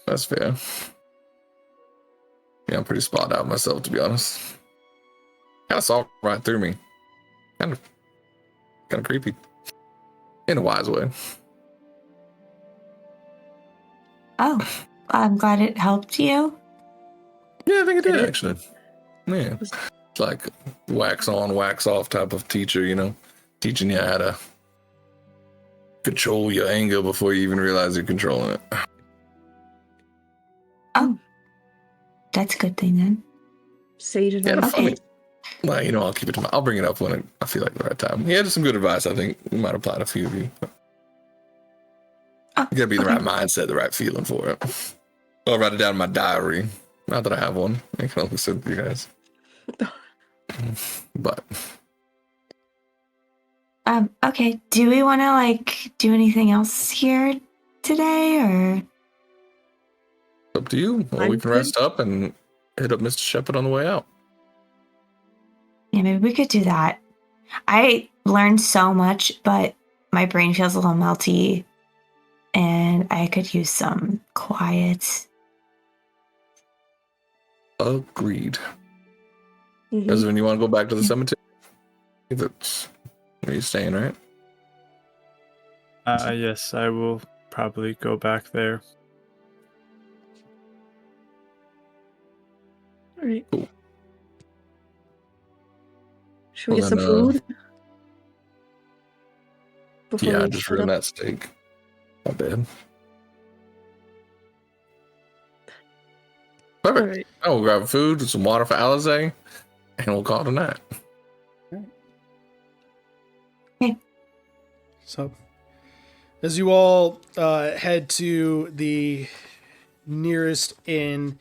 That's fair. Yeah, I'm pretty spotted out myself, to be honest. Kind of saw right through me. Kind of creepy. In a wise way. Oh, I'm glad it helped you. Yeah, I think it did, Did it? actually. Yeah. It's like wax on, wax off type of teacher, you know? Teaching you how to control your anger before you even realize you're controlling it. Oh, that's a good thing then. Sage Yeah, advice. funny. Well, you know, I'll keep it to I'll bring it up when I feel like the right time. He had some good advice, I think. It might apply to a few of you. Oh, You gotta be in the okay. right mindset, the right feeling for it. I'll write it down in my diary. Not that I have one. I can only send it to you guys. But Okay. Do we want to do anything else here today, or? up to you. Or I'm we can good. rest up and hit up Mr. Shepard on the way out. Yeah, maybe we could do that. I learned so much, but my brain feels a little melty, and I could use some quiet. Agreed. Mhm. Desmond, you want to go back to the Yeah. cemetery? If it's where you're staying, right? Yes, I will probably go back there. All right. Cool. Should we Well, get some then, food? Before Yeah, I we just head ruined up? that steak. My bad. Perfect. All right. Oh, we'll grab food, some water for Alizé, and we'll call it a night. So, as you all head to the nearest inn,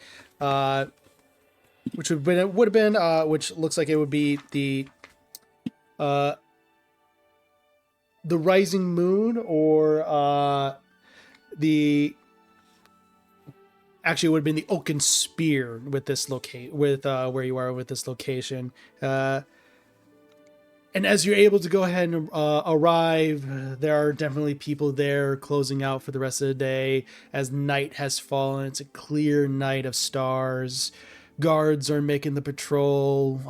which would have been, which looks like it would be the Rising Moon, or the actually it would have been the Oaken Spear with this where you are with this location. And as you're able to go ahead and arrive, there are definitely people there closing out for the rest of the day as night has fallen. It's a clear night of stars. Guards are making the patrol.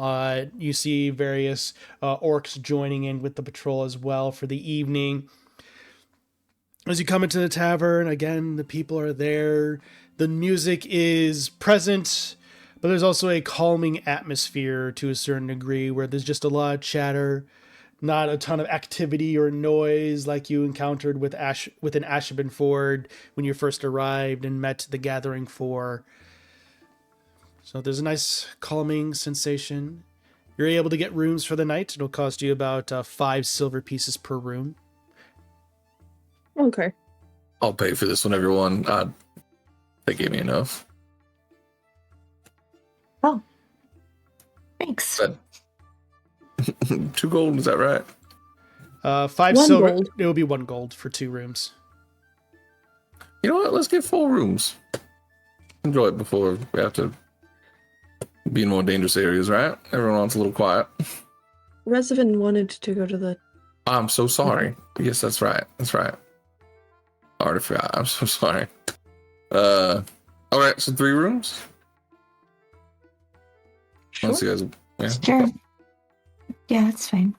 You see various orcs joining in with the patrol as well for the evening. As you come into the tavern, again, the people are there. The music is present, but there's also a calming atmosphere to a certain degree where there's just a lot of chatter, not a ton of activity or noise like you encountered within Ashaben Ford when you first arrived and met the Gathering 4. So there's a nice calming sensation. You're able to get rooms for the night. It'll cost you about 5 silver pieces per room. Okay. I'll pay for this one, everyone. They gave me enough. Oh, thanks. That 2 gold, is that right? 5 1 silver. gold. It will be 1 gold for 2 rooms. You know what? Let's get 4 rooms. Enjoy it before we have to be in more dangerous areas, right? Everyone wants a little quiet. Resident wanted to go to the. I'm so sorry. Yes, that's right. That's right. I already forgot. I'm so sorry. All right, so 3 rooms. Sure. Unless you guys, yeah. Sure. Yeah, that's fine.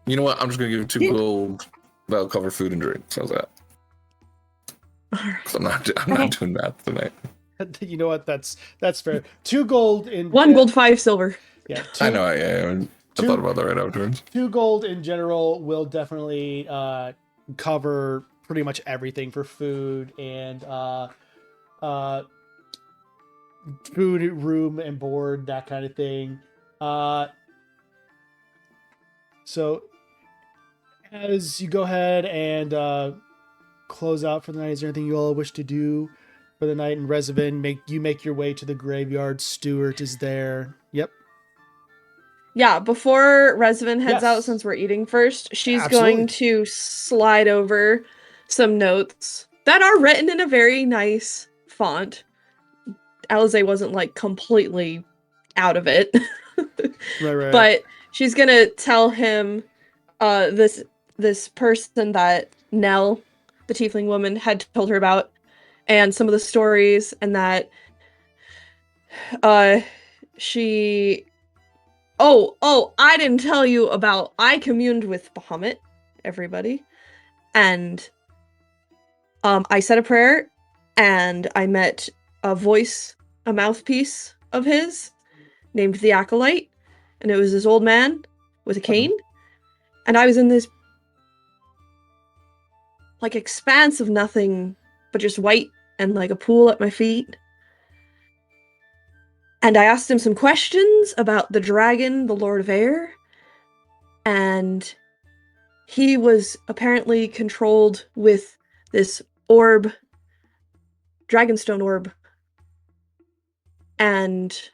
You know what? I'm just gonna give you 2 gold. That'll cover food and drink. How's that? All right. 'Cause I'm not doing math tonight. You know what? That's fair. 2 gold in 1 gold, 5 silver. Yeah, I know. I Two- thought about that right afterwards. 2 gold in general will definitely cover pretty much everything for food and food, room, and board, that kind of thing. So as you go ahead and close out for the night, is there anything you all wish to do for the night in Reservin? Make your way to the graveyard. Stuart is there. Yep. Yeah, before Resvin heads Yes. out, since we're eating first, she's Absolutely. going to slide over some notes that are written in a very nice font. Alize wasn't like completely out of it. Right. But she's gonna tell him this person that Nell, the tiefling woman, had told her about, and some of the stories, and that she I didn't tell you about, I communed with Bahamut, everybody, and I said a prayer, and I met a mouthpiece of his named the Acolyte, and it was this old man with a cane, and I was in this like expanse of nothing but just white and like a pool at my feet. And I asked him some questions about the dragon, the Lord of Air, and he was apparently controlled with this orb, dragonstone orb, and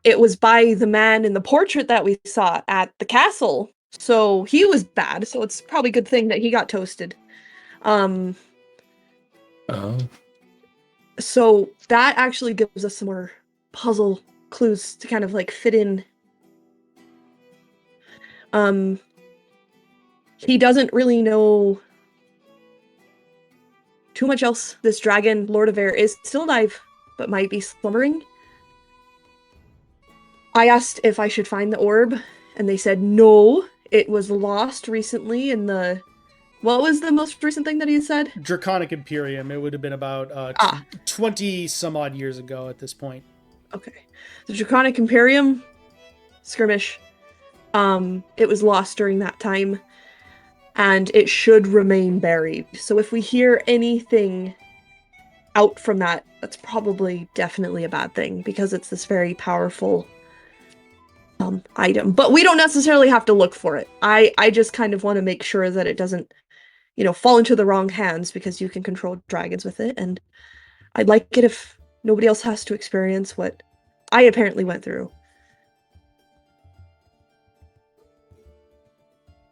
it was by the man in the portrait that we saw at the castle. So he was bad, so it's probably a good thing that he got toasted. Oh. So that actually gives us some more puzzle clues to kind of like fit in. He doesn't really know too much else. This dragon, Lord of Air, is still alive, but might be slumbering. I asked if I should find the orb, and they said no, it was lost recently in the... What was the most recent thing that he said? Draconic Imperium. It would have been about 20 some odd years ago at this point. Okay. The Draconic Imperium skirmish. It was lost during that time, and it should remain buried. So if we hear anything out from that, that's probably definitely a bad thing, because it's this very powerful item. But we don't necessarily have to look for it. I just kind of want to make sure that it doesn't, fall into the wrong hands, because you can control dragons with it, and I'd like it if nobody else has to experience what I apparently went through.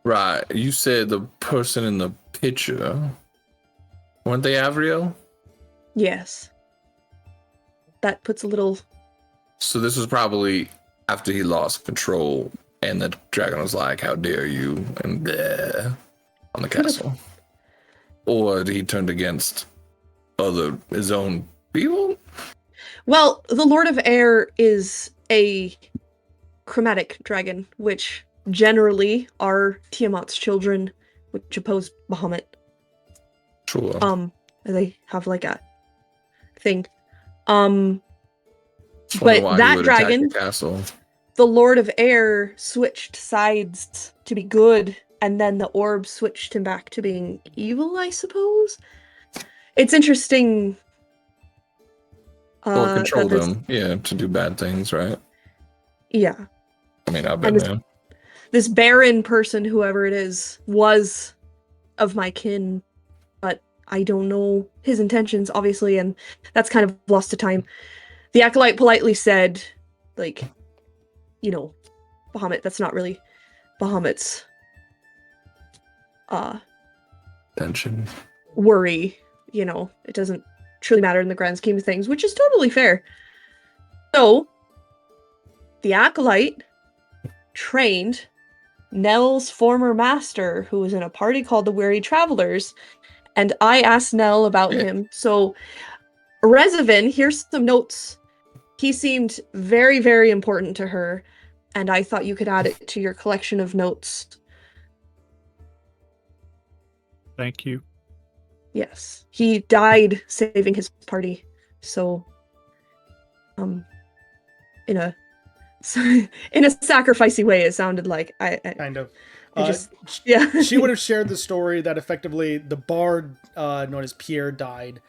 Right. You said the person in the picture, weren't they Avrio? Yes. That puts a little... So this was probably after he lost control, and the dragon was like, "How dare you?" and bleh, on the castle. Or he turned against his own people? Well, the Lord of Air is a chromatic dragon, which generally are Tiamat's children, which oppose Bahamut. Sure. They have like a thing. Wonder But why he that would attack dragon, the castle. the Lord of Air switched sides to be good, and then the orb switched him back to being evil, I suppose. It's interesting. Or control them, to do bad things, right? Yeah. I mean, I've been there. This Baron person, whoever it is, was of my kin, but I don't know his intentions, obviously, and that's kind of lost to time. The Acolyte politely said, like, Bahamut, that's not really Bahamut's Tension. worry, it doesn't truly matter in the grand scheme of things, which is totally fair. So, the Acolyte trained Nell's former master, who was in a party called the Weary Travelers, and I asked Nell about him. So, Rezavin, here's some notes. He seemed very, very important to her, and I thought you could add it to your collection of notes. Thank you. Yes. He died saving his party. So, in a sacrificey way, it sounded like I Kind of. yeah. She would have shared the story that effectively the bard known as Pierre died,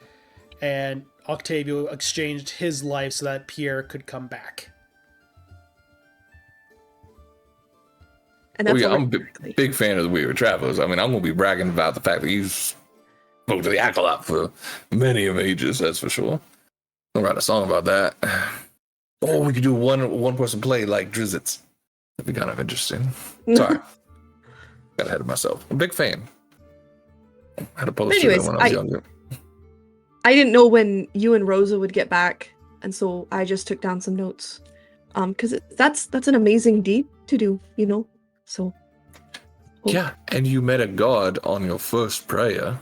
and Octavio exchanged his life so that Pierre could come back. And that's I'm a big fan of the Weird Travelers. I mean, I'm going to be bragging about the fact that you spoke to the Acolyte for many ages, that's for sure. I'll write a song about that. Oh, we could do one person play like Drizzits. That'd be kind of interesting. Sorry. Got ahead of myself. I'm a big fan. I had a poster when I was younger. I didn't know when you and Rosa would get back, and so I just took down some notes. Because that's an amazing deed to do, So. Yeah, and you met a god on your first prayer.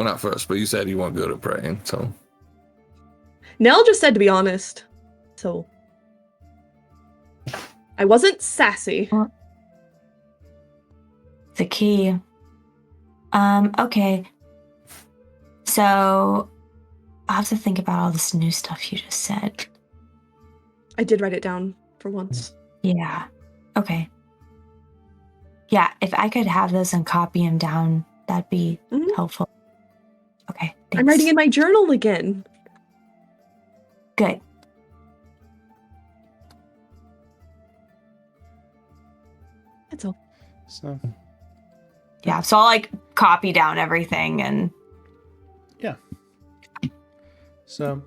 Well, not first, but you said you weren't good at praying, so. Nell just said to be honest. So I wasn't sassy. The key. Okay. So I'll have to think about all this new stuff you just said. I did write it down for once. Yeah. Okay. Yeah, if I could have those and copy them down, that'd be Mhm. helpful. Okay, thanks. I'm writing in my journal again. Good. That's all. So, Yeah, so I'll like copy down everything and yeah. So,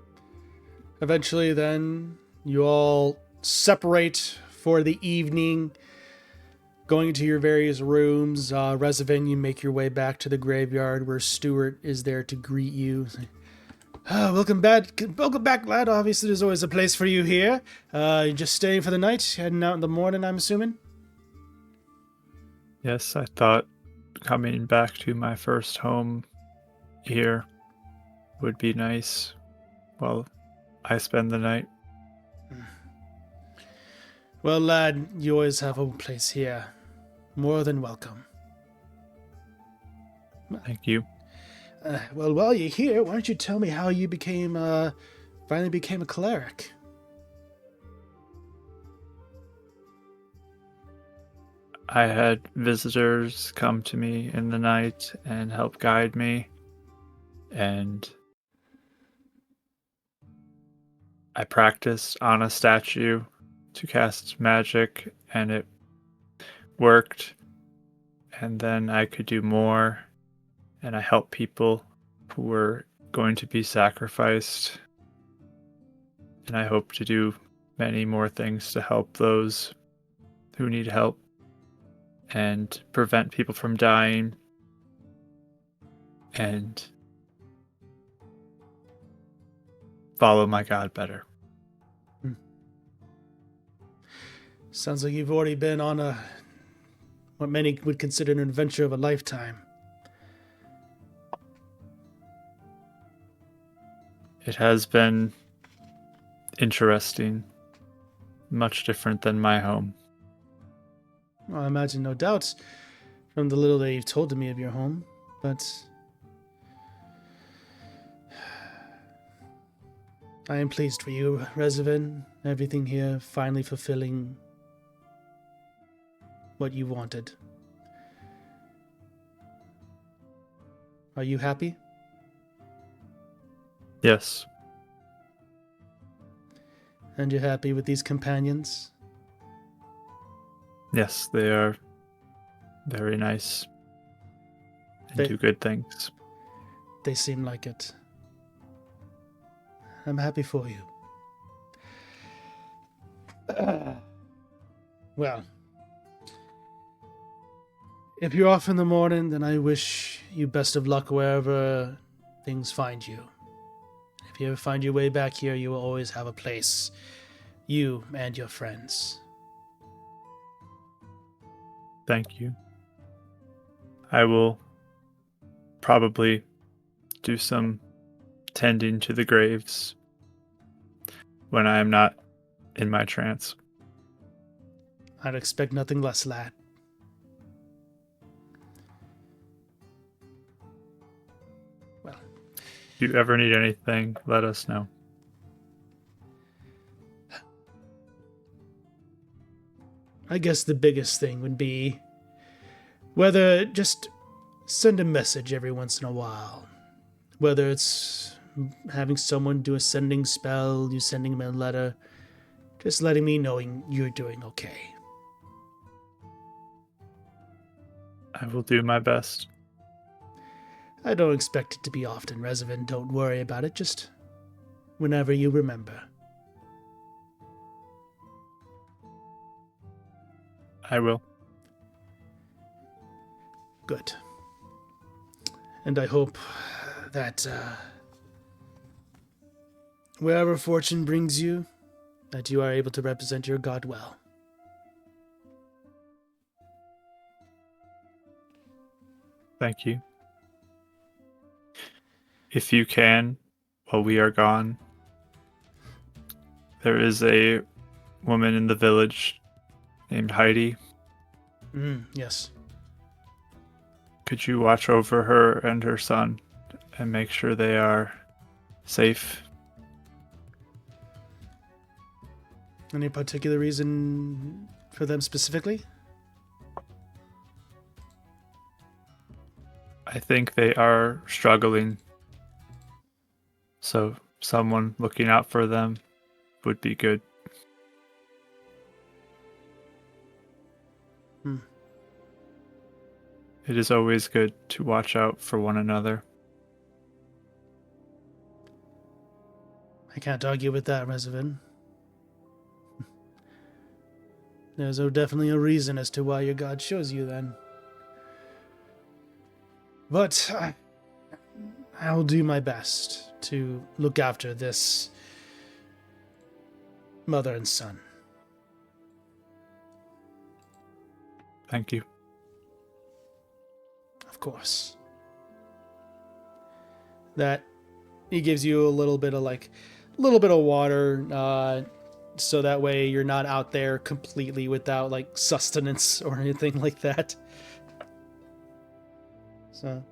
eventually, then you all separate for the evening, going into your various rooms. Resivin, you make your way back to the graveyard where Stuart is there to greet you. Welcome back, lad. Obviously, there's always a place for you here. You're just staying for the night, heading out in the morning, I'm assuming? Yes, I thought coming back to my first home here would be nice while I spend the night. Well, lad, you always have a place here. More than welcome. Thank you. Well, while you're here, why don't you tell me how you finally became a cleric? I had visitors come to me in the night and help guide me, and I practiced on a statue to cast magic, and it worked, and then I could do more, and I helped people who were going to be sacrificed, and I hope to do many more things to help those who need help and prevent people from dying and follow my God better. Sounds like you've already been on what many would consider an adventure of a lifetime. It has been interesting, much different than my home. Well, I imagine no doubt from the little that you've told to me of your home, but I am pleased for you, Resivin. Everything here finally fulfilling what you wanted. Are you happy? Yes, And you're happy with these companions? yes, they are very nice and They- do good things. They seem like it. I'm happy for you. Well, if you're off in the morning, then I wish you best of luck wherever things find you. If you ever find your way back here, you will always have a place. You and your friends. Thank you. I will probably do some tending to the graves when I am not in my trance. I'd expect nothing less, lad. Well, If you ever need anything, let us know. I guess the biggest thing would be whether just send a message every once in a while. Whether it's having someone do a sending spell, you sending them a letter, just letting me knowing you're doing okay. I will do my best. I don't expect it to be often, Resivin. Don't worry about it. Just whenever you remember. I will. Good. And I hope that wherever fortune brings you, that you are able to represent your god well. Thank you. if you can, while we are gone, there is a woman in the village named Heidi. Yes. Could you watch over her and her son and make sure they are safe? Any particular reason for them specifically? I think they are struggling. So someone looking out for them would be good. It is always good to watch out for one another. I can't argue with that, Reservin. There's definitely a reason as to why your god shows you then. But I'll do my best to look after this mother and son. Thank you. Of course. That he gives you a little bit of water, so that way you're not out there completely without like sustenance or anything like that. So,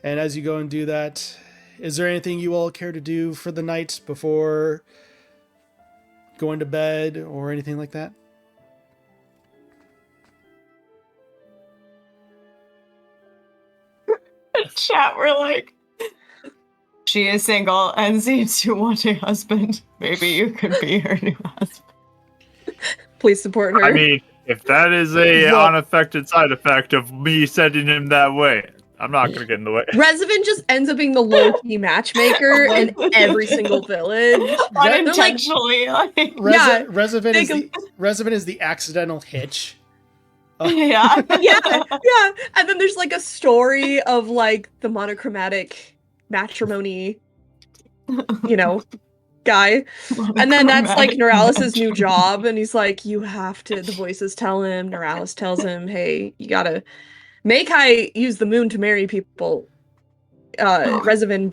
and as you go and do that, is there anything you all care to do for the night before going to bed or anything like that? Chat, we're like, she is single and seems to want a husband. Maybe you could be her new husband. Please support her. I mean, if that is a unaffected side effect of me sending him that way, I'm not going to get in the way. Resvin just ends up being the low-key matchmaker in every single village. Unintentionally. Reservin is the accidental hitch. Yeah. Yeah. And then there's like a story of like the monochromatic matrimony, guy. And then that's like Neuralis' new job. And he's like, you have to, the voices tell him, Neuralis tells him, hey, you gotta make High use the moon to marry people. Resvin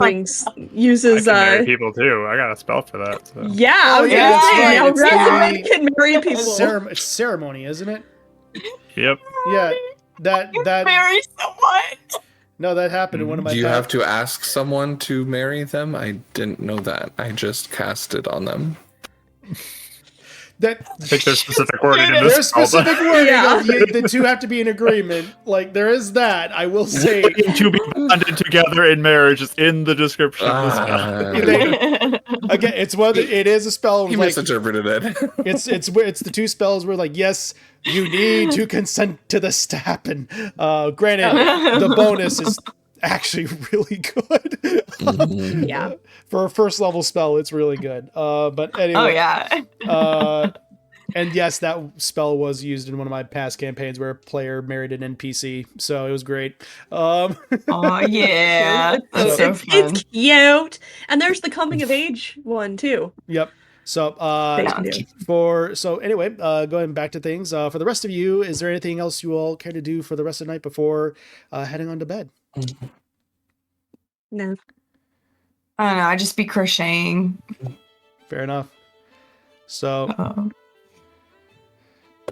uses I can marry people too. I got a spell for that. So. Yeah, I was gonna say, now Resvin can marry people. It's ceremony, isn't it? Yep. Yeah, that marry someone. No, that happened in one of my. Do you have to ask someone to marry them? I didn't know that. I just cast it on them. I think there's specific wording in this. There's specific wording. Yeah. The two have to be in agreement. Like there is that. I will say to be bonded together in marriage is in the description of the spell. Again, it is a spell. You misinterpreted it. It's the two spells where like yes, you need to consent to this to happen. Granted, the bonus is actually really good. Yeah. For a first level spell, it's really good. But anyway. Oh yeah. And yes, that spell was used in one of my past campaigns where a player married an NPC, so it was great. Oh yeah. It's cute. And there's the coming of age one too. Yep. So anyway, going back to things, for the rest of you, is there anything else you all care to do for the rest of the night before heading on to bed? No. I don't know. I'd just be crocheting. Fair enough. So.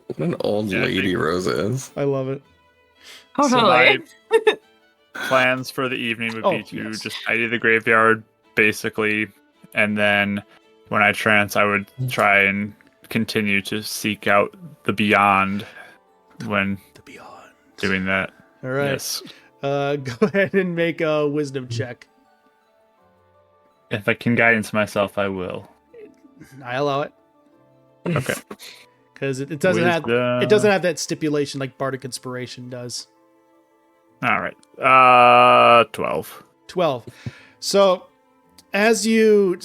What an old lady Rosa is. I love it. Oh, so totally. my plans for the evening would be to just tidy the graveyard, basically, and then when I trance, I would try and continue to seek out the beyond when doing that. All right. Yes. Go ahead and make a wisdom check. If I can guidance myself, I will. I allow it. Okay. Because it doesn't have that stipulation like Bardic Inspiration does. All right. 12. 12. So as you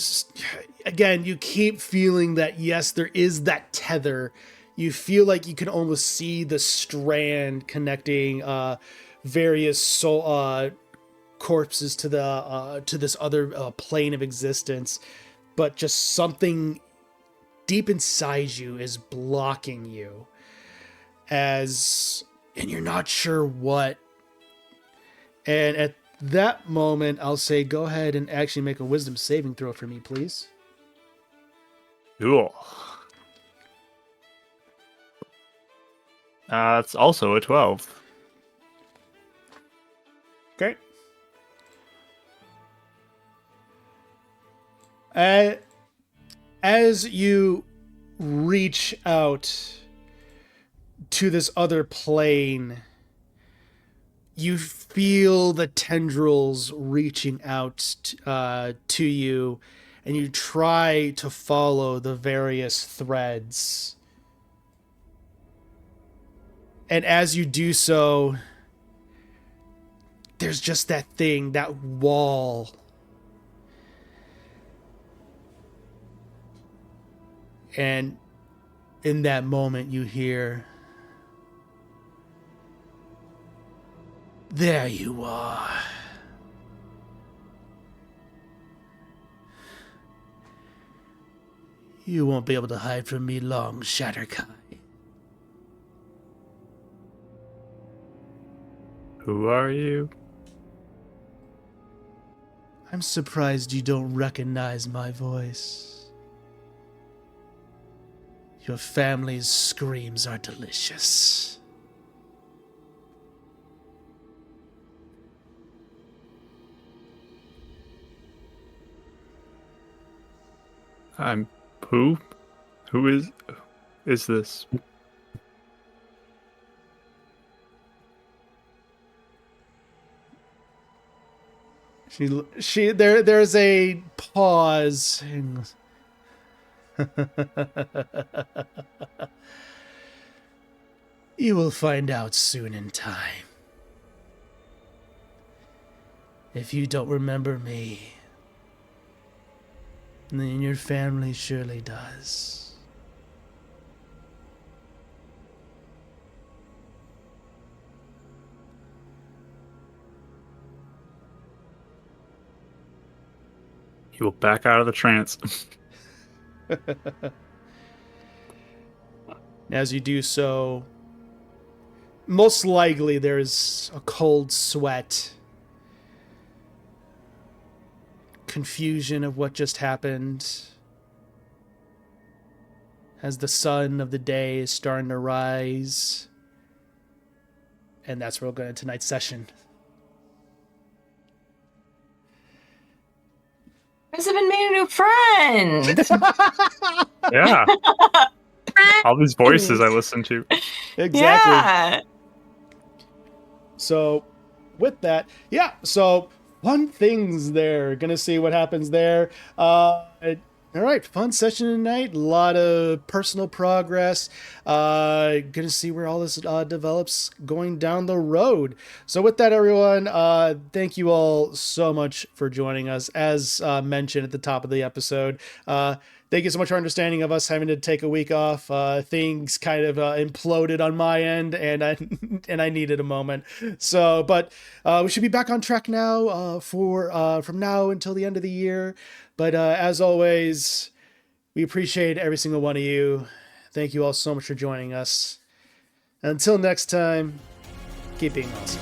keep feeling that yes, there is that tether. You feel like you can almost see the strand connecting various corpses to this other plane of existence, but just something deep inside you is blocking you, and you're not sure what. And that moment, I'll say go ahead and actually make a wisdom saving throw for me, please. Cool. It's also a 12. Okay. As you reach out to this other plane, you feel the tendrils reaching out to you, and you try to follow the various threads. And as you do so, there's just that thing, that wall. And in that moment, you hear, "There you are. You won't be able to hide from me long, Shatterkai." Who are you? I'm surprised you don't recognize my voice. Your family's screams are delicious. I'm who? Who is this? There's a pause. You will find out soon in time. If you don't remember me, then your family surely does. He will back out of the trance. As you do so, most likely there's a cold sweat, confusion of what just happened, as the sun of the day is starting to rise. And that's where we'll go into tonight's session. Guys have been made a new friend. Yeah. All these voices I listen to. Exactly. Yeah. So, with that, yeah, so fun things there. Gonna see what happens there. All right, fun session tonight. A lot of personal progress. Gonna see where all this develops going down the road. So with that, everyone, thank you all so much for joining us. As mentioned at the top of the episode, thank you so much for understanding of us having to take a week off. Things kind of imploded on my end, and I needed a moment. So, but we should be back on track now for from now until the end of the year. But as always, we appreciate every single one of you. Thank you all so much for joining us. Until next time, keep being awesome.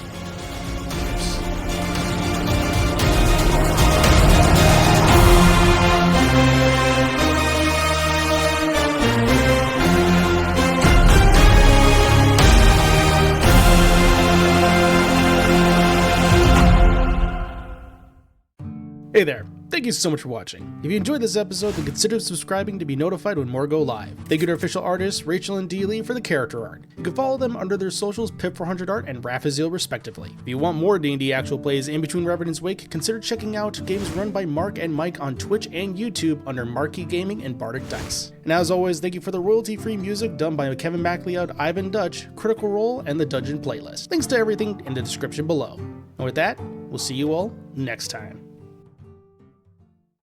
Hey there. Thank you so much for watching. If you enjoyed this episode, then consider subscribing to be notified when more go live. Thank you to official artists Rachel and Dee Lee for the character art. You can follow them under their socials Pip400art and Raphaziel respectively. If you want more D&D actual plays in between Revenants Wake, consider checking out games run by Mark and Mike on Twitch and YouTube under Marquee Gaming and Bardic Dice. And as always, thank you for the royalty-free music done by Kevin MacLeod, Ivan Dutch, Critical Role, and the Dungeon Playlist. Thanks to everything in the description below. And with that, we'll see you all next time.